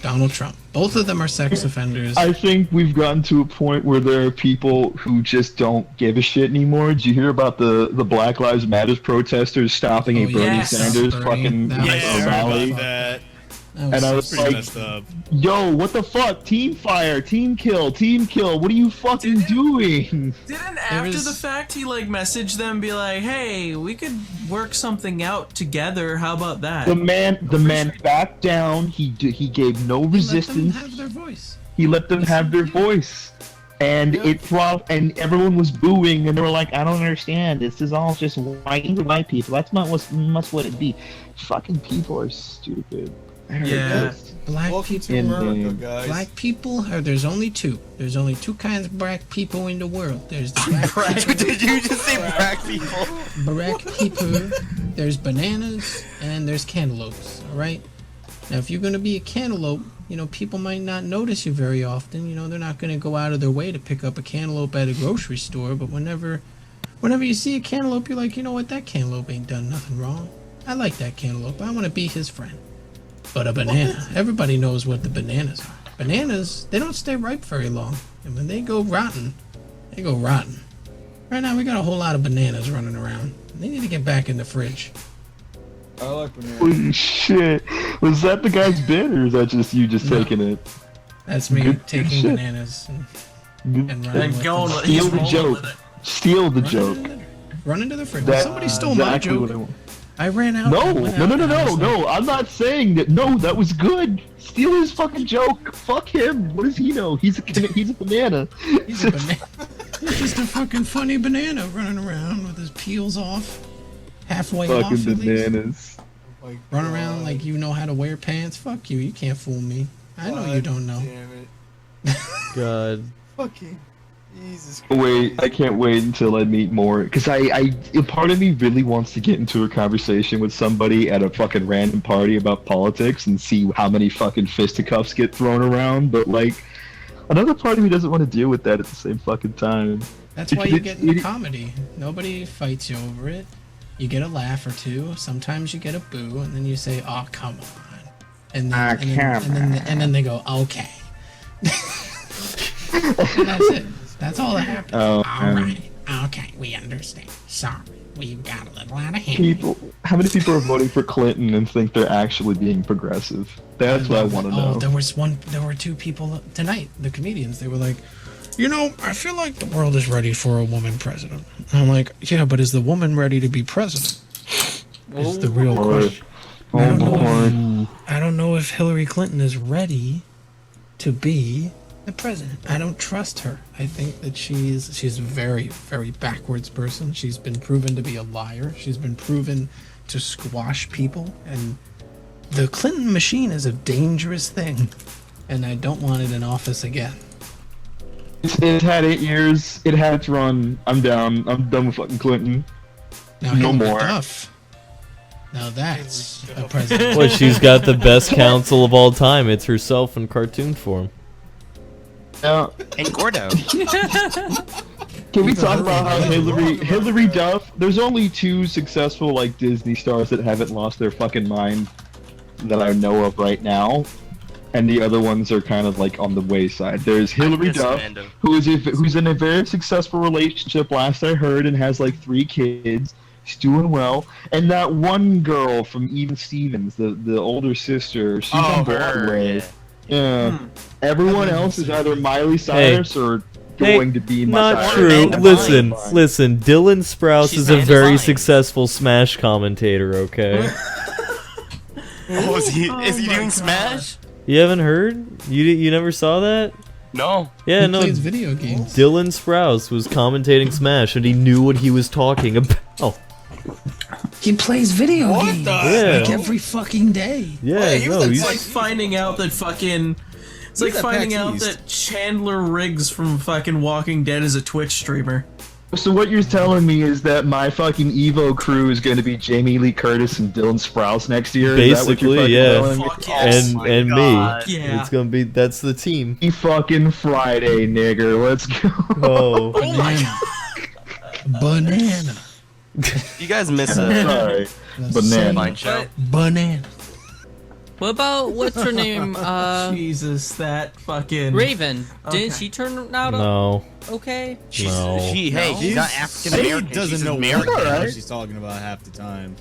Donald Trump. Both of them are sex offenders. I think we've gotten to a point where there are people who just don't give a shit anymore. Did you hear about the Black Lives Matter protesters stopping a Oh, Bernie yes, Sanders Bernie. fucking That was Yeah, I heard rally? about that. That was And I so was Pretty like, messed up. yo, what the fuck? Team fire, team kill, what are you fucking doing? Didn't after was- the fact he like messaged them, be like, "Hey, we could work something out together. How about that?" The man backed down. He gave no let them resistance. have their voice. He let them have their voice. And and everyone was booing, and they were like, "I don't understand. This is all just white people. That's not what it be." Fucking people are stupid. Yeah. Black Welcome to people. America, guys. Black people are. There's only two. There's only two kinds of black people in the world. There's the black people. Did you just say black people? Black people. There's bananas and there's cantaloupes. All right. Now, if you're gonna be a cantaloupe, you know people might not notice you very often. You know they're not gonna go out of their way to pick up a cantaloupe at a grocery store. But whenever you see a cantaloupe, you're like, you know what? That cantaloupe ain't done nothing wrong. I like that cantaloupe. I want to be his friend. But a banana, everybody knows what the bananas are. Bananas, they don't stay ripe very long. And when they go rotten, they go rotten. Right now, we got a whole lot of bananas running around. They need to get back in the fridge. I like bananas. Holy shit! Was that the guy's bit, or is that just you just No. taking it? That's me Good taking shit. bananas and running And with going them. with Steal he's the rolling joke. with it. Steal the joke. Run into the fridge. That's Somebody stole my exactly joke. what I want. I ran out. No, I went no, out no, no, and I no, was no! like, I'm not saying that. No, that was good. Steal his fucking joke. Fuck him. What does he know? He's a banana. He's a banana. He's just a fucking funny banana running around with his peels off, halfway off Fucking at least. bananas. Oh my Run God. around like you know how to wear pants. Fuck you. You can't fool me. I know you God don't know. Damn it. God. Fucking Jesus Christ. Wait, I can't wait until I meet more, because a part of me really wants to get into a conversation with somebody at a fucking random party about politics and see how many fucking fisticuffs get thrown around, but like, another part of me doesn't want to deal with that at the same fucking time. That's why you get into comedy. Nobody fights you over it. You get a laugh or two. Sometimes you get a boo, and then you say, "Oh, come on," and then they go, "Okay." And that's it. That's all that happens. Oh, All right. Okay, we understand. Sorry, we got a little out of hand. People, how many people are voting for Clinton and think they're actually being progressive? That's what I want to know. Oh, there were two people tonight, the comedians. They were like, you know, I feel like the world is ready for a woman president. And I'm like, yeah, but is the woman ready to be president? Is the real question. I don't know I don't know if Hillary Clinton is ready to be the president. I don't trust her. I think that she's a very, very backwards person. She's been proven to be a liar. She's been proven to squash people. And the Clinton machine is a dangerous thing. And I don't want it in office again. It's had 8 years. It had its run. I'm down. I'm done with fucking Clinton. Now, No Hillary more. Duff. Now that's a president. Well, she's got the best counsel of all time. It's herself in cartoon form. Now, And Gordo. can we talk about how Hillary Duff? There's only 2 successful like Disney stars that haven't lost their fucking mind that I know of right now, and the other ones are kind of like on the wayside. There's Hillary miss Duff, Amanda. who's in a very successful relationship, last I heard, and has like 3 kids. She's doing well, and that one girl from Even Stevens, the older sister, she's on Broadway. yeah. Yeah. Everyone else is either Miley Cyrus or going to be much Not higher. true. Amanda Listen, Bynes. listen. Dylan Sprouse She's is a Amanda very Bynes. successful Smash commentator. Okay, Oh, is he Oh doing my God. Smash? you haven't heard? You never saw that? No. Yeah, He no. plays video games. Dylan Sprouse was commentating Smash, and he knew what he was talking about. He plays video games Yeah. like every fucking day. Yeah, he was no, at he's It's like finding out that fucking. It's like He's at finding PAX out East. that Chandler Riggs from fucking Walking Dead is a Twitch streamer. So what you're telling me is that my fucking Evo crew is going to be Jamie Lee Curtis and Dylan Sprouse next year? Is that what you're basically, fucking yeah, telling me? Fuck yes. and God. me. Yeah. It's gonna be that's the team. Happy fucking Friday, nigger. Let's go. Oh, Banana. You guys miss Sorry. That's Banana. Fine show. Banana. What about what's her name? Jesus, that fucking. Raven. Didn't Okay. she turn out no, okay? no. She's not African American. She doesn't she's know American. what Alright. she's talking about half the time.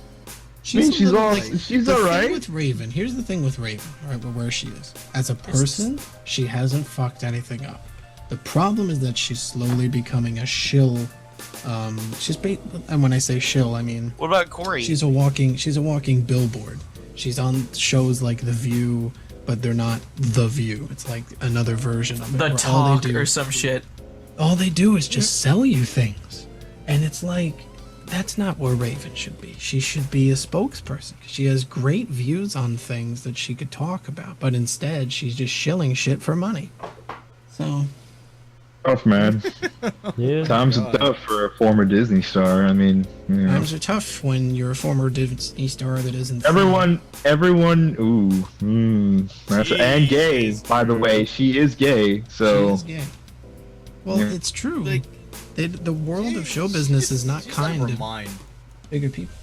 mean, a she's little, all- like, she's the alright. thing with Raven. Here's the thing with Raven, right? Where she is as a person, she hasn't fucked anything up. The problem is that she's slowly becoming a shill. And when I say shill, I mean What about Corey? she's a walking billboard. She's on shows like The View, but they're not The View. It's like another version of it. The where talk or some shit. all they do is just sell you things, and it's like that's not where Raven should be. She should be a spokesperson. She has great views on things that she could talk about, but instead she's just shilling shit for money. So Tough, man. Yeah, Times are tough for a former Disney star. I mean, you know. times are tough when you're a former Disney star that isn't. Everyone, and gay, by the way. She is gay, She so. is gay. Well, Yeah. it's true. Like, The world of show business is not She's out of kind her to mind. bigger people.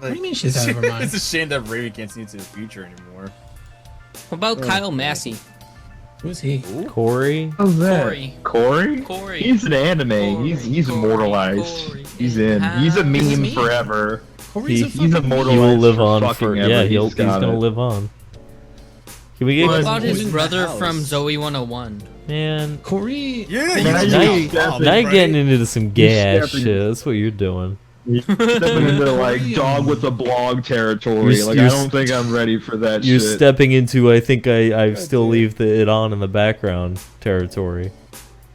Like, do you mean she's out of her mind? It's a shame that Raven can't see into the future anymore. What about Kyle Massey? Who's he? Corey. How's that? Corey. Corey? Corey. He's an anime. Corey. He's Corey. immortalized. Corey. He's in. He's a How- meme me? forever. Corey's a He's fucking immortalized. He will live for on fucking for ever. yeah. He's got gonna it. live on. Can we get What But- about his in the brother house. from Zoe 101? man? Corey. Yeah, Man, you I know, used to- Bob, Now you're right? getting into some gay ass stepping- shit. That's what you're doing. Stepping into like dog with a blog territory. You're- Like you're- I don't think I'm ready for that You're shit. stepping into I think I still leave it on in the background territory.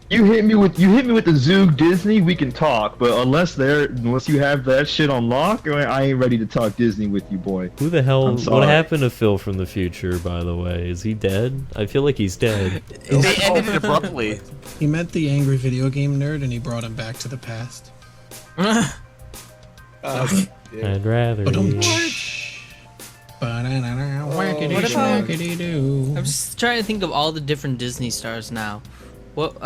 You hit me with the Zoog Disney, we can talk. But unless you have that shit on lock, I ain't ready to talk Disney with you, boy. Who the hell? I'm What sorry. happened to Phil from the future? By the way, is he dead? I feel like he's dead. They ended it abruptly. He met the angry video game nerd and he brought him back to the past. Yeah. I'd rather. But eat. What about- I'm just trying to think of all the different Disney stars now. What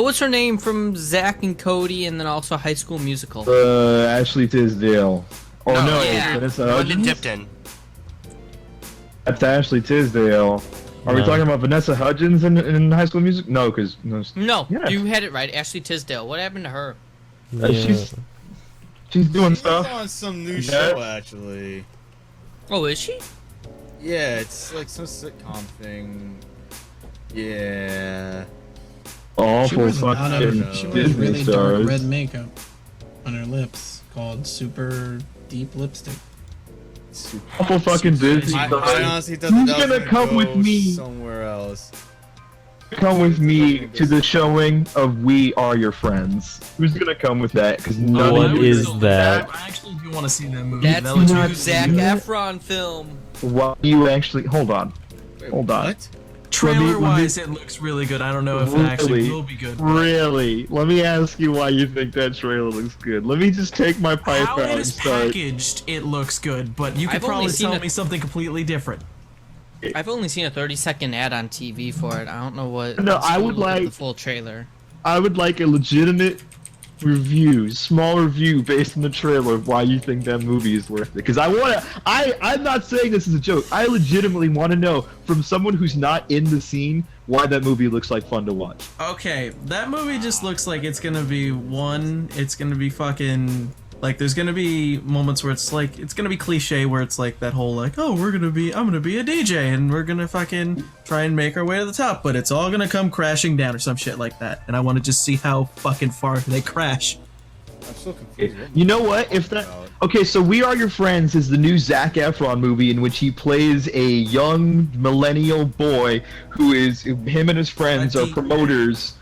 was her name from Zack and Cody, and then also High School Musical? Ashley Tisdale. Oh no, yeah. Vanessa Linda Hudgens? Tipton. That's Ashley Tisdale. Are we No. talking about Vanessa Hudgens in High School Music? No, because No, Yeah. you had it right. Ashley Tisdale. What happened to her? Yeah. she's doing She's stuff. on some new Yeah. show, actually. Oh, is she? Yeah, it's like some sitcom thing. Yeah. Awful wears fucking she wears Disney really stars. dark red makeup on her lips called super deep lipstick. Awful fucking Disney I stars. honestly thought Who's that was gonna come with go me? somewhere else. Come with me to the showing of We Are Your Friends. Who's gonna come with that? Because none What of you is that? I actually do want to see that movie. That's That the looks new really Zac good. Efron film. What you actually hold on. Wait, Hold on. What? Trailer wise, it looks really good. I don't know if it actually Really? will be good. Really? Let me ask you why you think that trailer looks good. Let me just take my pipe How out it and is start. packaged, it looks good, but you could I've only probably seen tell it- me something completely different. I've only seen a 30-second ad on TV for it. I don't know what. No, let's I go would look at like- the full trailer. I would like a legitimate review, small review based on the trailer of why you think that movie is worth it. Because I'm not saying this is a joke. I legitimately want to know from someone who's not in the scene why that movie looks like fun to watch. Okay, that movie just looks like it's gonna be it's gonna be fucking Like, there's gonna be moments where it's like, it's gonna be cliche where it's like that whole like, oh, I'm gonna be a DJ and we're gonna fucking try and make our way to the top, but it's all gonna come crashing down or some shit like that. And I want to just see how fucking far they crash. I'm so confused. You know what? If that okay, so We Are Your Friends is the new Zac Efron movie in which he plays a young millennial boy who is him and his friends are promoters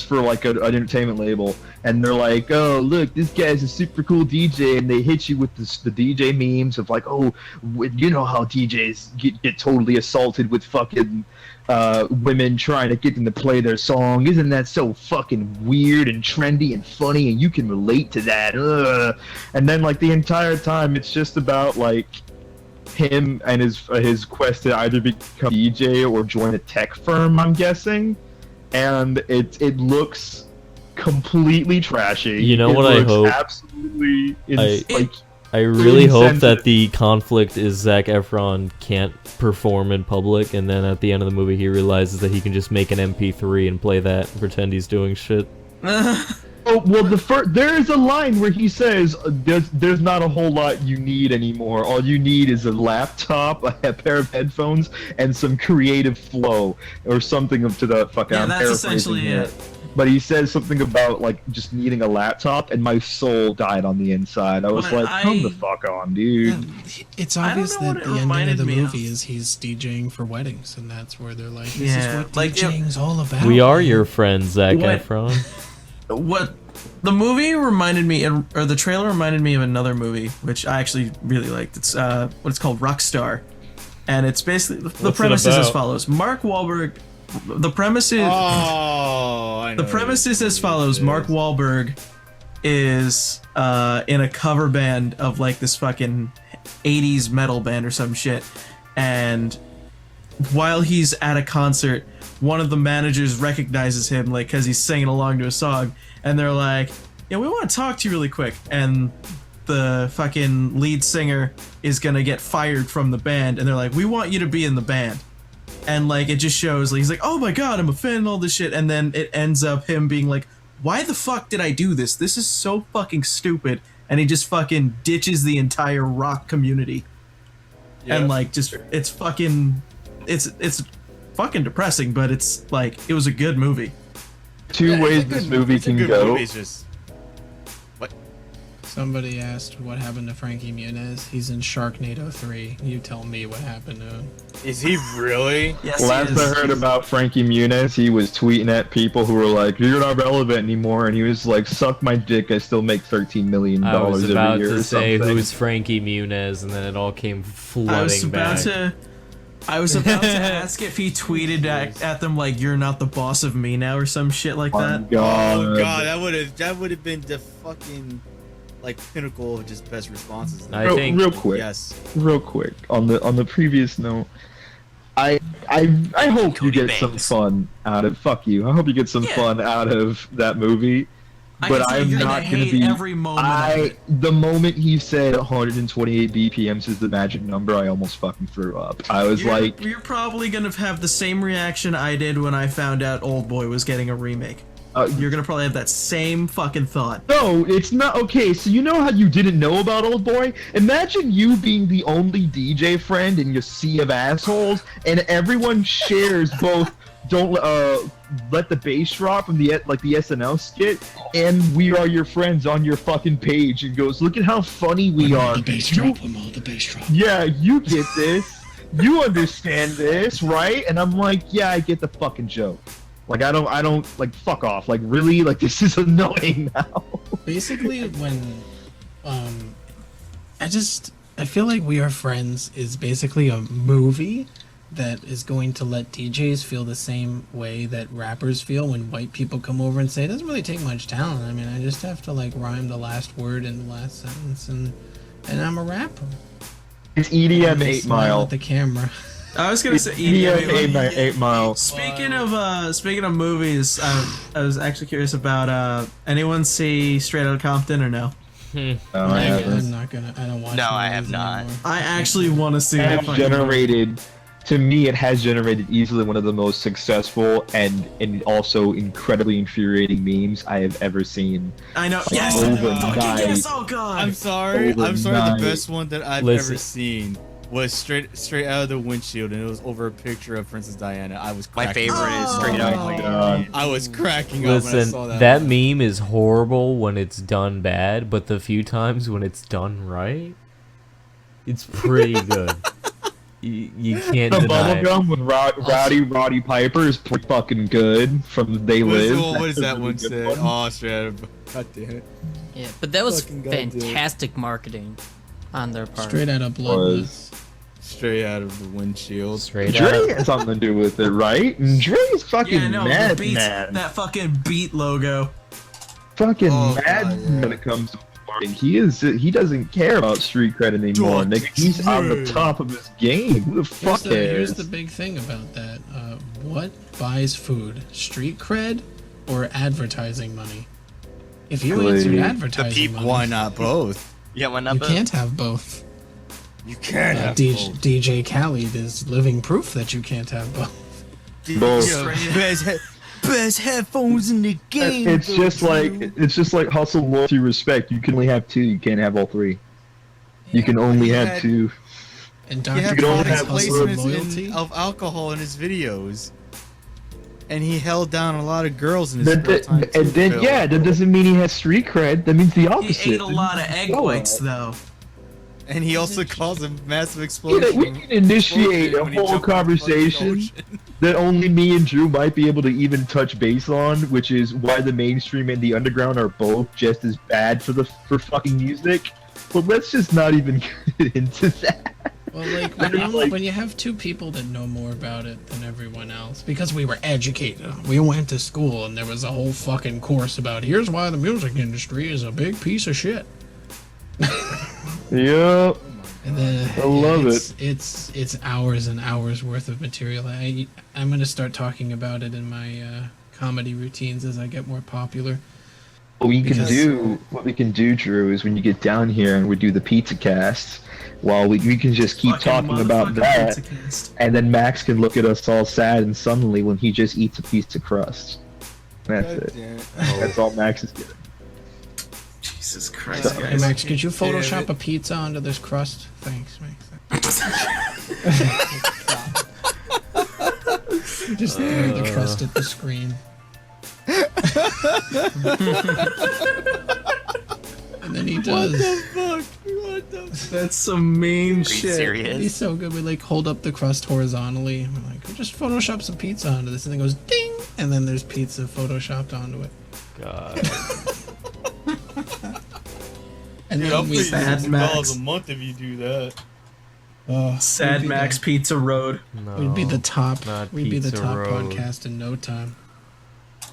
for like an entertainment label, and they're like, oh look, this guy's a super cool DJ, and they hit you with the DJ memes of like, oh, you know how DJs get totally assaulted with fucking women trying to get them to play their song. Isn't that so fucking weird and trendy and funny, and you can relate to that? And then like the entire time it's just about like him and his quest to either become a DJ or join a tech firm, I'm guessing. And it looks completely trashy. You know what I hope? Absolutely, I really hope that the conflict is Zac Efron can't perform in public, and then at the end of the movie he realizes that he can just make an MP3 and play that and pretend he's doing shit. Oh, well, there is a line where he says, "There's not a whole lot you need anymore. All you need is a laptop, a pair of headphones, and some creative flow, or something to the fucking." Yeah, I'm that's paraphrasing essentially here. it. But he says something about like just needing a laptop, and my soul died on the inside. I was But like, "Come the fuck on, dude!" It's I don't obvious know that what it the ending reminded of the me of. movie is he's DJing for weddings, and that's where they're like, "This Yeah, is what like, DJing's all about." We are your friends, Zac What? Efron. What the movie reminded me, or the trailer reminded me of another movie which I actually really liked. It's what it's called, Rockstar, and it's basically the What's premise it is as about? follows. Mark Wahlberg. The premise is I know the premise is as follows. Mark Wahlberg is in a cover band of like this fucking 80s metal band or some shit, and while he's at a concert, one of the managers recognizes him, like, because he's singing along to a song, and they're like, yeah, we want to talk to you really quick. And the fucking lead singer is gonna get fired from the band, and they're like, we want you to be in the band. And like, it just shows, like, he's like, oh my god, I'm a fan and all this shit, and then it ends up him being like, why the fuck did I do this? This is so fucking stupid. And he just fucking ditches the entire rock community. Yeah. And like, just, it's fucking, it's fucking depressing, but it's like, it was a good movie. Two ways this movie can go. Movie. It's just Somebody asked what happened to Frankie Muniz. He's in Sharknado 3. You tell me what happened to him. is he really? Yes, Last I heard about Frankie Muniz, he was tweeting at people who were like, "You're not relevant anymore," and he was like, "Suck my dick, I still make $13 million I was every about year." to or say something. who's Frankie Muniz, and then it all came I was flooding about back. I was about to ask if he tweeted at them like, "You're not the boss of me now" or some shit like Oh that. god! Oh god, that would have been the fucking like pinnacle of just best responses. I think real quick, Yes. real quick on the previous note, I hope you Cody get some Banks. fun out of fuck you. I hope you get some fun out of that movie. But I'm not gonna hate be. every moment of it. The moment he said 128 BPMs is the magic number, I almost fucking threw up. I was like, You're probably gonna have the same reaction I did when I found out Old Boy was getting a remake. You're gonna probably have that same fucking thought. no, it's not okay. So you know how you didn't know about Old Boy? Imagine you being the only DJ friend in your sea of assholes, and everyone shares both. Don't let the bass drop from the SNL skit, and We Are Your Friends on your fucking page, and goes, look at how funny we are. The bass drop, Amal, the bass drop. Yeah, you get this. You understand this, right? And I'm like, yeah, I get the fucking joke. Like, I don't, like, fuck off. Like, really? Like, this is annoying now. Basically, when, I feel like We Are Friends is basically a movie that is going to let DJs feel the same way that rappers feel when white people come over and say, it doesn't really take much talent. I mean, I just have to, like, rhyme the last word in the last sentence, and I'm a rapper. It's EDM And they 8 smile Mile. at the camera. I was gonna say EDM 8 Mile. Speaking of movies, I was actually curious about anyone see Straight Outta Compton or no? No, I haven't. I'm not gonna. I don't watch. No, I movies have not. anymore. I actually want to see I that have fucking movie. generated to me, it has generated easily one of the most successful and also incredibly infuriating memes I have ever seen. I know. Like, Yes. overnight. Fucking yes. Oh god. I'm sorry. Overnight. The best one that I've Listen. ever seen was straight out of the windshield, and it was over a picture of Princess Diana. I was My cracking favorite up. is straight Oh out. my god. I was cracking up when I Listen, saw that, that. meme is horrible when it's done bad, but the few times when it's done right, it's pretty good. You can't The deny it. bubblegum with Roddy Piper is pretty fucking good from They Live. What does That's a that really one good say? one. Oh, straight out of... God damn it. Yeah, but that was Fucking goddamn. fantastic marketing on their part. Straight out of Bloodless. Straight out of the windshield. Straight Dre out. has something to do with it, right? And Dre's fucking Yeah, no, mad, the beats, man. that fucking beat logo. Fucking Oh, mad God, yeah. when it comes to marketing. He doesn't care about street cred anymore. Dog, Nigga, he's on the Dre. top of his game. Who the fuck Here's the cares? big thing about that. What buys food? Street cred or advertising money? If you answer Glazed. advertising money, Why not both? Yeah, why you not both? can't have both. You can't have DJ, both. DJ Khaled is living proof that you can't have both. Both. Best headphones in the game. It's just like hustle, loyalty, respect. You can only have two. You can't have all three. You can only have had- two. And You Dr. have can only Khaled's have hustle and placements loyalty. of alcohol in his videos. And he held down a lot of girls in his Then, spare time. and then, Phil. yeah, that doesn't mean he has street cred. That means the He opposite. ate a lot of egg Oh, whites though. And he also calls a massive You explosion. know, we can initiate a when he whole jumped in the fucking conversation ocean. that only me and Drew might be able to even touch base on, which is why the mainstream and the underground are both just as bad for fucking music. But let's just not even get into that. Well, like when you have two people that know more about it than everyone else, because we were educated, we went to school, and there was a whole fucking course about here's why the music industry is a big piece of shit. Yep. And then I love it's hours and hours worth of material. I'm gonna start talking about it in my comedy routines as I get more popular. What we Because- can do, Drew, is when you get down here and we do the pizza cast, while we can just keep Fucking talking about motherfucking that, pizza cast. and then Max can look at us all sad and suddenly when he just eats a piece of crust. That's God it. damn it. That's all Max is getting. Jesus Christ, Hey, Hey guys. Max, could you Damn Photoshop it. a pizza onto this crust? Thanks, Max. Just throw the crust at the screen. And then he does. That's some mean Are you shit. He's serious? so good. We like hold up the crust horizontally. And we're like, just Photoshop some pizza onto this, and then it goes ding, and then there's pizza photoshopped onto it. God. And Dude, I'll then pay we you Sad $60 Max. a month if you do that. Sad we'd be Max the- Pizza Road. No. We'd be the top. not We'd be the Pizza top Road. podcast in no time.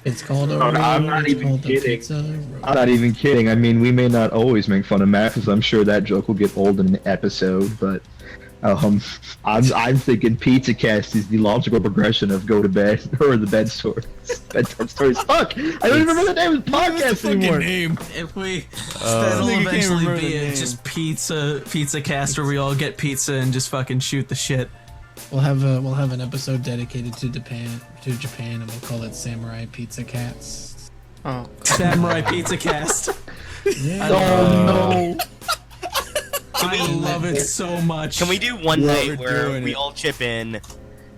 It's called a No, no, I'm road, not it's even called the kidding. Pizza Road. I'm not even kidding. I mean, we may not always make fun of Max, because I'm sure that joke will get old in an episode, but I'm thinking Pizza Cast is the logical progression of Go to Bed or the Bed Stories. Bedtime Stories. Fuck! I don't even remember the name of the podcast anymore. name. If we, Oh. that'll Nigga can't eventually remember be the it. name. Just pizza cast where we all get pizza and just fucking shoot the shit. We'll have an episode dedicated to Japan, and we'll call it Samurai Pizza Cats. Oh, Samurai Pizza Cast. Yeah. Oh no! I love it so much. Can we do one Yeah, night we're where doing we it. all chip in,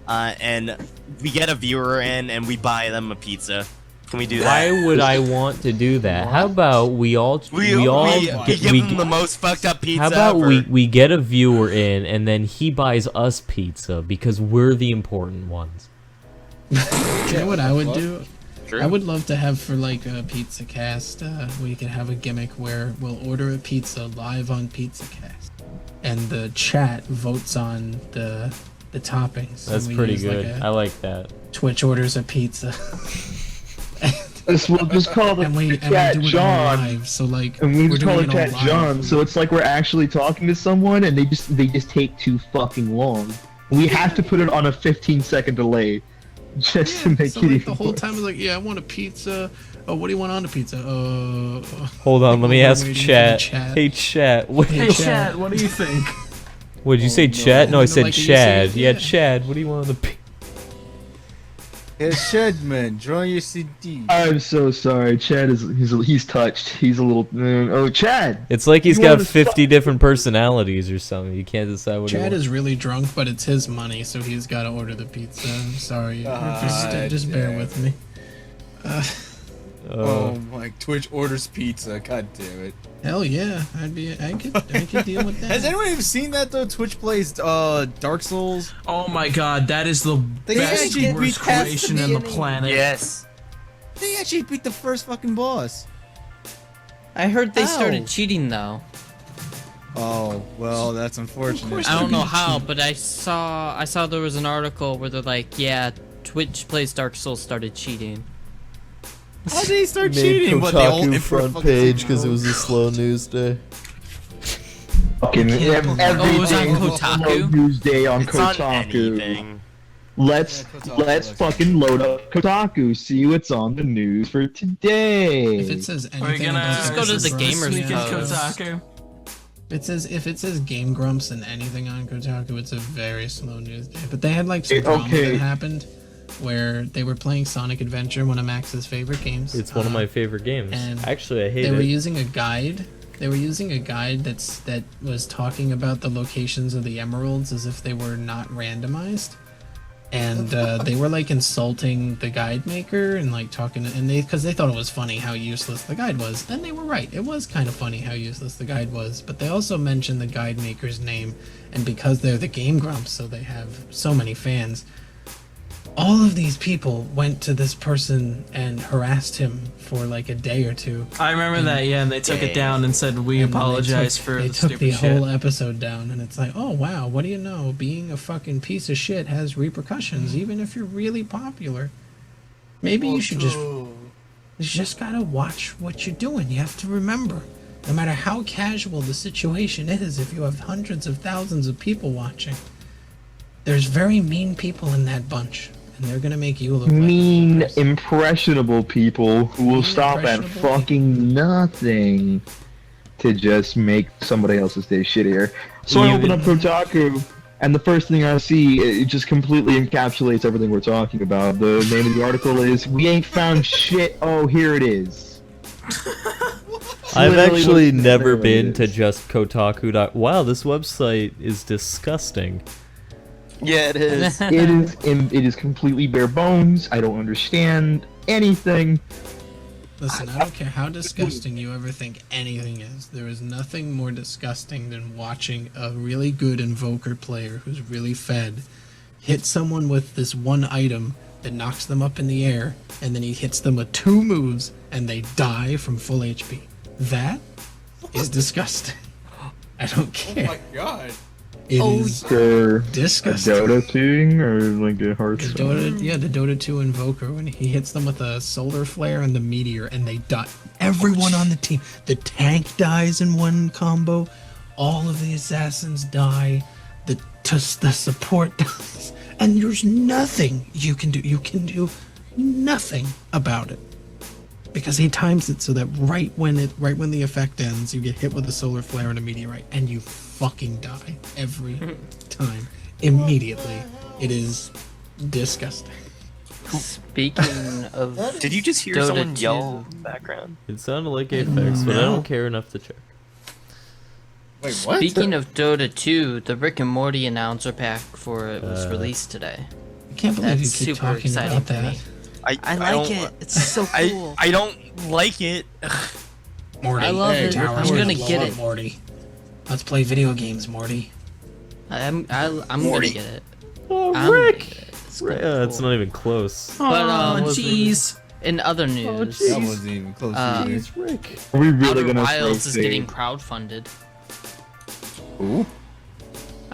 and we get a viewer in and we buy them a pizza? Can we do that? Why would I want to do that? How about we all we get, give them the most fucked up pizza how about ever. we get a viewer in and then he buys us pizza because we're the important ones. You know what I would do? True. I would love to have for like a Pizza Cast, we could have a gimmick where we'll order a pizza live on Pizza Cast, and the chat votes on the toppings. That's And we pretty use, good. Like I like that. Twitch orders a pizza, We'll just call the and we chat do it John. live. So like, And we we're just call doing it it all chat live. John, so it's like we're actually talking to someone, and they just take too fucking long. We have to put it on a 15-second delay, just to make So it like, even the whole worse. time is like, yeah, I want a pizza. Oh, what do you want on the pizza? Hold on, let me We're ask waiting for the chat. chat. Hey chat, what Hey, Hey chat, what do you think? What did you say, no. Chet? No, I said Like you Chad. said, Yeah, yeah. Chad. What do you want on the? Hey, Shedman, draw your CD. I'm so sorry. Chad he's touched. He's a little. Oh, Chad. It's like he's You got wanna 50 different personalities or something. You can't decide what he Chad wants. is really drunk, but it's his money, so he's got to order the pizza. I'm sorry. Just bear Chad. with me. Oh my! Twitch orders pizza. God damn it! Hell yeah, I could deal with that. Has anyone even seen that though? Twitch plays Dark Souls. Oh my god, that is the They best actually worst beat past creation the in the beginning. planet. Yes. They actually beat the first fucking boss. I heard they Ow. started cheating though. Oh well, that's unfortunate. I don't know how, but I saw there was an article where they're like, yeah, Twitch Plays Dark Souls started cheating. How did they start cheating? But they all front page because it was a slow news day. Fucking every Oh, it was on day is a Kotaku? slow news day on It's on Kotaku. anything. Let's Yeah, Kotaku let's was. fucking load up Kotaku. See what's on the news for today. If it says Are we anything gonna about Just go to Dark the Souls, gamers Sneak in Yeah. Kotaku. if it says Game Grumps and anything on Kotaku, it's a very slow news day. But they had like some drama Okay. that happened where they were playing Sonic Adventure, one of Max's favorite games. It's one of my favorite games. and Actually, I hate They were it. using a guide. They were using a guide that was talking about the locations of the emeralds as if they were not randomized. And they were like insulting the guide maker and like talking and because they thought it was funny how useless the guide was. And they were right. It was kind of funny how useless the guide was. But they also mentioned the guide maker's name, and because they're the Game Grumps, so they have so many fans. All of these people went to this person and harassed him for like a day or two. I remember that, yeah, and they took it down and said, we And then apologize for they the took the stupid shit. whole episode down, and it's like, oh wow, what do you know? Being a fucking piece of shit has repercussions, even if you're really popular. Maybe you should just gotta watch what you're doing. You have to remember, no matter how casual the situation is, if you have hundreds of thousands of people watching, there's very mean people in that bunch, and they're gonna make you look Mean, like impressionable people who will Mean, stop at impressionable fucking nothing to just make somebody else's day shittier. So I open up Kotaku, and the first thing I see, it just completely encapsulates everything we're talking about. The name of the article is "We Ain't Found Shit." Oh, here it is. I've Literally actually what- never there it been is. to just Kotaku. Wow, this website is disgusting. Yeah, it is. It is completely bare bones. I don't understand anything. Listen, I don't care how disgusting you ever think anything is. There is nothing more disgusting than watching a really good invoker player who's really fed hit someone with this one item that knocks them up in the air, and then he hits them with 2 moves and they die from full HP. That is disgusting. I don't care. Oh my god. It is For a disgusting. Dota thing or like a The Hearthstone. the Dota 2 Invoker, when he hits them with a solar flare and the meteor, and they die. Everyone on the team. The tank dies in one combo. All of the assassins die. The support dies. And there's nothing you can do. You can do nothing about it. Because he times it so that right when the effect ends, you get hit with a solar flare and a meteorite, and you fucking die every time. Immediately. It is disgusting. Speaking of, Did you just hear Dota someone 2. yell in the background? It sounded like Apex, but I No. don't care enough to check. Wait, what? Speaking of Dota 2, the Rick and Morty announcer pack for it was released today. I can't believe That's you keep super talking exciting about for that. me. I like don't- it. It's so cool. I don't like it. Morty. I love hey, it. towers I'm gonna blow get up, it. Morty. Let's play video games, Morty. I'm gonna Morty. get it. Oh, I'm Rick! gonna get it. It's gonna be It's cool. not even close. But, Oh, was jeez. In other news, That wasn't even close Uh, to you. It's Rick. Are we really Outer gonna Wilds is throw getting shade? crowdfunded. Ooh.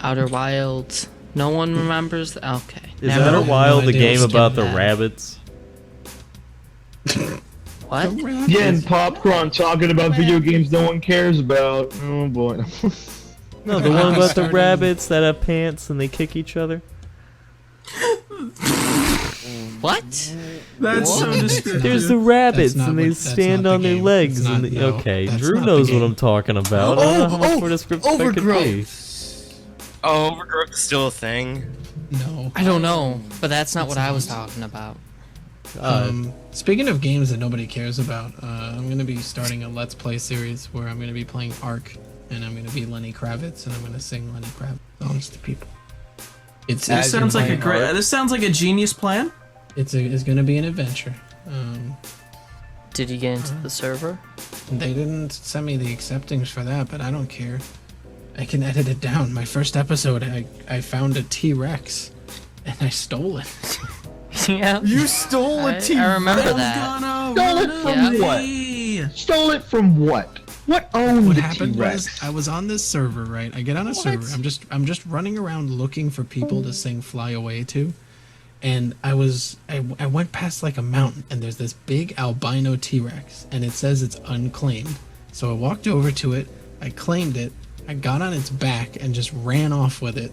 Outer Wilds. No one remembers. Okay. Is Never Outer mind. Wild no the idea game what's about the getting that. rabbits? What? Yeah, and Popcorn talking about video games no one cares about. Oh boy. No, the one about the rabbits that have pants and they kick each other? What? That's so descriptive. There's the rabbits not and they what- that's stand not the on their game. legs. It's And not- they, no, okay, that's Drew not the knows what game. I'm talking about. I don't know how much more descriptive I could be. Oh, overgrowth is still a thing. No. I don't know, but that's not what I was talking about. Speaking of games that nobody cares about, I'm going to be starting a Let's Play series where I'm going to be playing Ark, and I'm going to be Lenny Kravitz, and I'm going to sing Lenny Kravitz songs to people. This sounds like a genius plan. It's going to be an adventure. Did you get into the server? They didn't send me the acceptance for that, but I don't care. I can edit it down. My first episode, I found a T-Rex, and I stole it. Yeah. You stole a T-Rex. I remember that. Stole it from what? Stole it from what? What owned What the happened T-Rex? was I was on this server, right? I get on a server. I'm just running around looking for people to sing "Fly Away" to, and I went past like a mountain, and there's this big albino T-Rex, and it says it's unclaimed. So I walked over to it, I claimed it, I got on its back, and just ran off with it.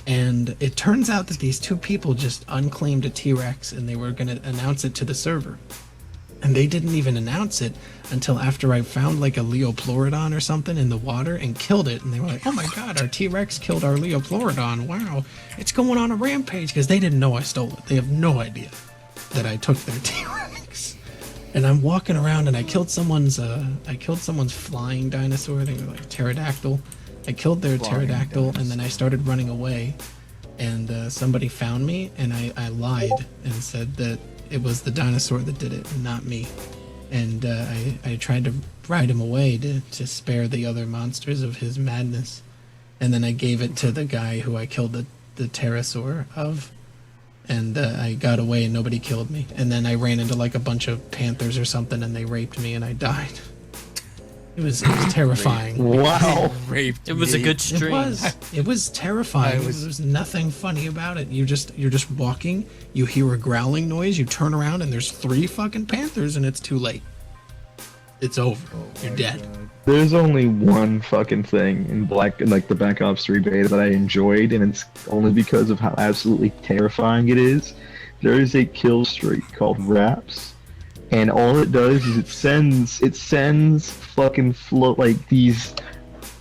And it turns out that these two people just unclaimed a T-Rex, and they were gonna announce it to the server. And they didn't even announce it until after I found like a Leoplorodon or something in the water and killed it. And they were like, "Oh my god, our T-Rex killed our Leoplorodon. Wow, it's going on a rampage," because they didn't know I stole it. They have no idea that I took their T-Rex. And I'm walking around and I killed someone's flying dinosaur. They were like pterodactyl. I killed their pterodactyl and then I started running away. And somebody found me and I lied and said that it was the dinosaur that did it, not me. And I tried to ride him away to spare the other monsters of his madness. And then I gave it to the guy who I killed the pterosaur of. And I got away and nobody killed me. And then I ran into like a bunch of panthers or something and they raped me and I died. It was terrifying. Wow. It was a good stream. It was terrifying. There's nothing funny about it. You're just walking, you hear a growling noise, you turn around and there's 3 fucking panthers and it's too late. It's over. You're dead. There's only one fucking thing in the Black Ops 3 beta that I enjoyed, and it's only because of how absolutely terrifying it is. There is a kill streak called Wraps, and all it does is it sends fucking like these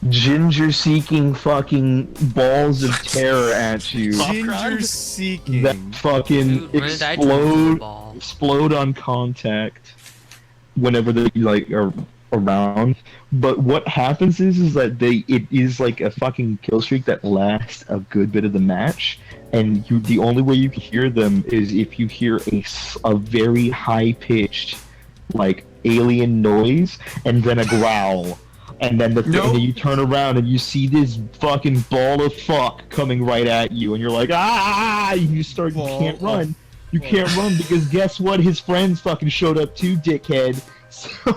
ginger-seeking fucking balls of terror at you. Ginger-seeking. That fucking Dude, explode on contact whenever they like are around. But what happens is that it is like a fucking kill streak that lasts a good bit of the match, and the only way you can hear them is if you hear a very high-pitched like alien noise and then a growl. And then and then you turn around and you see this fucking ball of fuck coming right at you, and you're like, ah! You can't run. You can't run because guess what? His friends fucking showed up too, dickhead. So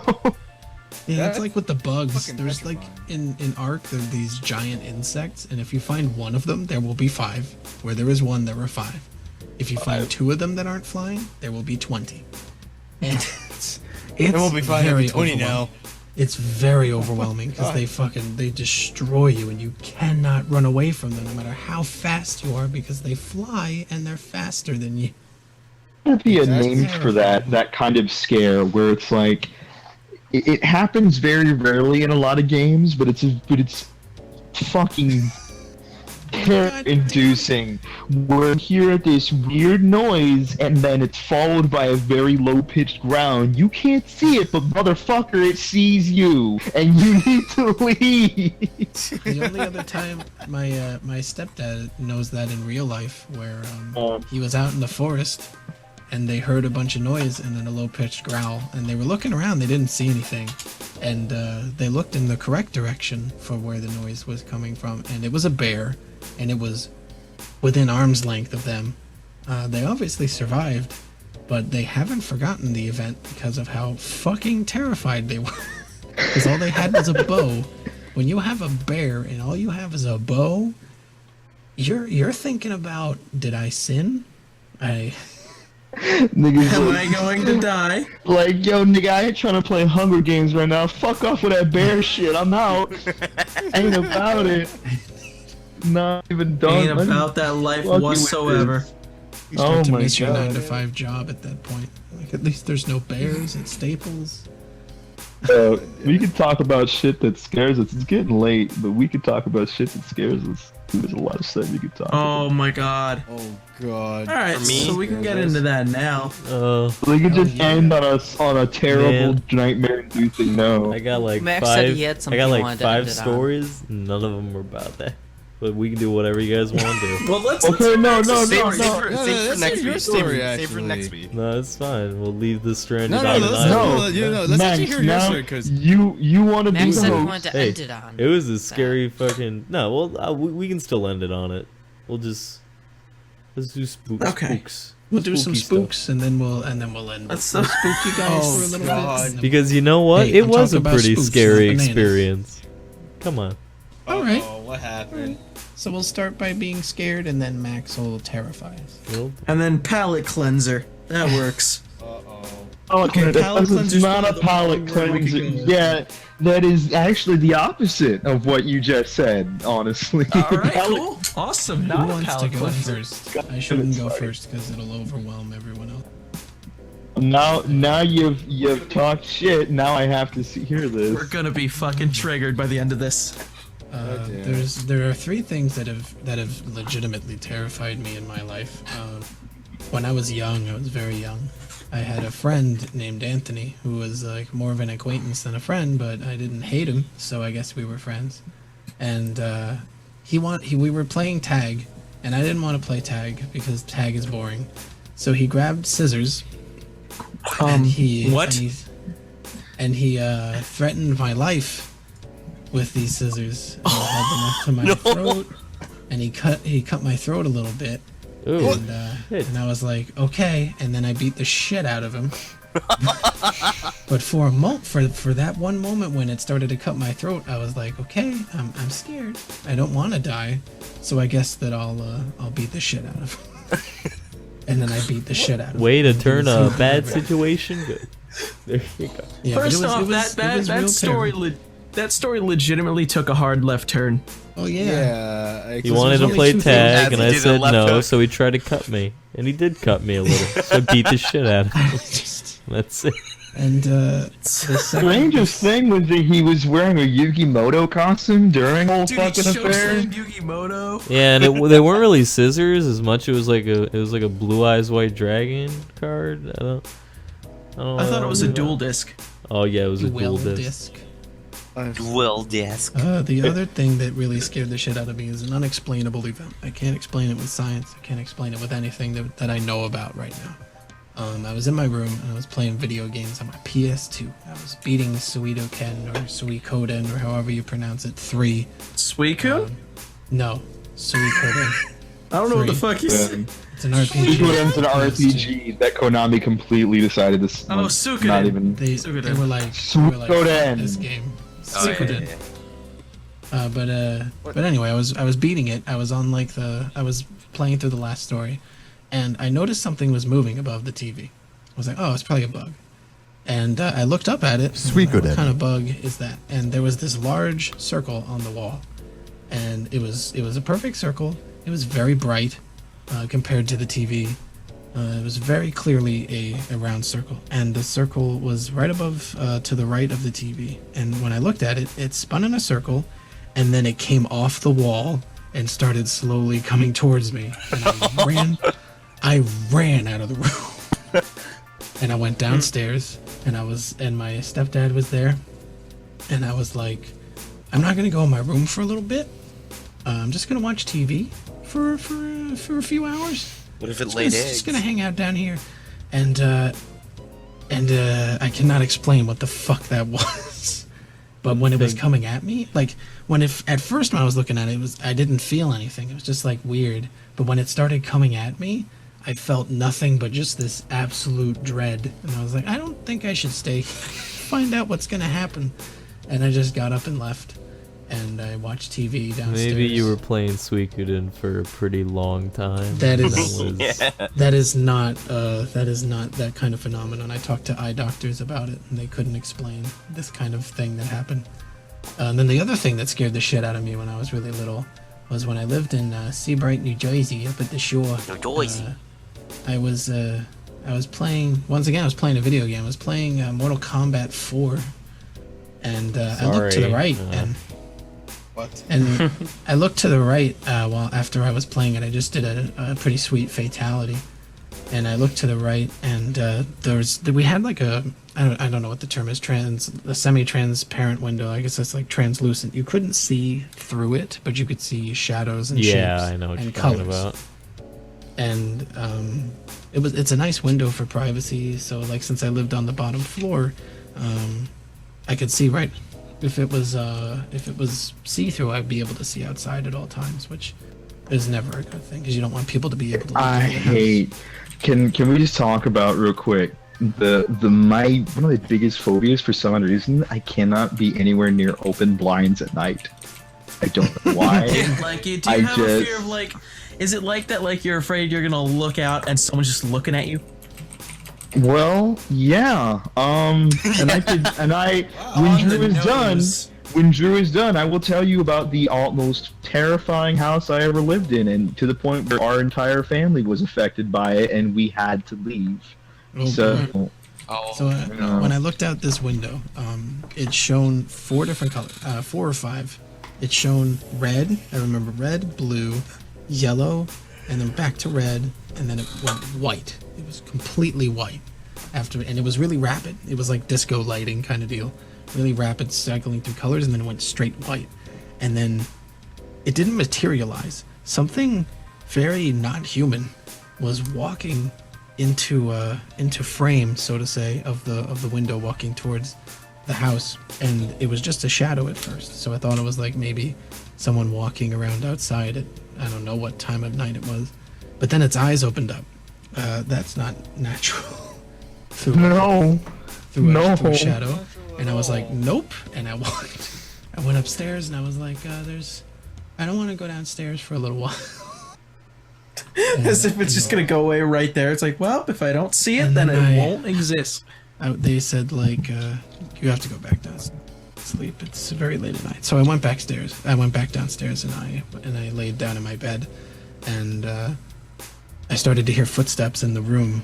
yeah, it's like with the bugs. There's like in Ark, there are these giant insects, and if you find one of them, there will be 5. Where there is one, there are 5. If you find 2 of them that aren't flying, there will be 20. And it's will be fine. very 20 now. It's very overwhelming because they destroy you and you cannot run away from them no matter how fast you are because they fly and they're faster than you. There'd be a name for that kind of scare where it's like it happens very rarely in a lot of games, but it's fucking terror-inducing. Where you hear this weird noise and then it's followed by a very low-pitched growl. You can't see it, but motherfucker, it sees you, and you need to leave. The only other time my stepdad knows that in real life, where he was out in the forest and they heard a bunch of noise and then a low-pitched growl, and they were looking around, they didn't see anything, and they looked in the correct direction for where the noise was coming from, and it was a bear, and it was within arm's length of them. They obviously survived, but they haven't forgotten the event because of how fucking terrified they were. Because all they had was a bow. When you have a bear and all you have is a bow, you're thinking about, did I sin? Am I going to die? Like, yo, nigga, I ain't trying to play Hunger Games right now. Fuck off with that bear shit. I'm out. Ain't about it. Not even done. Ain't about that life whatsoever. You start to miss your 9-to-5 job at that point. Like, at least there's no bears at Staples. We could talk about shit that scares us. It's getting late, but we could talk about shit that scares us. There's a lot of stuff we could talk about. Oh my god. Oh god. All right, For me, so we can get into that now. We could just end on a terrible nightmare-inducing note. I got like Max said five. he had I something got he like wanted to 5 end it on. stories. None of them were about that. But we can do whatever you guys want to do. Well, let's Okay, no, Save for that's next your week. story, Save for next actually. week. No, it's fine. We'll leave this stranded No, on no, an let's, island. let's Max, actually hear your now story, because you want to be Max the said he host. wanted to Hey, end it on. It was a scary fucking. No, well, we can still end it on it. We'll just let's do spooks. We'll do some Spooky spooks, and then we'll end. That's We'll so spook you guys Oh, for a little God. bit. and then Because you know what? Hey, It I'm was a talking about pretty spooks, scary not bananas. experience. Come on. All right. Oh, what happened? So we'll start by being scared, and then Max will terrify us. Well, And then palate cleanser. That works. Okay, palate This is cleanser's not a probably the palate wrong word we cleanser. could use. Yeah, that is actually the opposite of what you just said, honestly. All right, Palate- cool, awesome. Who Not a wants to palate go cleanser. first? I shouldn't go first because it'll overwhelm everyone else. Now you've talked shit. Now I have to hear this. We're gonna be fucking triggered by the end of this. There are 3 things that have legitimately terrified me in my life. When I was young, I was very young. I had a friend named Anthony who was like more of an acquaintance than a friend, but I didn't hate him, so I guess we were friends. And we were playing tag, and I didn't want to play tag because tag is boring. So he grabbed scissors. And he what? And he threatened my life with these scissors. And he held them up to my throat, and he cut my throat a little bit. ooh. And I was like, okay. And then I beat the shit out of him. But for that one moment when it started to cut my throat, I was like, okay, I'm scared. I don't want to die, so I guess that I'll beat the shit out of him. And then I beat the shit out of him. Way to turn a He was bad super- situation good. There you go. Yeah, but First it was- off, it was- that it was real story terrible. that story legitimately took a hard left turn. Oh yeah. Yeah. He wanted to only play 2 tag, things. and As I he did said a left no, hook. so he tried to cut me. And he did cut me a little. So I beat the shit out of him. That's it. And the second, Strangest thing was that he was wearing a Yugimoto costume during the whole Dude, fucking he affair. chokeslammed Yugimoto. Yeah, and they weren't really scissors as much. It was like a Blue Eyes White Dragon card. I don't I thought it was a know. dual disc. Oh yeah, it was a will dual disc. disc. Dual disc. The other thing that really scared the shit out of me is an unexplainable event. I can't explain it with science. I can't explain it with anything that I know about right now. I was in my room and I was playing video games on my PS2. I was beating Suikoden or Suikoden or however you pronounce it 3. Suicune? No, Suikoden. I don't know what the 3. fuck you said. It's an RPG. Suikoden's an RPG that Konami completely decided to Oh, Suikoden. not even. They Suikoden. were like, Suikoden. "Fuck this game. Oh, yeah, Suikoden." yeah, yeah. But anyway, I was beating it. I was playing through the last story, and I noticed something was moving above the TV. I was like, oh, it's probably a bug. And I looked up at it. Suikoden. What kind of bug is that? And there was this large circle on the wall, and it was a perfect circle. It was very bright compared to the TV. It was very clearly a round circle, and the circle was right above to the right of the TV. And when I looked at it, it spun in a circle, and then it came off the wall and started slowly coming towards me. And I ran out of the room, and I went downstairs, and my stepdad was there, and I was like, I'm not gonna go in my room for a little bit. I'm just gonna watch TV for a few hours. What if it laid eggs? Just gonna hang out down here, and I cannot explain what the fuck that was. But when it was coming at me, like at first when I was looking at it, I didn't feel anything. It was just like weird. But when it started coming at me, I felt nothing but just this absolute dread. And I was like, I don't think I should stay. Find out what's gonna happen. And I just got up and left. And I watched TV downstairs. Maybe you were playing Suikoden for a pretty long time. That is was- that is not that kind of phenomenon. I talked to eye doctors about it, and they couldn't explain this kind of thing that happened. And then the other thing that scared the shit out of me when I was really little was when I lived in Seabright, New Jersey, up at the shore. New Jersey. I was playing once again. I was playing a video game. I was playing Mortal Kombat 4. and I looked to the Sorry. right, and I looked to the right while after I was playing it. I just did a pretty sweet fatality, and I looked to the right, and we had like I don't know what the term is, a semi-transparent window. I guess that's like translucent. You couldn't see through it, but you could see shadows and Yeah, shapes I know what and you're colors. talking about. And it's a nice window for privacy. So like since I lived on the bottom floor, I could see right. If it was see-through, I'd be able to see outside at all times, which is never a good thing because you don't want people to be able to. I hate. Can we just talk about real quick one of the biggest phobias for some reason? I cannot be anywhere near open blinds at night. I don't know why. Like, do you have a fear of like? Is it like that? Like you're afraid you're gonna look out and someone's just looking at you? Well, yeah. When Drew is done, I will tell you about the most terrifying house I ever lived in, and to the point where our entire family was affected by it, and we had to leave. So when I looked out this window, it shone 4 different colors, 4 or 5. It shone red. I remember red, blue, yellow, and then back to red, and then it went white. It was completely white and it was really rapid. It was like disco lighting kind of deal. Really rapid, cycling through colors, and then it went straight white. And then it didn't materialize. Something very not human was walking into frame, so to say, of the window, walking towards the house, and it was just a shadow at first. So I thought it was like maybe someone walking around outside at I don't know what time of night it was, but then its eyes opened up. That's not natural. through a shadow, and I was like, nope. And I went upstairs, and I was like, I don't want to go downstairs for a little while. As if it's just gonna go away right there. It's like, well, if I don't see it, then it won't exist. They said like, you have to go back down sleep. It's very late at night. So I went back downstairs, and I laid down in my bed, and I started to hear footsteps in the room.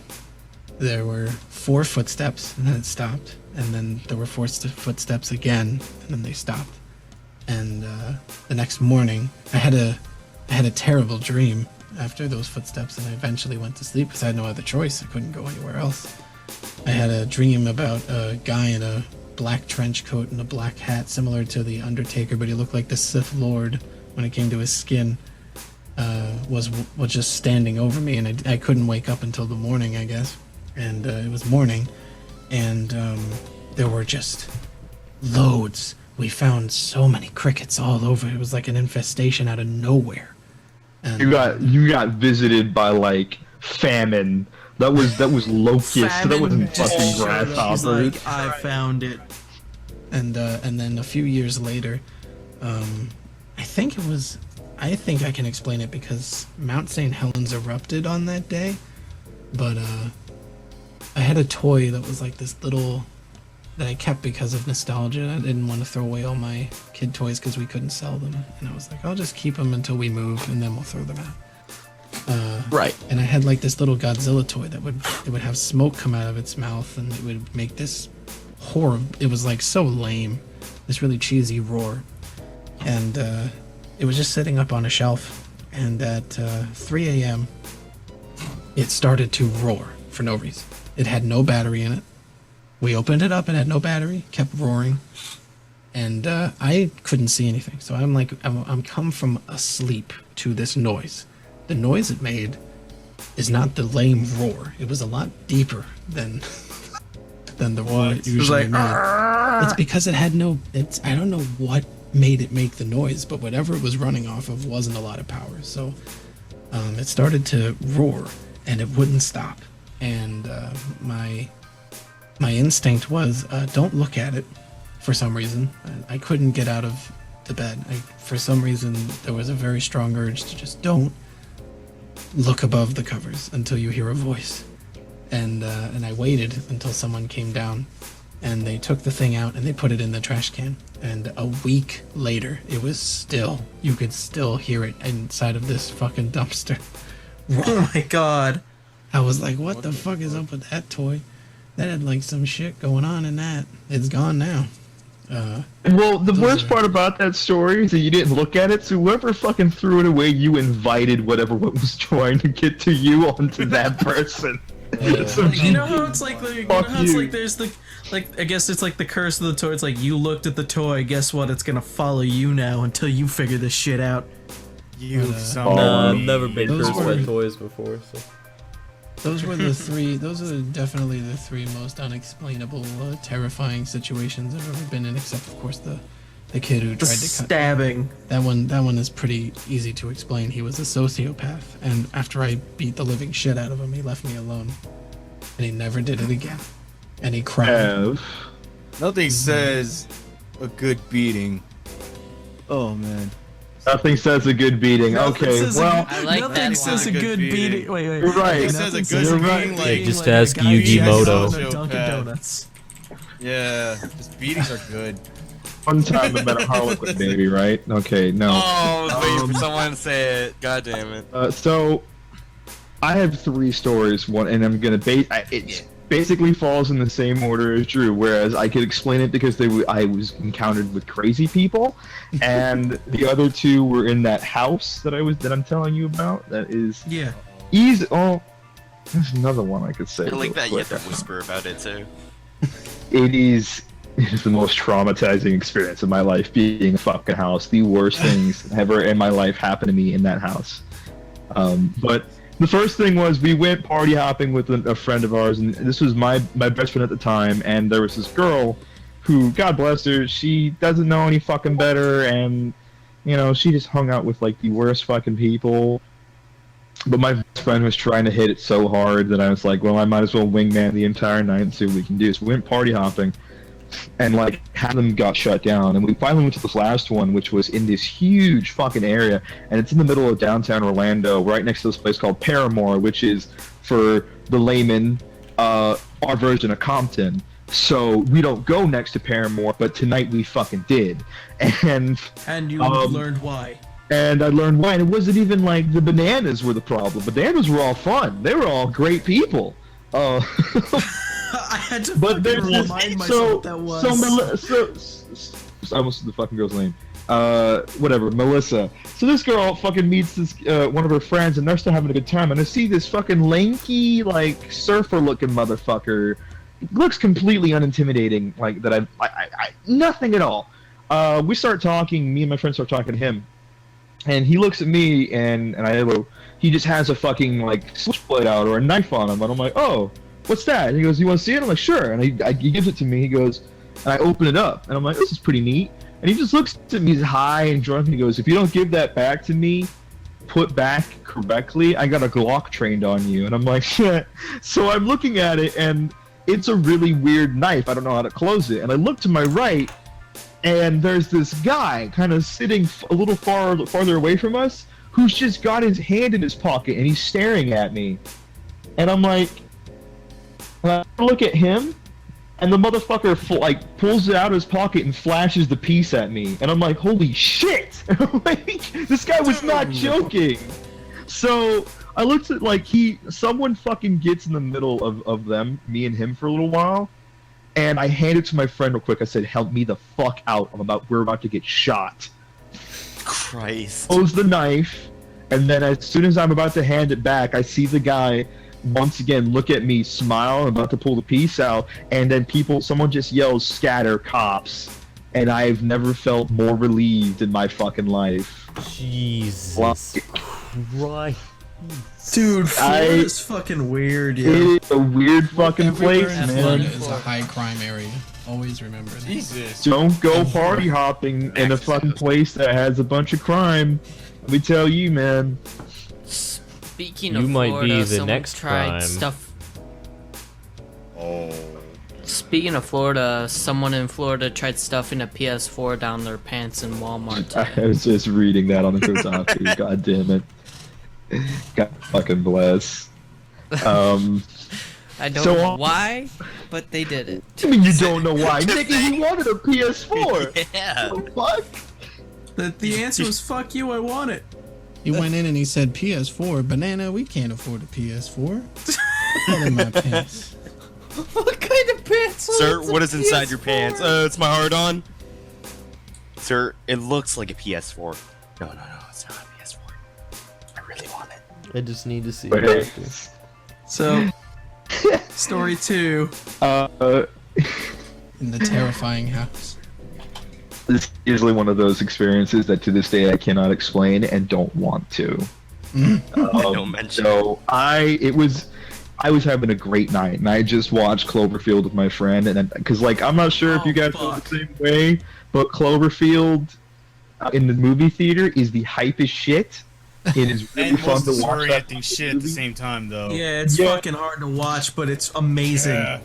There were 4 footsteps, and then it stopped, and then there were 4 footsteps again, and then they stopped. And the next morning, I had a terrible dream after those footsteps, and I eventually went to sleep because I had no other choice. I couldn't go anywhere else. I had a dream about a guy in a black trench coat and a black hat, similar to the Undertaker, but he looked like the Sith Lord when it came to his skin. Was just standing over me, and I couldn't wake up until the morning, I guess. And it was morning, and there were just loads. We found so many crickets all over. It was like an infestation out of nowhere. And you got visited by like famine. That was locusts. That wasn't fucking grasshoppers. Like, I found it. And then a few years later, I think I can explain it because Mount St. Helens erupted on that day. But I had a toy that was like this little that I kept because of nostalgia. I didn't want to throw away all my kid toys because we couldn't sell them, and I was like, I'll just keep them until we move, and then we'll throw them out. Right. And I had like this little Godzilla toy that would have smoke come out of its mouth, and it would make this horrible. It was like so lame, this really cheesy roar, and it was just sitting up on a shelf. And at 3 a.m., it started to roar for no reason. It had no battery in it. We opened it up, it had no battery, kept roaring, and I couldn't see anything. So I'm come from asleep to this noise. The noise it made is not the lame roar. It was a lot deeper than the roar it usually made. It's because it had I don't know what made it make the noise, but whatever it was running off of wasn't a lot of power. So it started to roar, and it wouldn't stop. And my instinct was, don't look at it. For some reason, I couldn't get out of the bed. For some reason, there was a very strong urge to just don't look above the covers until you hear a voice. And I waited until someone came down, and they took the thing out and they put it in the trash can. And a week later, it was still, you could still hear it inside of this fucking dumpster. Oh my god. I was like, what the fuck is up with that toy? That had like some shit going on in that. It's gone now. Well, the worst part about that story is that you didn't look at it, so whoever fucking threw it away, you invited whatever what was trying to get to you onto that person. So You know how it's like you. there's the I guess it's like the curse of the toy. It's like you looked at the toy, guess what? It's gonna follow you now until you figure this shit out. You Nah, I've never been Those cursed were- by toys before, so. Those were the three. Those are definitely the three most unexplainable, terrifying situations I've ever been in. Except, of course, the kid who The tried to cut. stabbing. That one is pretty easy to explain. He was a sociopath, and after I beat the living shit out of him, he left me alone, and he never did it again. And he cried. Ev. Nothing says a good beating. Oh man. Nothing says a good beating. Nothing Okay, says a well, I like nothing that says a line. good Good beating. beating. Wait. You're right. It says a Nothing good says beating like Yeah, just like a ask guy Yugi who Moto. jacks on a Dunkin' Donuts. yeah, just beatings are good. one time about a Harlequin baby, right? Okay, no. Oh, I was waiting for someone to say it. God damn it. So, I have three stories. One, and I'm gonna it basically falls in the same order as Drew. Whereas I could explain it because I was encountered with crazy people, and the other two were in that house that I'm telling you about. That is Yeah. easy. Oh, there's another one I could say. I like real that you have quick. to whisper about it too. It is the most traumatizing experience of my life being in a fucking house. The worst things ever in my life happened to me in that house. But the first thing was we went party hopping with a friend of ours, and this was my best friend at the time, and there was this girl who, God bless her, she doesn't know any fucking better, and, you know, she just hung out with, like, the worst fucking people. But my best friend was trying to hit it so hard that I was like, well, I might as well wingman the entire night and see what we can do. So we went party hopping, and like half of them got shut down. And we finally went to this last one, which was in this huge fucking area, and it's in the middle of downtown Orlando, right next to this place called Paramore, which is, for the layman, our version of Compton. So we don't go next to Paramore, but tonight we fucking did. And And you learned why. And I learned why. And it wasn't even like the bananas were the problem. Bananas were all fun. They were all great people. I had to But fucking there's this, remind myself so what that was. I almost said the fucking girl's name. Whatever, Melissa. So this girl fucking meets this one of her friends, and they're still having a good time. And I see this fucking lanky, like surfer-looking motherfucker. Looks completely unintimidating. Like that. I nothing at all. We start talking. Me and my friend start talking to him, and he looks at me, and he just has a fucking like switchblade out or a knife on him, and I'm like, oh. What's that? And he goes, you want to see it? I'm like, sure. And he gives it to me. He goes, and I open it up. And I'm like, this is pretty neat. And he just looks at me, he's high and drunk, and he goes, if you don't give that back to me, put back correctly, I got a Glock trained on you. And I'm like, shit. So I'm looking at it, and it's a really weird knife. I don't know how to close it. And I look to my right, and there's this guy kind of sitting a little farther away from us who's just got his hand in his pocket, and he's staring at me. And I'm like, and I look at him, and the motherfucker pulls it out of his pocket and flashes the piece at me, and I'm like, holy shit! Like, this guy was not joking. So I looked at someone fucking gets in the middle of them, me and him for a little while, and I hand it to my friend real quick. I said, help me the fuck out. We're about to get shot. Christ. Close the knife, and then as soon as I'm about to hand it back, I see the guy once again look at me, smile, I'm about to pull the piece out, and then someone just yells, scatter, cops. And I've never felt more relieved in my fucking life. Jesus Christ. Dude, Florida's fucking weird, yeah. It is a weird fucking Everywhere place, in man. Florida is a high crime area. Always remember that. Jesus. Don't go party hopping in a fucking place that has a bunch of crime. Let me tell you, man. Speaking You of might Florida, be the someone next tried crime. stuff. Oh. Speaking of Florida, someone in Florida tried stuffing a PS4 down their pants in Walmart today. I was just reading that on the Kotaku. God damn it. God fucking bless. I don't So, know why, but they did it. I mean, you don't know why. Nigga, he wanted a PS4. Yeah. What the fuck? The answer was fuck you, I want it. He went in and he said, PS4, banana, we can't afford a PS4. Put that in my pants. What kind of pants? Sir, what is inside your pants? It's my hard-on. Sir, it looks like a PS4. No, it's not a PS4. I really want it. I just need to see But it. hey, So, story 2. In the terrifying house. this is usually one of those experiences that to this day I cannot explain and don't want to. Don't mention So I was having a great night, and I just watched Cloverfield with my friend, and because like I'm not sure if you guys feel the same way, but Cloverfield in the movie theater is the hypest shit. It is really And fun most to watch. disorienting shit at the same time, though. Yeah, it's fucking hard to watch, but it's amazing. Yeah.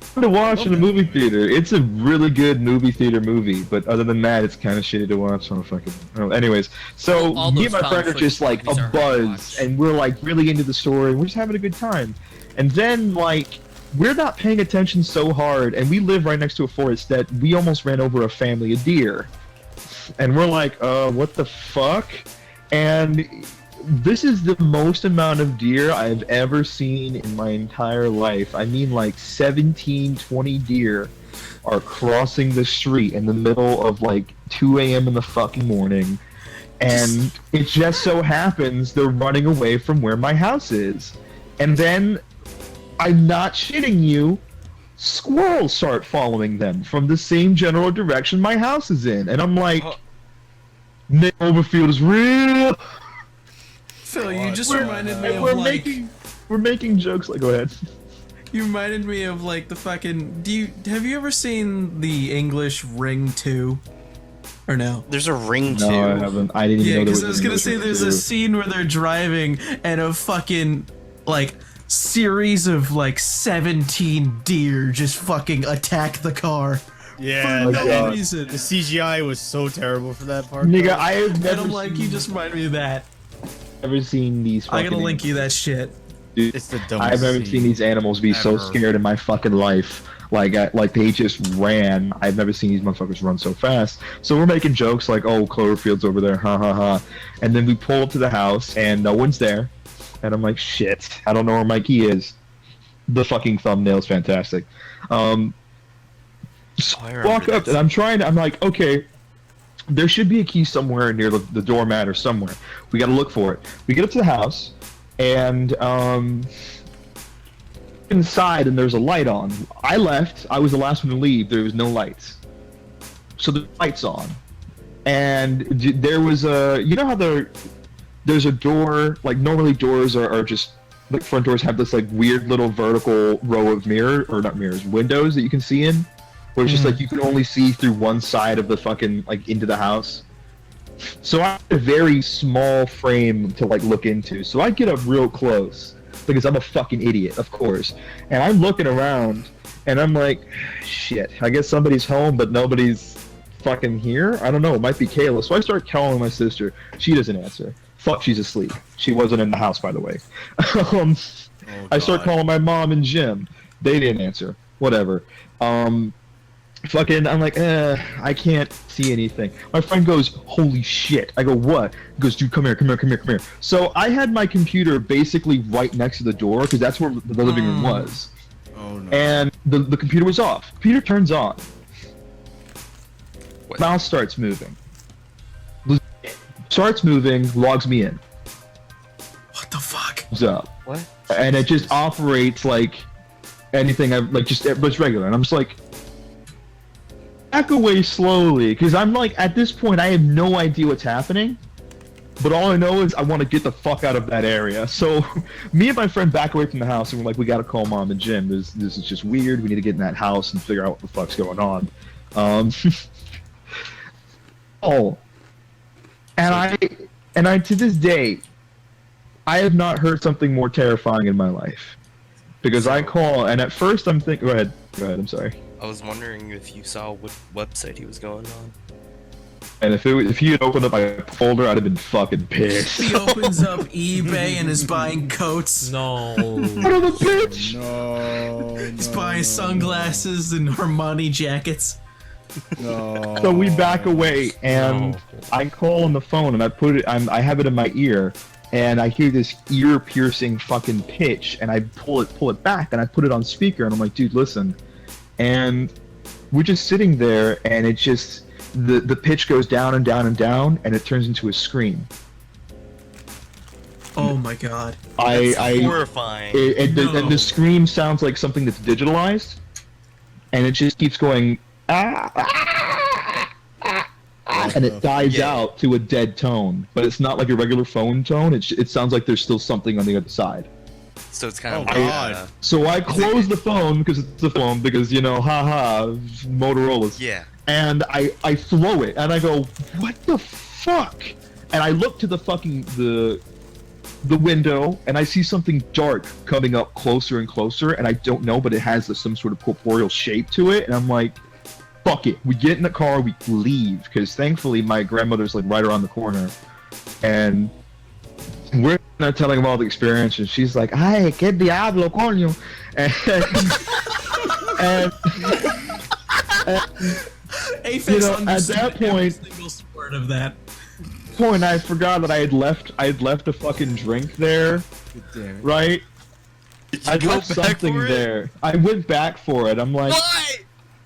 Fun to watch in a movie theater. It's a really good movie theater movie, but other than that, it's kind of shitty to watch on a fucking. Oh, anyways, so All me and those my friend are found just like footage a movies are hard to buzz, watch. and we're like really into the story. We're just having a good time, and then like we're not paying attention so hard, and we live right next to a forest that we almost ran over a family of deer, and we're like, what the fuck? And this is the most amount of deer I've ever seen in my entire life. I mean, like 17, 20 deer are crossing the street in the middle of like 2 a.m. in the fucking morning. And it just so happens they're running away from where my house is. And then, I'm not shitting you, squirrels start following them from the same general direction my house is in. And I'm like, Nick Overfield is real. Phil, you just reminded me of We're making jokes. Like, go ahead. You reminded me of like the fucking. Have you ever seen the English Ring 2? Or no? There's a Ring No, too. I haven't. I didn't even Yeah, know there because was I was an gonna English say there's a review. scene where they're driving and a fucking like series of like 17 deer just fucking attack the car. Yeah, For no that- reason. the CGI was so terrible for that part. Nigga, though. I have And never I'm like, you just reminded me of that. seen these. I gotta fucking link you that shit. It's the dumbest I've never seen these animals be so ever. scared in my fucking life. Like they just ran. I've never seen these motherfuckers run so fast. So we're making jokes like, "Oh, Cloverfield's over there, ha ha ha," and then we pull up to the house and no one's there, and I'm like, "Shit, I don't know where my key is." The fucking thumbnail's fantastic. I remember Walk up this. and I'm like, okay, there should be a key somewhere near the doormat or somewhere. We gotta look for it. We get up to the house, and inside, and there's a light on. I left. I was the last one to leave. There was no lights. So the light's on, and there was a. You know how there's a door. Like normally doors are just like front doors have this like weird little vertical row of windows that you can see in. Where it's just like you can only see through one side of the fucking like into the house. So I have a very small frame to like look into. So I get up real close because I'm a fucking idiot, of course. And I'm looking around and I'm like, shit, I guess somebody's home but nobody's fucking here? I don't know, it might be Kayla. So I start calling my sister. She doesn't answer. Fuck, she's asleep. She wasn't in the house, by the way. I start calling my mom and Jim. They didn't answer. Whatever. Fucking, I'm like, I can't see anything. My friend goes, holy shit. I go, what? He goes, dude, come here. So I had my computer basically right next to the door, because that's where the living room was. Oh no. And the computer was off. Computer turns on. What? Mouse starts moving. Starts moving, logs me in. What the fuck? Comes up. What? And it just operates like anything I've, like, just regular. And I'm just like, back away slowly, because I'm like, at this point, I have no idea what's happening, but all I know is I want to get the fuck out of that area. So, me and my friend back away from the house, and we're like, we gotta call Mom and Jim. This is just weird. We need to get in that house and figure out what the fuck's going on. And I to this day, I have not heard something more terrifying in my life, because I call, and at first I'm thinking, go ahead, I'm sorry. I was wondering if you saw what website he was going on. And if he had opened up my folder, I'd have been fucking pissed. He opens up eBay and is buying coats. No. Son of a bitch! No. He's buying sunglasses and Armani jackets. No. So we back away, and No. I call on the phone, and I have it in my ear, and I hear this ear-piercing fucking pitch, and I pull it back, and I put it on speaker, and I'm like, dude, listen. And we're just sitting there, and it just, the pitch goes down and down and down, and it turns into a scream. Oh my god. Horrifying. And the scream sounds like something that's digitalized, and it just keeps going, ah, ah, ah, ah, and it dies out to a dead tone. But it's not like a regular phone tone. It sounds like there's still something on the other side. So it's kind of God. So I close the phone because it's a phone, because, you know, haha, Motorola's. Yeah. And I throw it, and I go, what the fuck? And I look to the fucking, the window, and I see something dark coming up closer and closer, and I don't know, but it has some sort of corporeal shape to it, and I'm like, fuck it. We get in the car, we leave, because thankfully my grandmother's like right around the corner, and we're not telling them all the experience, and she's like, ay, que diablo, coño. And you know, at that point, single word of that. I forgot that I had left a fucking drink there, right? I left something there. I went back for it. I'm like, why?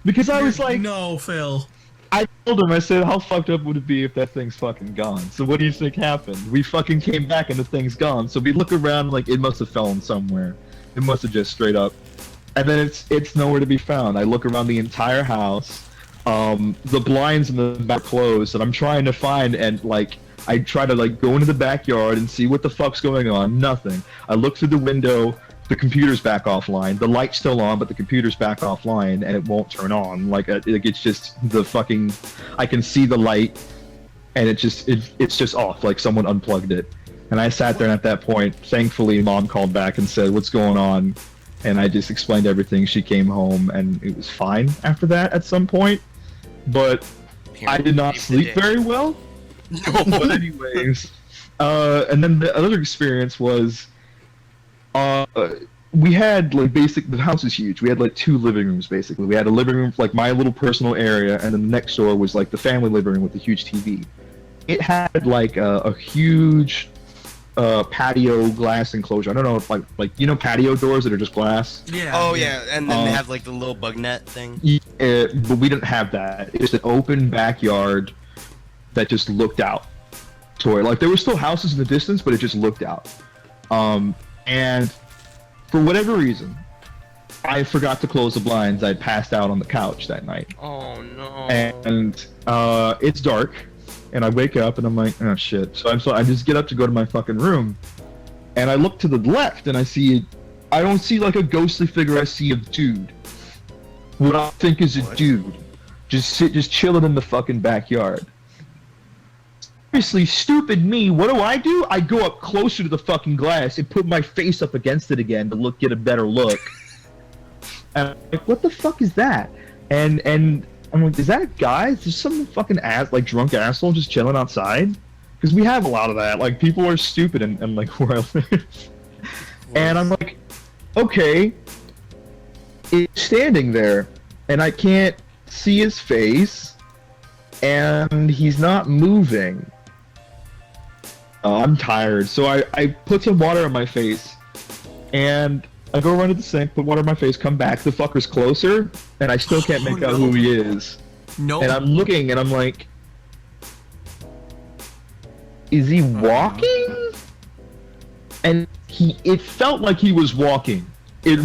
Because I was like, no, Phil. I told him, I said, how fucked up would it be if that thing's fucking gone? So what do you think happened? We fucking came back and the thing's gone. So we look around like it must have fallen somewhere. It must have just straight up. And then it's nowhere to be found. I look around the entire house. The blinds in the back closed, and I'm trying to find, and like I try to like go into the backyard and see what the fuck's going on. Nothing. I look through the window. The computer's back offline. The light's still on, but the computer's back offline, and it won't turn on. Like it's just the fucking. I can see the light, and it's just off. Like someone unplugged it. And I sat there, and at that point, thankfully, Mom called back and said, "What's going on?" And I just explained everything. She came home, and it was fine after that at some point. But I did not sleep very well. But anyways, and then the other experience was, we had like the house is huge. We had like 2 living rooms basically. We had a living room, like my little personal area, and then the next door was like the family living room with a huge TV. It had like a huge patio glass enclosure. I don't know if like you know patio doors that are just glass. Yeah. Oh yeah, and then they have like the little bug net thing. Yeah, but we didn't have that. It's an open backyard that just looked out toward, like there were still houses in the distance, but it just looked out. And for whatever reason, I forgot to close the blinds. I passed out on the couch that night. Oh no. And it's dark. And I wake up and I'm like, oh shit. So I just get up to go to my fucking room, and I look to the left and I don't see like a ghostly figure. I see a dude. What I think is a dude, just chilling in the fucking backyard. Seriously, stupid me. What do? I go up closer to the fucking glass and put my face up against it again to get a better look. And I'm like, what the fuck is that? And I'm like, is that a guy? Is there some fucking drunk asshole just chilling outside? Because we have a lot of that. Like, people are stupid and like where I live. And I'm like, okay. It's standing there, and I can't see his face, and he's not moving. I'm tired, so I put some water on my face, and I go run to the sink, put water on my face, come back, the fucker's closer, and I still can't make out who he is. No. And I'm looking, and I'm like, is he walking? And it felt like he was walking. It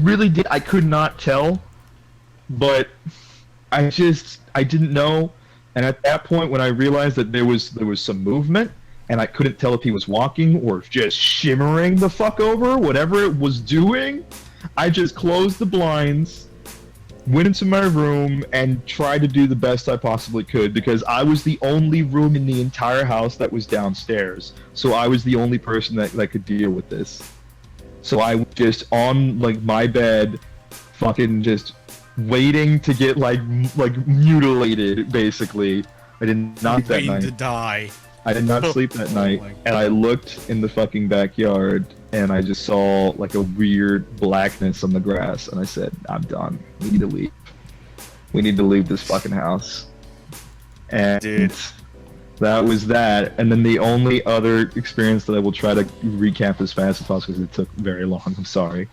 really did. I could not tell, but I didn't know. And at that point, when I realized that there was some movement, and I couldn't tell if he was walking or just shimmering the fuck over, whatever it was doing, I just closed the blinds, went into my room, and tried to do the best I possibly could, because I was the only room in the entire house that was downstairs. So I was the only person that could deal with this. So I was just on like my bed, fucking just waiting to get like mutilated, basically. I did not that night. To die. I did not sleep that night, and I looked in the fucking backyard, and I just saw like a weird blackness on the grass, and I said, I'm done. We need to leave. We need to leave this fucking house. And Dude. that was that. And then the only other experience that I will try to recap as fast as possible, because it took very long, I'm sorry.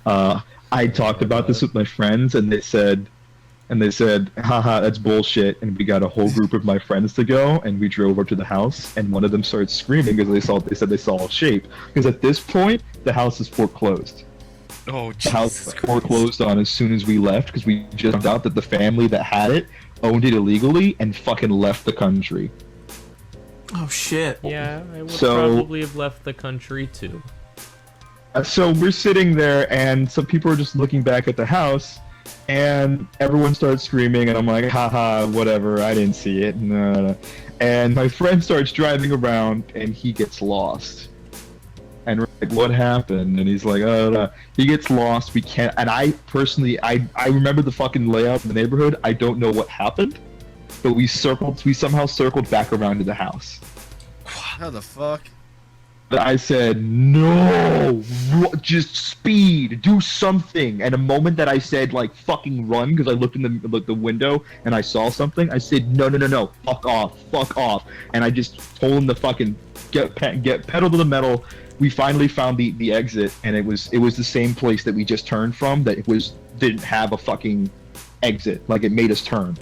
I talked about this with my friends, and they said, And they said, haha, that's bullshit. And we got a whole group of my friends to go, and we drove up to the house, and one of them started screaming because they said they saw a shape. Because at this point, the house is foreclosed. Oh, The house was foreclosed on as soon as we left, because we just found out that the family that had it owned it illegally and fucking left the country. Oh shit. Yeah, I would So- probably have left the country too. So we're sitting there, and some people are just looking back at the house, and everyone starts screaming, and I'm like, haha, whatever, I didn't see it. No. And my friend starts driving around, and he gets lost. And we're like, what happened? And he's like, oh, no. He gets lost, we can't, and I personally, I remember the fucking layout of the neighborhood, I don't know what happened, but we somehow circled back around to the house. How the fuck? But I said, no, just speed, do something. And the moment that I said, like, fucking run, because I looked in the window and I saw something, I said, no, fuck off. And I just told him to fucking get pedal to the metal. We finally found the exit, and it was the same place that we just turned from, that didn't have a fucking exit. Like, it made us turn.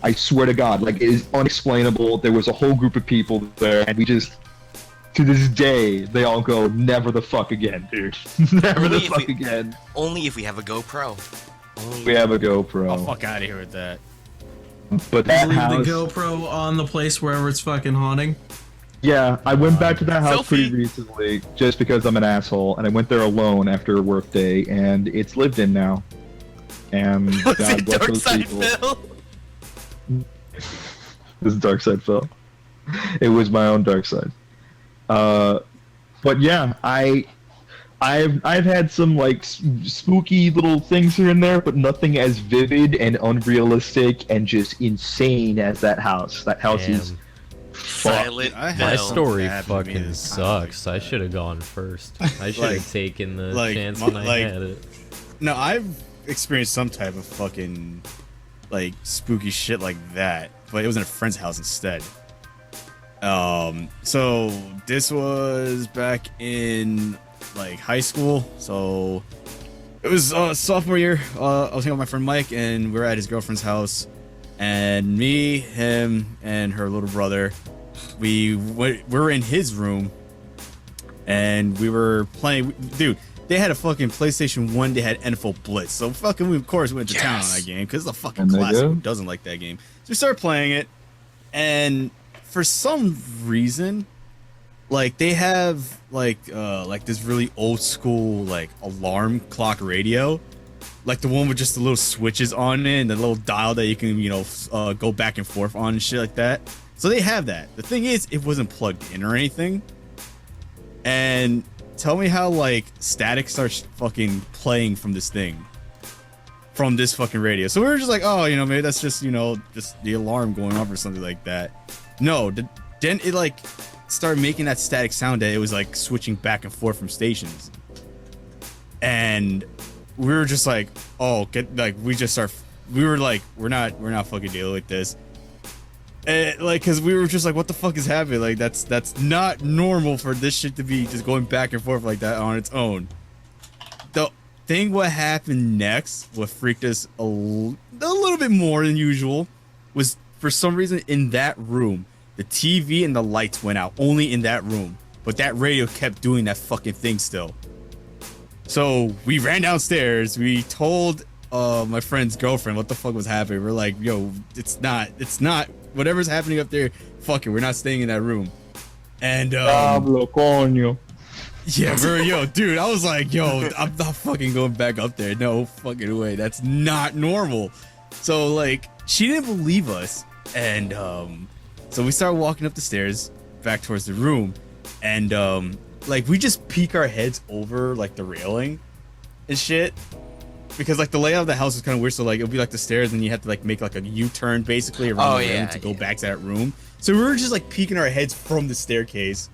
I swear to God, like, it is unexplainable. There was a whole group of people there, and we just... To this day, they all go, never the fuck again, dude. Never the fuck again. Only if we have a GoPro. We have a GoPro. Oh, fuck out of here with that. But that Leave house... the GoPro on the place wherever it's fucking haunting. Yeah, I went back to that house Selfie. pretty recently, just because I'm an asshole, and I went there alone after a work day, and it's lived in now. And Was God it bless Dark those Side people. Phil? This is Dark Side Phil. It was my own dark side. But yeah, I've had some like spooky little things here and there, but nothing as vivid and unrealistic and just insane as that house. That house is Damn. Silent I had My Phil. story happened to me fucking this time, sucks. I should have gone first. I should Like- have taken the like, chance my- when I like- had it. No, I've experienced some type of fucking like spooky shit like that, but it was in a friend's house instead. So this was back in like high school. So it was sophomore year. I was hanging with my friend Mike, and we were at his girlfriend's house. And me, him, and her little brother, we were in his room, and we were playing. Dude, they had a fucking PlayStation 1. They had NFL Blitz. So fucking, we of course went to town on that game because it's a fucking And they classic. did? Who doesn't like that game? So we started playing it, and for some reason, like they have like this really old school like alarm clock radio, like the one with just the little switches on it and the little dial that you can go back and forth on and shit like that. So they have that. The thing is, it wasn't plugged in or anything. And tell me how like static starts fucking playing from this thing, from this fucking radio. So we were just like, oh, maybe that's just just the alarm going off or something like that. No, then it like started making that static sound that it was like switching back and forth from stations. And we were just like, oh, we were like, we're not fucking dealing with this. And, like, cause we were just like, what the fuck is happening? Like, that's not normal for this shit to be just going back and forth like that on its own. The thing what happened next, what freaked us a little bit more than usual, was for some reason in that room, the TV and the lights went out only in that room, but that radio kept doing that fucking thing still. So we ran downstairs. We told my friend's girlfriend what the fuck was happening. We're like, yo, it's not whatever's happening up there. Fuck it, we're not staying in that room. And Pablo, coño. yeah, dude, I was like, yo, I'm not fucking going back up there. No fucking way. That's not normal. So like, she didn't believe us, and so we started walking up the stairs back towards the room, and like we just peek our heads over like the railing and shit, because like the layout of the house is kind of weird. So like it'll be like the stairs, and you have to like make like a U-turn basically around the railing to go back to that room. So we were just like peeking our heads from the staircase,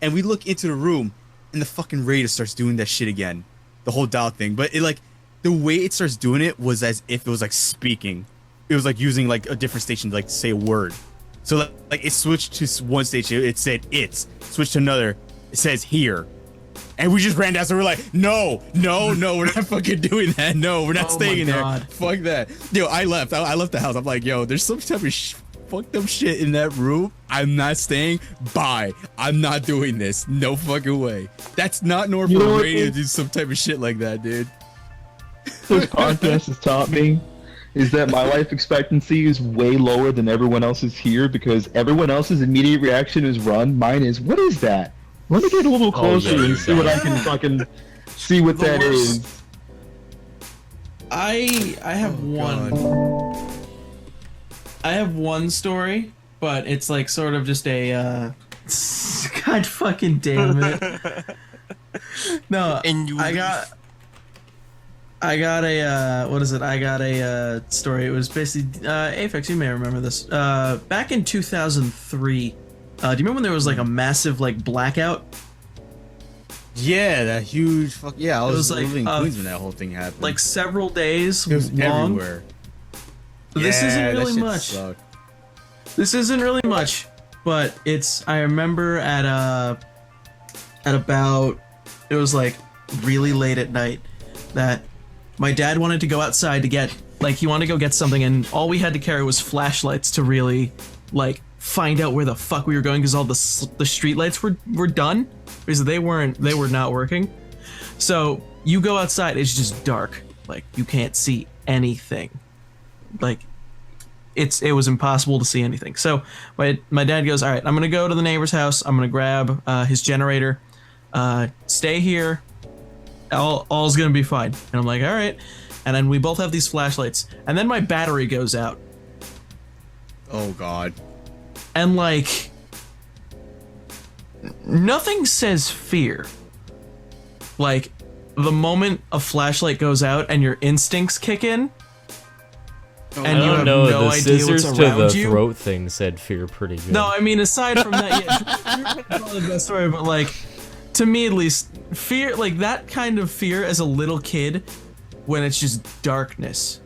and we look into the room, and the fucking radio starts doing that shit again, the whole dial thing. But it like the way it starts doing it was as if it was like speaking. It was like using like a different station to like say a word. So like it switched to one station, it said it's, switched to another, it says here. And we just ran down, so we're like, no, we're not fucking doing that. No, we're not Oh staying in my there. God. Fuck that. Yo, I left. I left the house. I'm like, yo, there's some type of fucked up shit in that room. I'm not staying. Bye. I'm not doing this. No fucking way. That's not normal You know what, radio to dude? do some type of shit like that, dude. This podcast has taught me is that my life expectancy is way lower than everyone else's here because everyone else's immediate reaction is run. Mine is, what is that? Let me get a little closer there you and see what go. I can fucking see what The that worst- is. I have one. I have one story, but it's like sort of just a God fucking damn it. No, And you I got a what is it? I got a story. It was basically Aphex, you may remember this. Back in 2003. Do you remember when there was like a massive like blackout? Yeah, that huge fuck. Yeah, I It was was like, living in Queens when that whole thing happened. Like several days it was long. everywhere. This Yeah, isn't that really shit much. sucked. This isn't really much, but it's. I remember at about it was like really late at night that my dad wanted to go outside to get he wanted to go get something, and all we had to carry was flashlights to really like find out where the fuck we were going because all the street lights were done because they were not working. So you go outside, it's just dark, like you can't see anything, like it was impossible to see anything. So my dad goes, all right, I'm gonna go to the neighbor's house, I'm gonna grab his generator, stay here, all's gonna be fine. And I'm like, all right. And then we both have these flashlights, and then my battery goes out, Oh god. and like nothing says fear like the moment a flashlight goes out and your instincts kick in. And I you don't have know. no The idea scissors what's to around the you. throat thing said fear pretty good. No, I mean aside from that, yeah, it's probably the best story. But like, to me at least, fear, like that kind of fear as a little kid, when it's just darkness,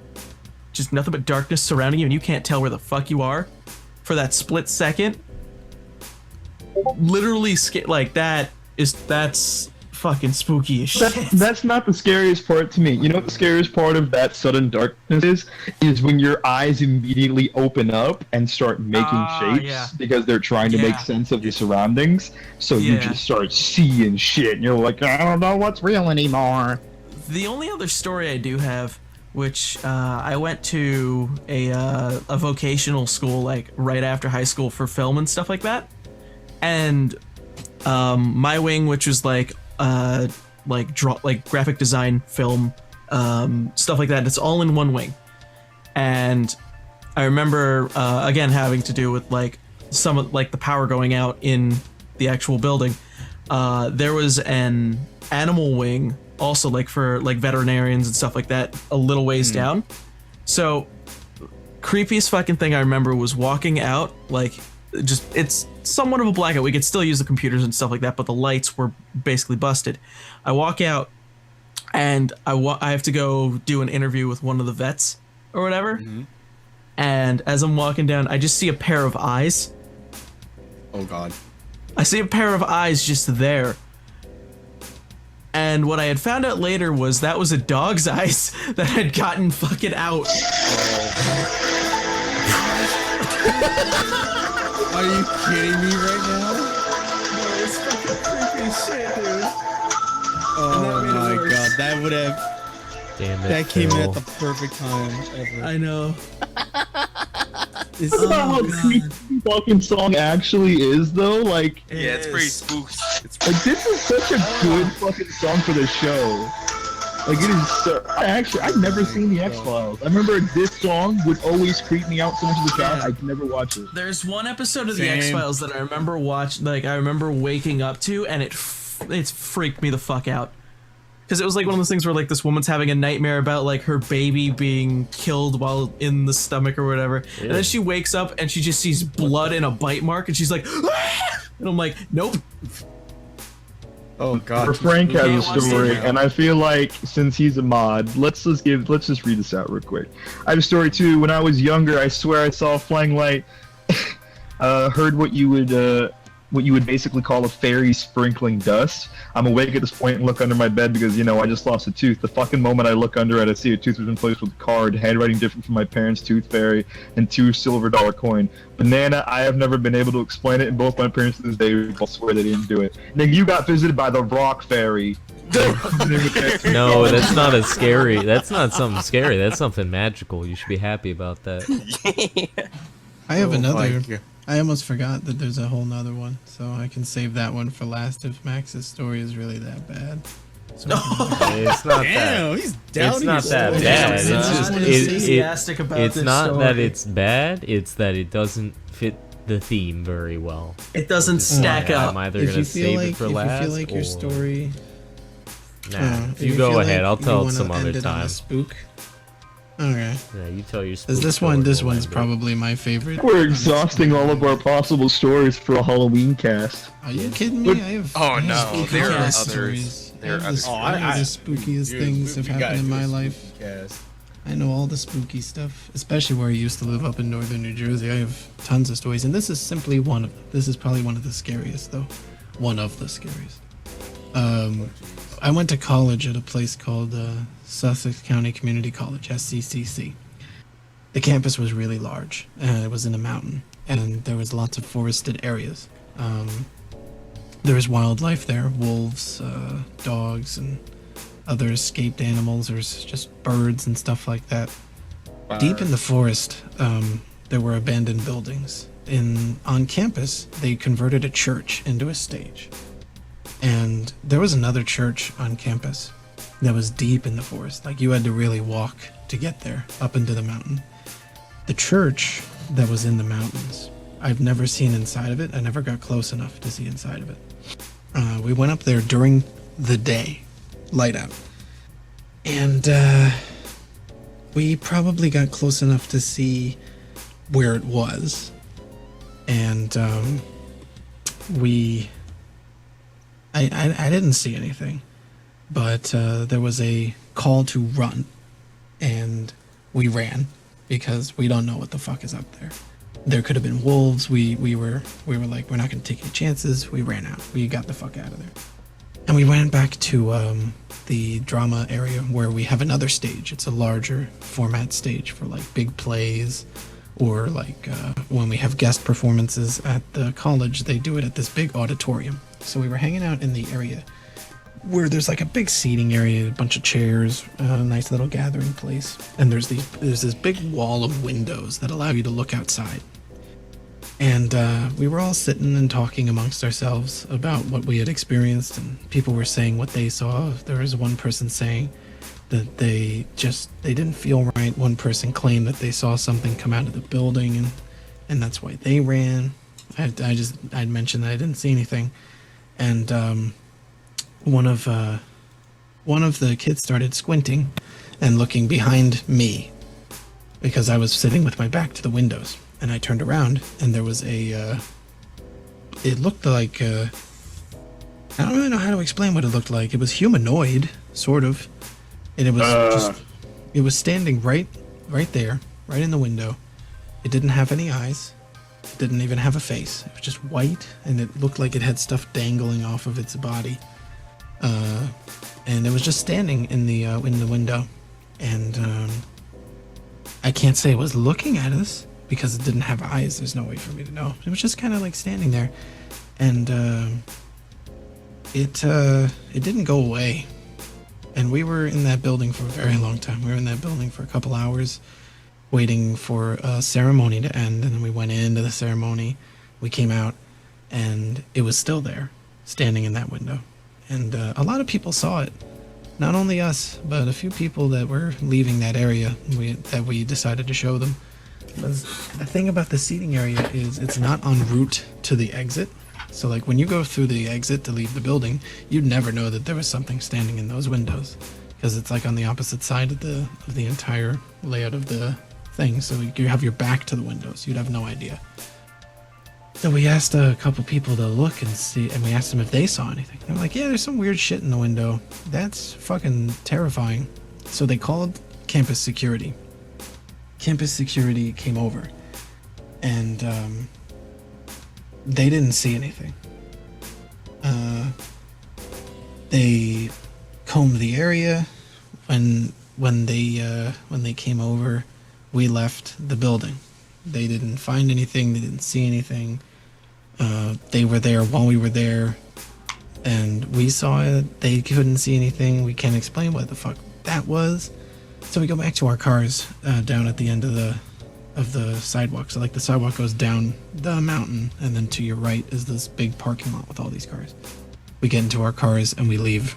just nothing but darkness surrounding you, and you can't tell where the fuck you are, for that split second. Literally, like that's fucking spooky as shit. That's not the scariest part to me. You know what the scariest part of that sudden darkness is when your eyes immediately open up and start making shapes yeah. because they're trying to make Yeah. sense of your surroundings. So you Yeah. just start seeing shit and you're like, I don't know what's real anymore. The only other story I do have, which I went to a vocational school like right after high school for film and stuff like that, and my wing, which was like graphic design, film, stuff like that. It's all in one wing, and I remember again having to do with like some of like the power going out in the actual building. There was an animal wing also, like for like veterinarians and stuff like that, a little ways down. So creepiest fucking thing I remember was walking out, like just it's somewhat of a blackout. We could still use the computers and stuff like that, but the lights were basically busted. I walk out and I have to go do an interview with one of the vets or whatever. And as I'm walking down, I just see a pair of eyes. Oh god. I see a pair of eyes just there. And what I had found out later was that was a dog's eyes that had gotten fucking out. Are you kidding me right now? No, it's fucking creepy as shit, dude. Oh my god, that would have Damn it. that came in Phil. at the perfect time ever. I know. This That's not how creepy the fucking song actually is, though. Like, Yeah, it's pretty spooky. It's this is such a good fucking song for the show. Like, it is so. I'd never seen the X-Files. I remember this song would always creep me out so much as a child. I'd never watch it. There's one episode of the Same. X-Files that I remember I remember waking up to, and it's freaked me the fuck out. Because it was like one of those things where like this woman's having a nightmare about like her baby being killed while in the stomach or whatever, and then she wakes up and she just sees blood and a bite mark, and she's like, "Ah!" And I'm like, nope. Oh god. Frank has can't a watch story, it now. and I feel like since he's a mod, let's just read this out real quick. I have a story too. When I was younger, I swear I saw a flying light. Heard what you would what you would basically call a fairy sprinkling dust. I'm awake at this point and look under my bed because, you know, I just lost a tooth. The fucking moment I look under it, I see a tooth was replaced with a card, handwriting different from my parents' tooth fairy, and 2 silver dollar coin. Banana, I have never been able to explain it, and both my parents to this day will swear they didn't do it. Then you got visited by the rock fairy. No, that's not as scary. That's not something scary. That's something magical. You should be happy about that. I have another. I almost forgot that there's a whole nother one, so I can save that one for last if Max's story is really that bad. So It's not Damn, that. he's down. It's not that bad. It's just enthusiastic about it's this not story. that it's bad. It's that it doesn't fit the theme very well. It doesn't stack I'm up. either if gonna you feel save like it for last, if you feel like or your story, nah. if You go feel ahead. like I'll you tell it wanna some other end it on a time. spook. Okay. Yeah, you tell your. This spook one. story, This we'll one's end it. probably my favorite. We're exhausting all of our possible stories for a Halloween cast. Are you kidding me? I have. Oh, I have no, spooky there are cast others. stories. There are I have others. the, Oh, I know the spookiest dude, things have we gotta happened in do my a life. cast. I know all the spooky stuff, especially where I used to live up in northern New Jersey. I have tons of stories, and this is simply one of them. This is probably one of the scariest, though. One of the scariest. I went to college at a place called Sussex County Community College, SCCC. The campus was really large, and it was in a mountain, and there was lots of forested areas. There was wildlife there, wolves, dogs, and other escaped animals. There's just birds and stuff like that. Deep in the forest, there were abandoned buildings. On campus, they converted a church into a stage. And there was another church on campus that was deep in the forest. Like, you had to really walk to get there, up into the mountain. The church that was in the mountains, I've never seen inside of it. I never got close enough to see inside of it. We went up there during the day, light out. And we probably got close enough to see where it was. And I didn't see anything. But there was a call to run. And we ran because we don't know what the fuck is up there. There could have been wolves. We were like, we're not going to take any chances. We ran out. We got the fuck out of there. And we went back to the drama area where we have another stage. It's a larger format stage for like big plays, or like when we have guest performances at the college, they do it at this big auditorium. So we were hanging out in the area where there's like a big seating area, a bunch of chairs, a nice little gathering place. And there's this big wall of windows that allow you to look outside. And we were all sitting and talking amongst ourselves about what we had experienced, and people were saying what they saw. There was one person saying that they didn't feel right. One person claimed that they saw something come out of the building, and that's why they ran. I'd mentioned that I didn't see anything, and one of the kids started squinting and looking behind me because I was sitting with my back to the windows. And I turned around, and there was it looked like, I don't really know how to explain what it looked like. It was humanoid, sort of. And it was standing right there, right in the window. It didn't have any eyes. It didn't even have a face. It was just white, and it looked like it had stuff dangling off of its body. And it was just standing in the window. And I can't say it was looking at us, because it didn't have eyes. There's no way for me to know. It was just kind of like standing there, and it didn't go away. And we were in that building for a very long time. We were in that building for a couple hours, waiting for a ceremony to end. And then we went into the ceremony. We came out, and it was still there, standing in that window. And a lot of people saw it. Not only us, but a few people that were leaving that area that we decided to show them. Because the thing about the seating area is it's not en route to the exit. So like when you go through the exit to leave the building, you'd never know that there was something standing in those windows, because it's like on the opposite side of the entire layout of the thing. So you have your back to the windows. You'd have no idea. So we asked a couple people to look and see, and we asked them if they saw anything. They're like, yeah, there's some weird shit in the window. That's fucking terrifying. So they called campus security. Campus security came over, and they didn't see anything. They combed the area. When they came over, we left the building. They didn't find anything. They didn't see anything. They were there while we were there, and we saw it. They couldn't see anything. We can't explain what the fuck that was. So we go back to our cars down at the end of the sidewalk. So like the sidewalk goes down the mountain, and then to your right is this big parking lot with all these cars. We get into our cars and we leave.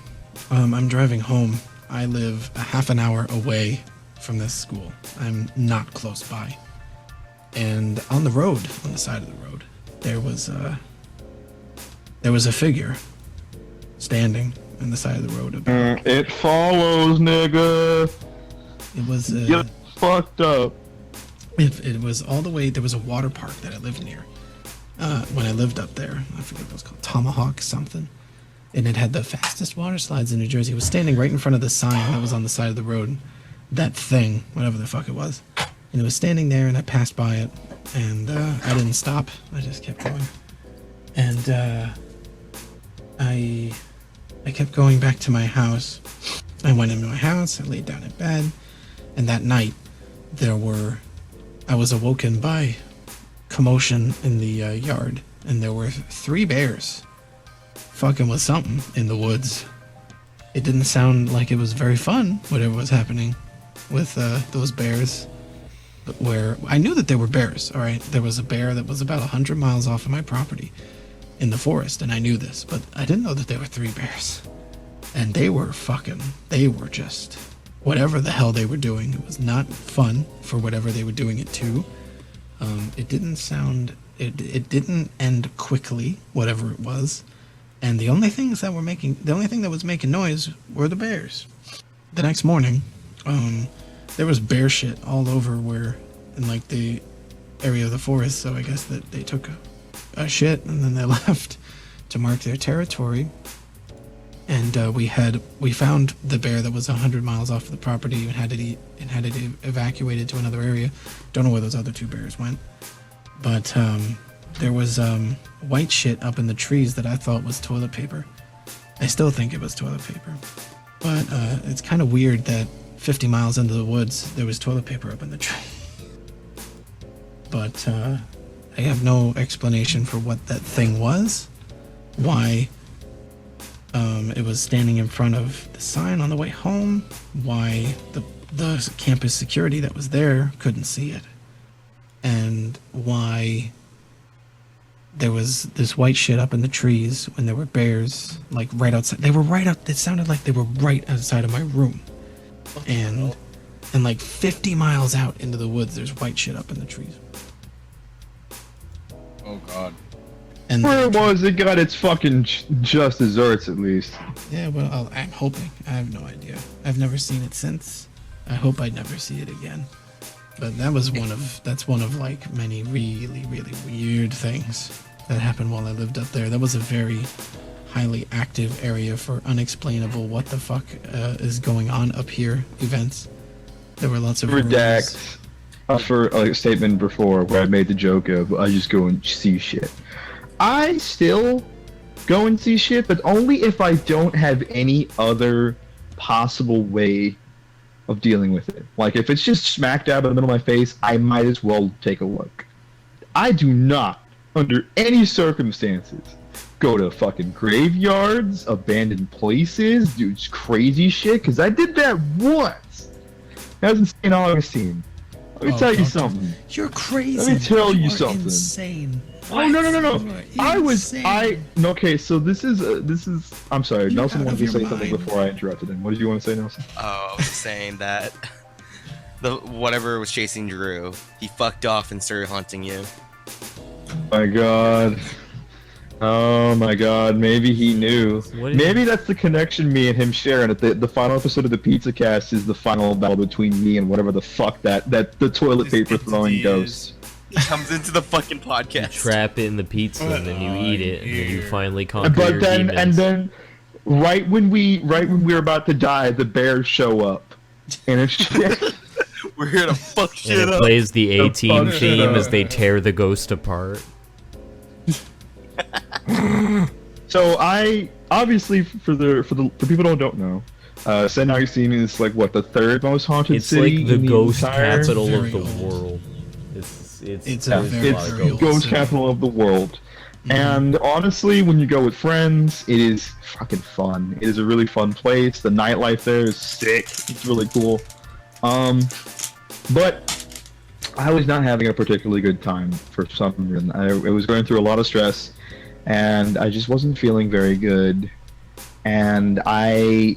I'm driving home. I live a half an hour away from this school. I'm not close by. And on the road, on the side of the road, there was a figure standing on the side of the road. It follows, nigga. It was Get fucked up. It was all the way. There was a water park that I lived near when I lived up there. I forget what it was called, Tomahawk something. And it had the fastest water slides in New Jersey. It was standing right in front of the sign that was on the side of the road. That thing, whatever the fuck it was. And it was standing there, and I passed by it, and I didn't stop. I just kept going. And I kept going back to my house. I went into my house. I laid down in bed, and that night I was awoken by commotion in the yard, and there were 3 bears fucking with something in the woods. It didn't sound like it was very fun, whatever was happening with those bears. But where I knew that there were bears, all right? There was a bear that was about 100 miles off of my property in the forest, and I knew this, but I didn't know that there were 3 bears. And they were just whatever the hell they were doing. It was not fun for whatever they were doing it to. It didn't end quickly, whatever it was. And the only thing that was making noise were the bears. The next morning, there was bear shit all over in like the area of the forest. So I guess that they took a shit and then they left to mark their territory. And we found the bear that was 100 miles off the property and had it evacuated to another area. Don't know where those other 2 bears went, but there was white shit up in the trees that I thought was toilet paper. I still think it was toilet paper, but it's kind of weird that 50 miles into the woods there was toilet paper up in the tree. But I have no explanation for what that thing was, why it was standing in front of the sign on the way home, why the campus security that was there couldn't see it, and why there was this white shit up in the trees when there were bears, like right outside. They were right up. It sounded like they were right outside of my room, and like 50 miles out into the woods, there's white shit up in the trees. Oh God. And Where it was, it got its fucking just desserts at least. Yeah, well, I'm hoping. I have no idea. I've never seen it since. I hope I never see it again. But that's one of like many really, really weird things that happened while I lived up there. That was a very highly active area for unexplainable what the fuck is going on up here events. There were lots of Redact for a statement before where I made the joke of I just go and see shit. I still go and see shit, but only if I don't have any other possible way of dealing with it. Like, if it's just smack dab in the middle of my face, I might as well take a look. I do not, under any circumstances, go to fucking graveyards, abandoned places, do crazy shit, because I did that once. That was in St. Augustine. Let me tell you something. You're crazy. Let me tell you something. Insane. Oh no! Okay, so this is. I'm sorry, Nelson wanted to say something before I interrupted him. What did you want to say, Nelson? Oh, I was saying that whatever was chasing Drew, he fucked off and started hunting you. My God. Oh my God, maybe he knew. Maybe that's the connection me and him share, and the final episode of the Pizza Cast is the final battle between me and whatever the fuck that the toilet paper throwing ghost. He comes into the fucking podcast. You trap it in the pizza and then you eat it and then you finally conquer your demons. And then right when we're about to die, the bears show up. And it's shit. We're here to fuck shit and it up. plays the A-Team theme as they tear the ghost apart. So I obviously for people who don't know, San Augustine is like what the third most haunted It's city like the in the ghost entire. capital of Very the old. world. It's Yeah, a very, it's very old ghost city. capital of the world. And honestly, when you go with friends, it is fucking fun. It is a really fun place. The nightlife there is sick. It's really cool. But I was not having a particularly good time for some reason. I was going through a lot of stress, and I just wasn't feeling very good. And I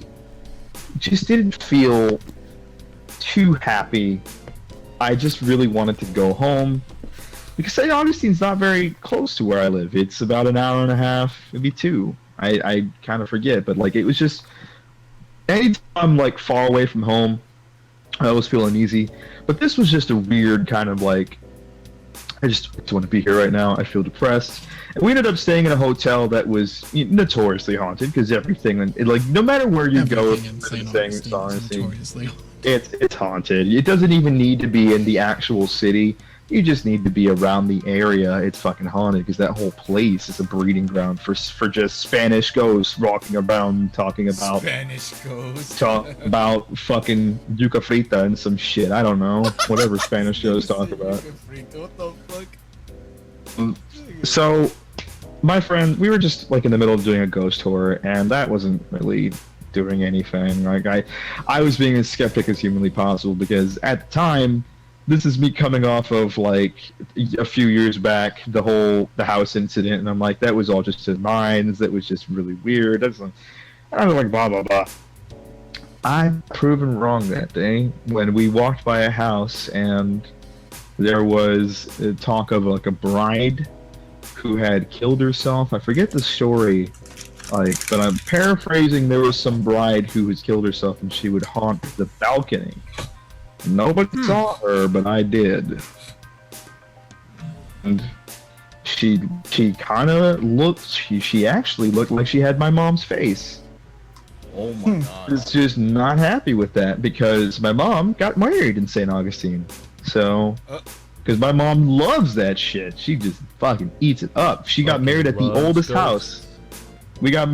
just didn't feel too happy. I just really wanted to go home. Because St. Augustine's not very close to where I live. It's about an hour and a half, maybe 2. I kind of forget, but like it was just anytime I'm like far away from home, I always feel uneasy. But this was just a weird kind of like I just want to be here right now. I feel depressed. And we ended up staying in a hotel that was notoriously haunted because everything, like no matter where you go, Everything in St. Augustine is notoriously it's haunted. It doesn't even need to be in the actual city. You just need to be around the area. It's fucking haunted because that whole place is a breeding ground for just Spanish ghosts walking around talking about Spanish ghost. fucking yuca frita and some shit. I don't know. Whatever Spanish ghosts talk about. What the fuck? So, my friend, we were just like in the middle of doing a ghost tour, and that wasn't really doing anything. Like I was being as skeptic as humanly possible because at the time, this is me coming off of like a few years back, the house incident, and I'm like, that was all just in minds. That was just really weird. I was like, blah blah blah. I'm proven wrong that day when we walked by a house and there was talk of like a bride who had killed herself. I forget the story, but I'm paraphrasing. There was some bride who had killed herself and she would haunt the balcony. Nobody saw her, but I did. And she kind of looked. She actually looked like she had my mom's face. Oh my god. I was just not happy with that because my mom got married in St. Augustine. So, because my mom loves that shit. She just fucking eats it up. She got married at the loves oldest ghosts. house.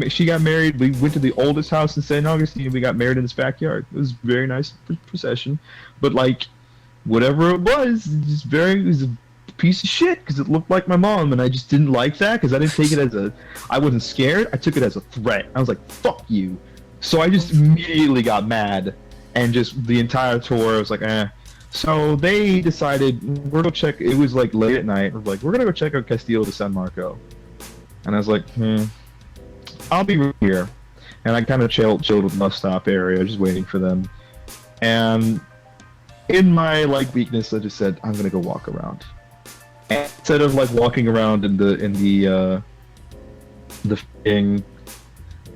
She got married. We went to the oldest house in St. Augustine. We got married in this backyard. It was a very nice procession, but like, whatever it was a piece of shit because it looked like my mom, and I just didn't like that because I didn't take it as I wasn't scared. I took it as a threat. I was like, "Fuck you!" So I just immediately got mad, and just the entire tour I was like, eh. So they decided we're gonna check. It was like late at night. We're like, we're gonna go check out Castillo de San Marco, and I was like, I'll be right here. And I kind of chilled with the bus stop area, just waiting for them. And in my like weakness, I just said, I'm gonna go walk around. And instead of like walking around in the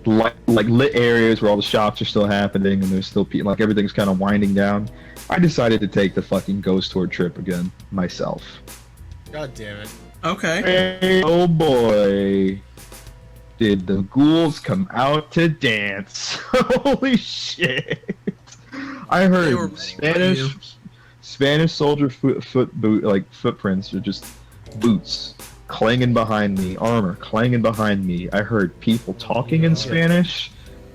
like lit areas where all the shops are still happening and there's still people, like everything's kind of winding down, I decided to take the fucking ghost tour trip again myself. God damn it. Okay. Hey, oh boy. Did the ghouls come out to dance? Holy shit! I They were heard ready for Spanish soldier footprints, or just boots clanging behind me, armor clanging behind me. I heard people talking in Spanish.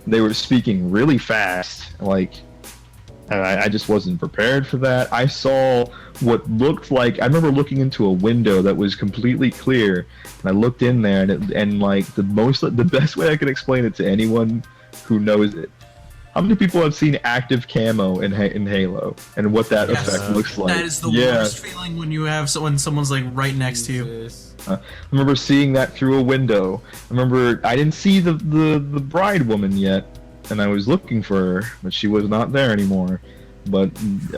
They were speaking really fast, and I just wasn't prepared for that. I saw what looked like, I remember looking into a window that was completely clear, and I looked in there, and the best way I could explain it to anyone who knows it. How many people have seen active camo in Halo, and what that effect looks like? That is the worst feeling when you have someone's like right next to you. I remember seeing that through a window. I remember I didn't see the bride woman yet, and I was looking for her, but she was not there anymore. But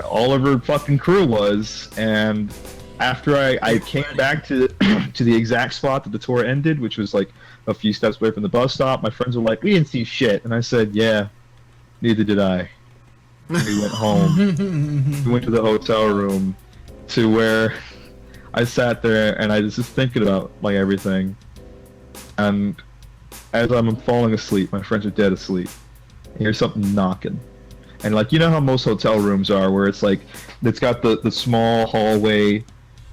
all of her fucking crew was, and after I came back to the exact spot that the tour ended, which was like a few steps away from the bus stop, my friends were like, "We didn't see shit," and I said, "Yeah, neither did I." We went home. We went to the hotel room, to where I sat there and I was just thinking about like everything. And as I'm falling asleep, my friends are dead asleep. I hear something knocking. And like, you know how most hotel rooms are, where it's like, it's got the small hallway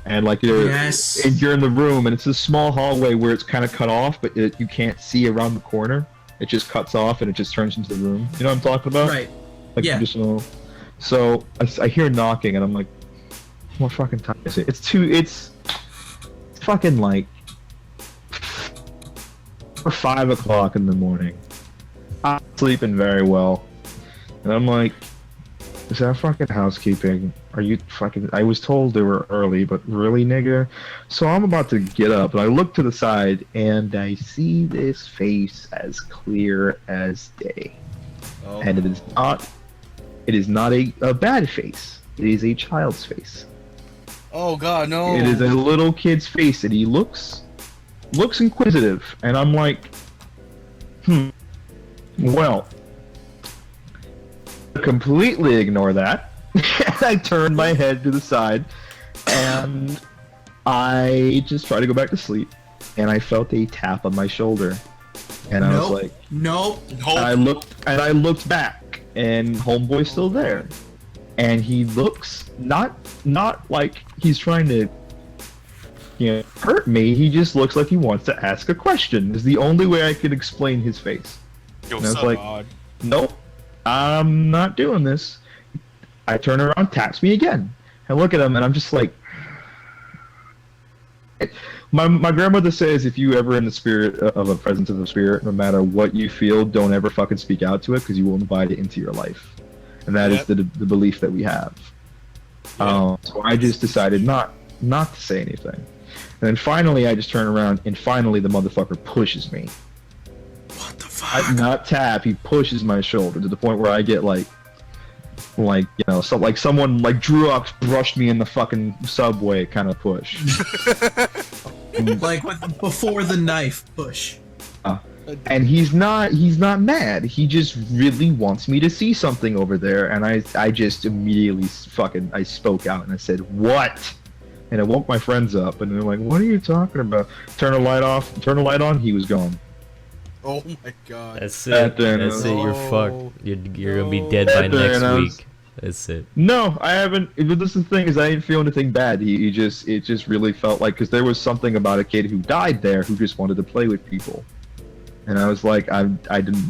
and like Yes. and you're in the room, and it's a small hallway where it's kind of cut off, but you can't see around the corner. It just cuts off and it just turns into the room. You know what I'm talking about? Right. Like Yeah. traditional. So I hear knocking, and I'm like, what fucking time is it? It's fucking like 5 o'clock in the morning. I'm sleeping very well, and I'm like, is that fucking housekeeping? Are you fucking? I was told they were early, but really, nigga? So I'm about to get up, and I look to the side, and I see this face as clear as day. Oh. And it is not a bad face. It is a child's face. Oh god, no. It is a little kid's face, and he looks inquisitive, and I'm like, well, completely ignore that. And I turn my head to the side, and I just try to go back to sleep, and I felt a tap on my shoulder, and I was like, Nope. and I looked back, and homeboy's still there, and he looks not like he's trying to, hurt me. He just looks like he wants to ask a question. Is the only way I could explain his face. Yo, And I was sup? like, nope, I'm not doing this. I turn around, taps me again. I look at him, and I'm just like, my grandmother says, if you ever in the spirit of a presence of a spirit, no matter what you feel, don't ever fucking speak out to it, because you will invite it into your life. And that is the belief that we have. So I just decided not to say anything. And then finally, I just turn around, and finally the motherfucker pushes me. What the fuck? Not tap, he pushes my shoulder to the point where I get like someone like Druox brushed me in the fucking subway kind of push. Like before the knife push. And he's not mad. He just really wants me to see something over there, and I just immediately I spoke out and I said, "What?" And it woke my friends up, and they're like, "What are you talking about?" Turn the light off, turn the light on, he was gone. Oh my god. That's it. That's it. You're fucked. You're gonna be dead by next week. That's it. No, I haven't. But this is the thing, is I didn't feel anything bad. It just really felt like, because there was something about a kid who died there who just wanted to play with people, and I was like, I don't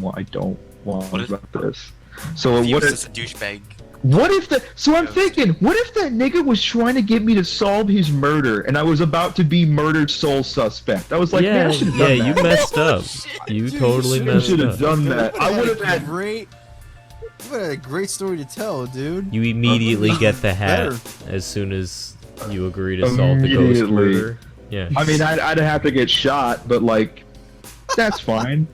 want about this. So He what was if? just a douchebag. What if that? So I'm thinking, what if that nigga was trying to get me to solve his murder, and I was about to be murdered sole suspect? I was like, man, I should have done that. you messed up. You totally I messed should have up. done that. I would have had. great. You would have had a great story to tell, dude. You immediately get the hat Better. as soon as you agree to solve the ghost Immediately. murder. Yeah. I mean, I'd have to get shot, but like, that's fine.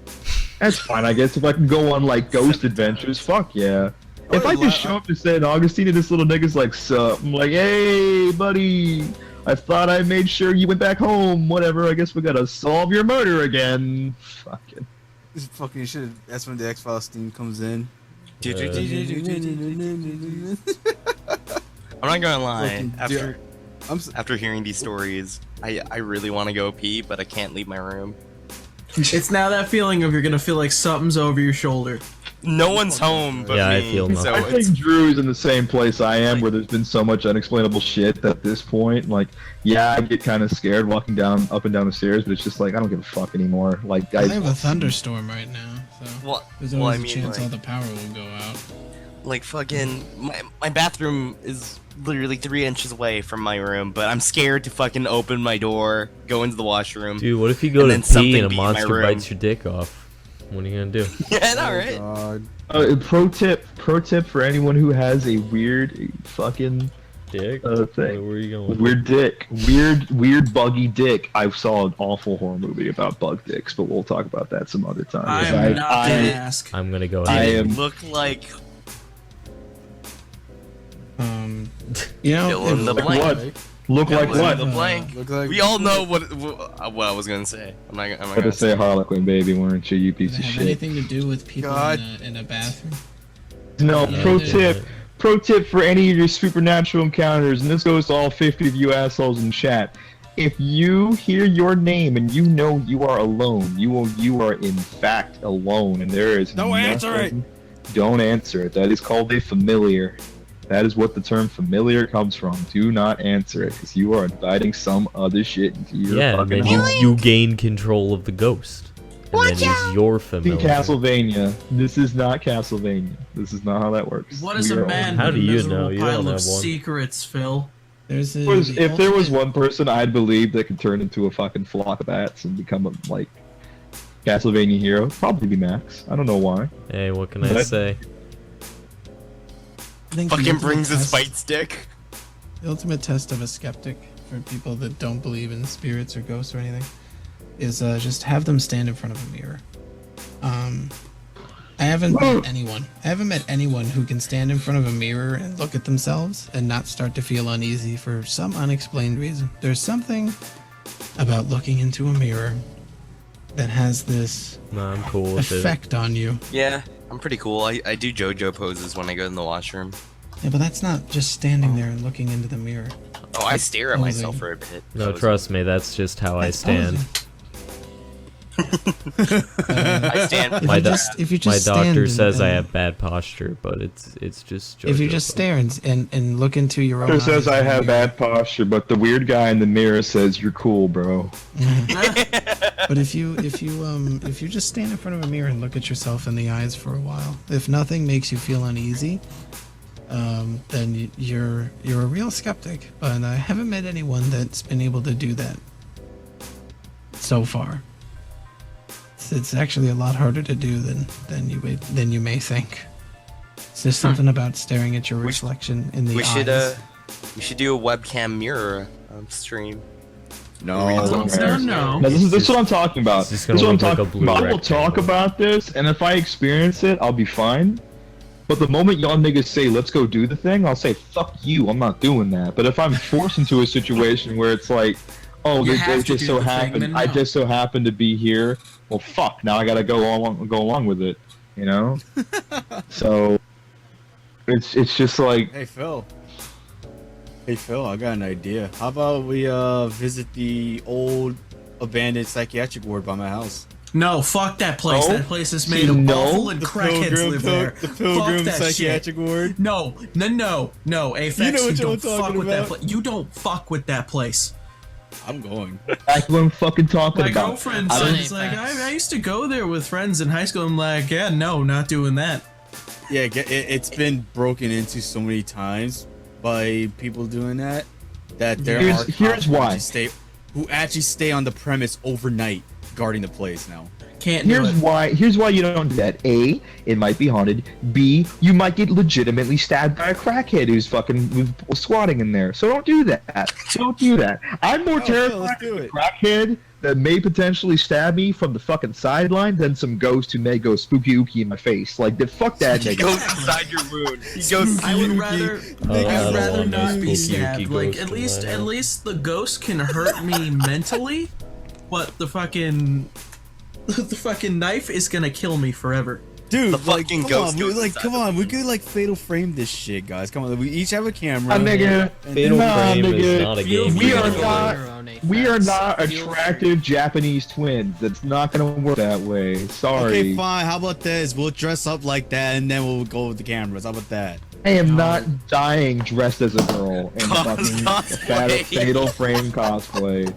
That's fine, I guess. If I can go on like ghost adventures, fuck yeah. If I just show up to San Augustine and this little nigga's like, sup? I'm like, hey, buddy, I thought I made sure you went back home. Whatever, I guess we gotta solve your murder again. Fucking. This fucking shit. That's when the X-Files theme comes in. I'm not gonna lie. Fucking After hearing these stories, I really want to go pee, but I can't leave my room. It's now that feeling of you're gonna feel like something's over your shoulder. No one's home but Yeah, I me. feel So I it's think Drew's in the same place I am, where there's been so much unexplainable shit at this point. Like, yeah, I get kind of scared walking up and down the stairs, but it's just like, I don't give a fuck anymore. Like, I have a thunderstorm right now, so there's well, always I mean, a chance like- all the power will go out. like fucking my bathroom is literally 3 inches away from my room, but I'm scared to fucking open my door, go into the washroom. Dude, what if you go And to then pee something and a be in my monster room. bites your dick off? What are you gonna do? Yeah, no, right? God. pro tip for anyone who has a weird fucking Dick? thing. Where are you going? Weird dick. Weird buggy dick. I saw an awful horror movie about bug dicks, but we'll talk about that some other time. I am not gonna ask. I'm gonna go I ahead. am. Look like You know, fill in the Like blank. what? Look like Fill in what? the blank. Look like We all know what I was gonna say. I'm not Better gonna say Harlequin, baby, weren't you? You piece does of it have shit. anything to do with people God. in a bathroom? No, Yeah, pro yeah. tip. Pro tip for any of your supernatural encounters, and this goes to all 50 of you assholes in chat. If you hear your name and you know you are alone, you are in fact alone, and there is Don't answer it. Don't answer it. That is called a familiar. That is what the term familiar comes from. Do not answer it, because you are inviting some other shit into your Yeah, and fucking then home. you gain control of the ghost. And then he's your familiar. Castlevania. This is not Castlevania. This is not how that works. What is We a are man How with do a you miserable know? You pile don't of have one. secrets, Phil? There's a, If there was one person I'd believe that could turn into a fucking flock of bats and become a, like, Castlevania hero, it'd probably be Max. I don't know why. Hey, what can I But- say? I think the Fucking ultimate brings his test- fight stick. The ultimate test of a skeptic for people that don't believe in spirits or ghosts or anything is just have them stand in front of a mirror. I haven't met anyone. I haven't met anyone who can stand in front of a mirror and look at themselves and not start to feel uneasy for some unexplained reason. There's something about looking into a mirror that has this No, I'm cool with it. effect on you. Yeah, I'm pretty cool. I do JoJo poses when I go in the washroom. Yeah, but that's not just standing there and looking into the mirror. Oh, I stare at posing. myself for a bit. No, trust me, that's just how I That's stand. posing. I stand. If My, you do- just, if you my just stand doctor and- says I and- have bad posture, but it's just If you JoJo just pose. stare and look into your own Doctor says eyes I in the have mirror. bad posture, but the weird guy in the mirror says you're cool, bro. But if you just stand in front of a mirror and look at yourself in the eyes for a while, if nothing makes you feel uneasy, then you're a real skeptic. But I haven't met anyone that's been able to do that so far. It's actually a lot harder to do than you may think. It's just something about staring at your reflection in the We eyes. should do a webcam mirror stream. No. No. No, this is what I'm talking about. It's just This is gonna what I'm look like a talking blue about. I will talk rectangle. about this, and if I experience it, I'll be fine. But the moment y'all niggas say, let's go do the thing, I'll say, fuck you, I'm not doing that. But if I'm forced into a situation where it's like, oh, You it have to just do so the thing, happened, then I no. just so happened to be here, well, fuck, now I gotta go along with it, you know? So, it's just like, Hey Phil. Hey Phil, I got an idea. How about we visit the old abandoned psychiatric ward by my house? No, fuck that place. No. That place is made of No. awful and crackheads live there. The Pilgrim Fuck that psychiatric ward. No. Apex, You know what don't I'm fuck talking with that about. place. You don't fuck with that place. I'm going. that's what I'm fucking talking My about. girlfriend I said, don't- it's like, I used to go there with friends in high school. I'm like, yeah, no, not doing that. Yeah, it's been broken into so many times by people doing that there Here's- are cops here's who why. who actually stay on the premise overnight guarding the place now. Can't do Here's it. here's why you don't do that. A, it might be haunted. B, you might get legitimately stabbed by a crackhead who's fucking squatting in there. So don't do that. Don't do that. I'm more Phil, terrified let's do of a it. crackhead that may potentially stab me from the fucking sideline than some ghost who may go spooky ooky in my face. Like, fuck that He nigga. goes inside your wound. He goes. I would rather, I I'd don't rather want no not be spooky, stabbed. ooky Like ghost at in least, my at house. least the ghost can hurt me mentally, but the fucking knife is gonna kill me forever. Dude, The like, fucking come ghost on, goes like, inside come the on, we could like fatal frame this shit, guys. Come on, we each have a camera. Nigga, Fatal Nah, Frame is nigga. not a Feel game. free We to are go not- your own we are Apex. not Feel attractive Japanese twins. That's not gonna work that way. Sorry. Okay, fine. How about this? We'll dress up like that, and then we'll go with the cameras. How about that? I am not dying dressed as a girl in fucking Cosplay. Fatal Frame cosplay.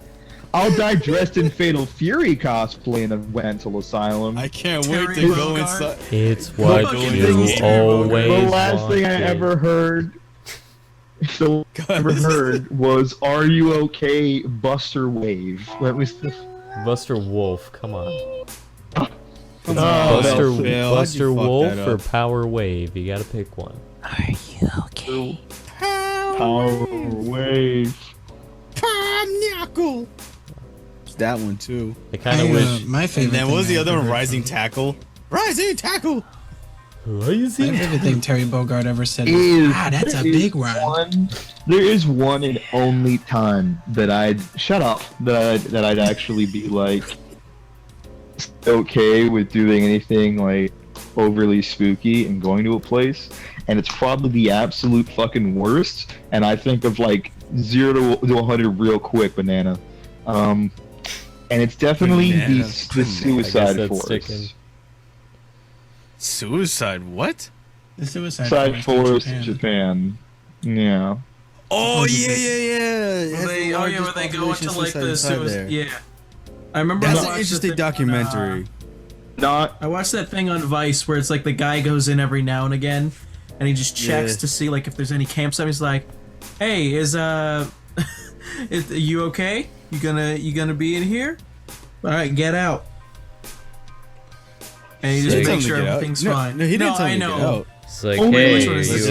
I'll die dressed in Fatal Fury cosplay in a mental asylum. I can't wait Terry to go Bogard. inside. It's what Fucking you things to always the last thing I wanted. ever heard, was "Are you okay, Buster Wave?" What was the? Buster Wolf, come on. Come Oh, on, Buster, Phil, how'd you Buster fuck Wolf that or up? Power Wave? You gotta pick one. Power Wave. That one too. I kind of wish. my favorite. And then what was thing the I other ever one? heard Rising from- Tackle. Rising Tackle. My favorite thing Terry Bogard ever said was, Is that's a there is big round. There is one and only time that I'd that I'd actually be like okay with doing anything like overly spooky and going to a place, and it's probably the absolute fucking worst. And I think of like 0 to 100 real quick, banana. And it's definitely Banana. the Suicide that's Force. sticking. Suicide? What? The Suicide Side Forest in in Japan. Japan. Yeah. Oh yeah. Where they go into like the suicide. Yeah. I remember That's I an watched interesting the thing on, documentary. Not. I watched that thing on Vice where it's like the guy goes in every now and again, and he just checks Yeah. to see like if there's any campsite. He's like, "Hey, is you okay? You gonna be in here? All right, get out." And he He just didn't tell makes him to sure get out. everything's No, fine. no, he didn't tell I me to know. get out. It's like, Only hey, which one is you this?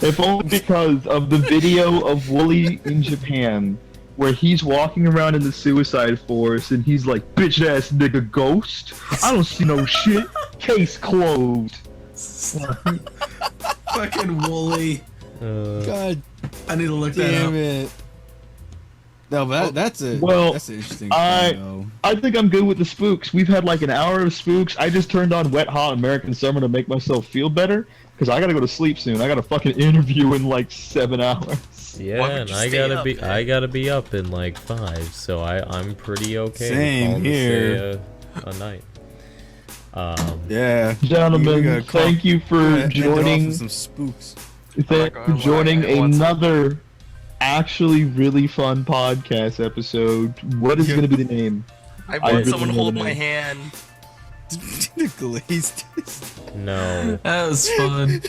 If only okay? because of the video of Wooly in Japan, where he's walking around in the suicide forest and he's like, bitch ass nigga ghost. I don't see no shit. Case closed. Fucking Wooly. God I need to look that damn up. it. No, but that's an interesting I- thing, though. I think I'm good with the spooks. We've had like an hour of spooks. I just turned on Wet Hot American Summer to make myself feel better because I gotta go to sleep soon. I got a fucking interview in like 7 hours. Yeah, Why would and you I stay gotta up, be man? I gotta be up in like 5, so I'm pretty okay. Same calling to here. stay a night. Yeah. Gentlemen, gotta call- thank you for End it off joining. with some spooks. Thank you for joining another actually really fun podcast episode. What is going to be the name? I I want really someone know hold the my name. hand. The Glazed. No. That was fun.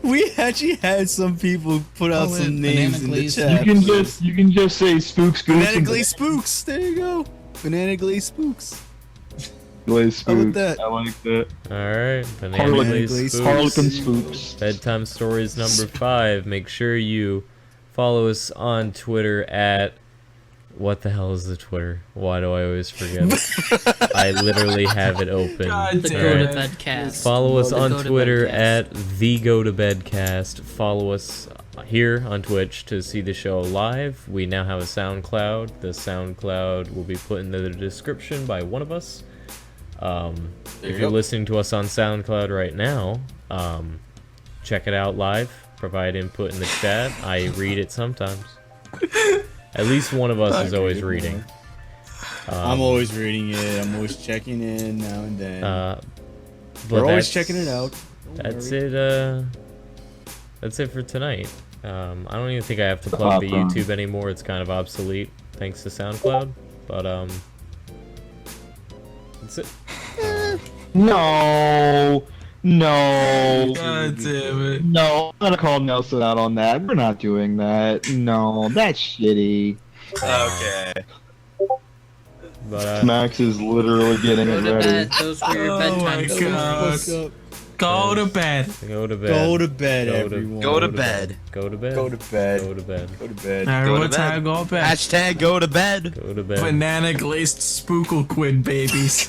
We actually had some people put out Oh, wait, some Banana names in the Glazed. chat. You can just say Spooks Goose Banana and Glazed Spooks. There you go. Banana Glazed Spooks. Glazed How about Spooks. that? I like that. Alright, Banana Harlequin, Glazed Glazed Spooks. Harlequin Spooks. Bedtime Stories number 5. Make sure you follow us on Twitter at... What the hell is the Twitter? Why do I always forget it? I literally have it open. God The damn Go to it. Bed cast. Follow us The on Go to Twitter Bed at the Go to Bedcast. Follow us here on Twitch to see the show live. We now have a SoundCloud. The SoundCloud will be put in the description by one of us. If you're listening to us on SoundCloud right now, check it out live. Provide input in the chat. I read it sometimes. At least one of us is always reading. I'm always reading it. I'm always checking in now and then. But We're always that's- checking it out. That's it. That's it for tonight. I don't even think I have to plug the YouTube anymore. It's kind of obsolete thanks to SoundCloud. But that's it. No. God damn it. No, I'm gonna call Nelson out on that. We're not doing that. No, that's shitty. Okay. But Max is literally getting Go it to ready. bed. Those were your Oh bedtime my stories. God. Go to bed. go to bed. Go to bed, Go to- everyone. Go to bed. Go to bed. Go to bed. Go to bed. Go to bed. Everyone to time bed. go to bed. Hashtag go to bed. Go to bed. Banana glazed spookle quid babies.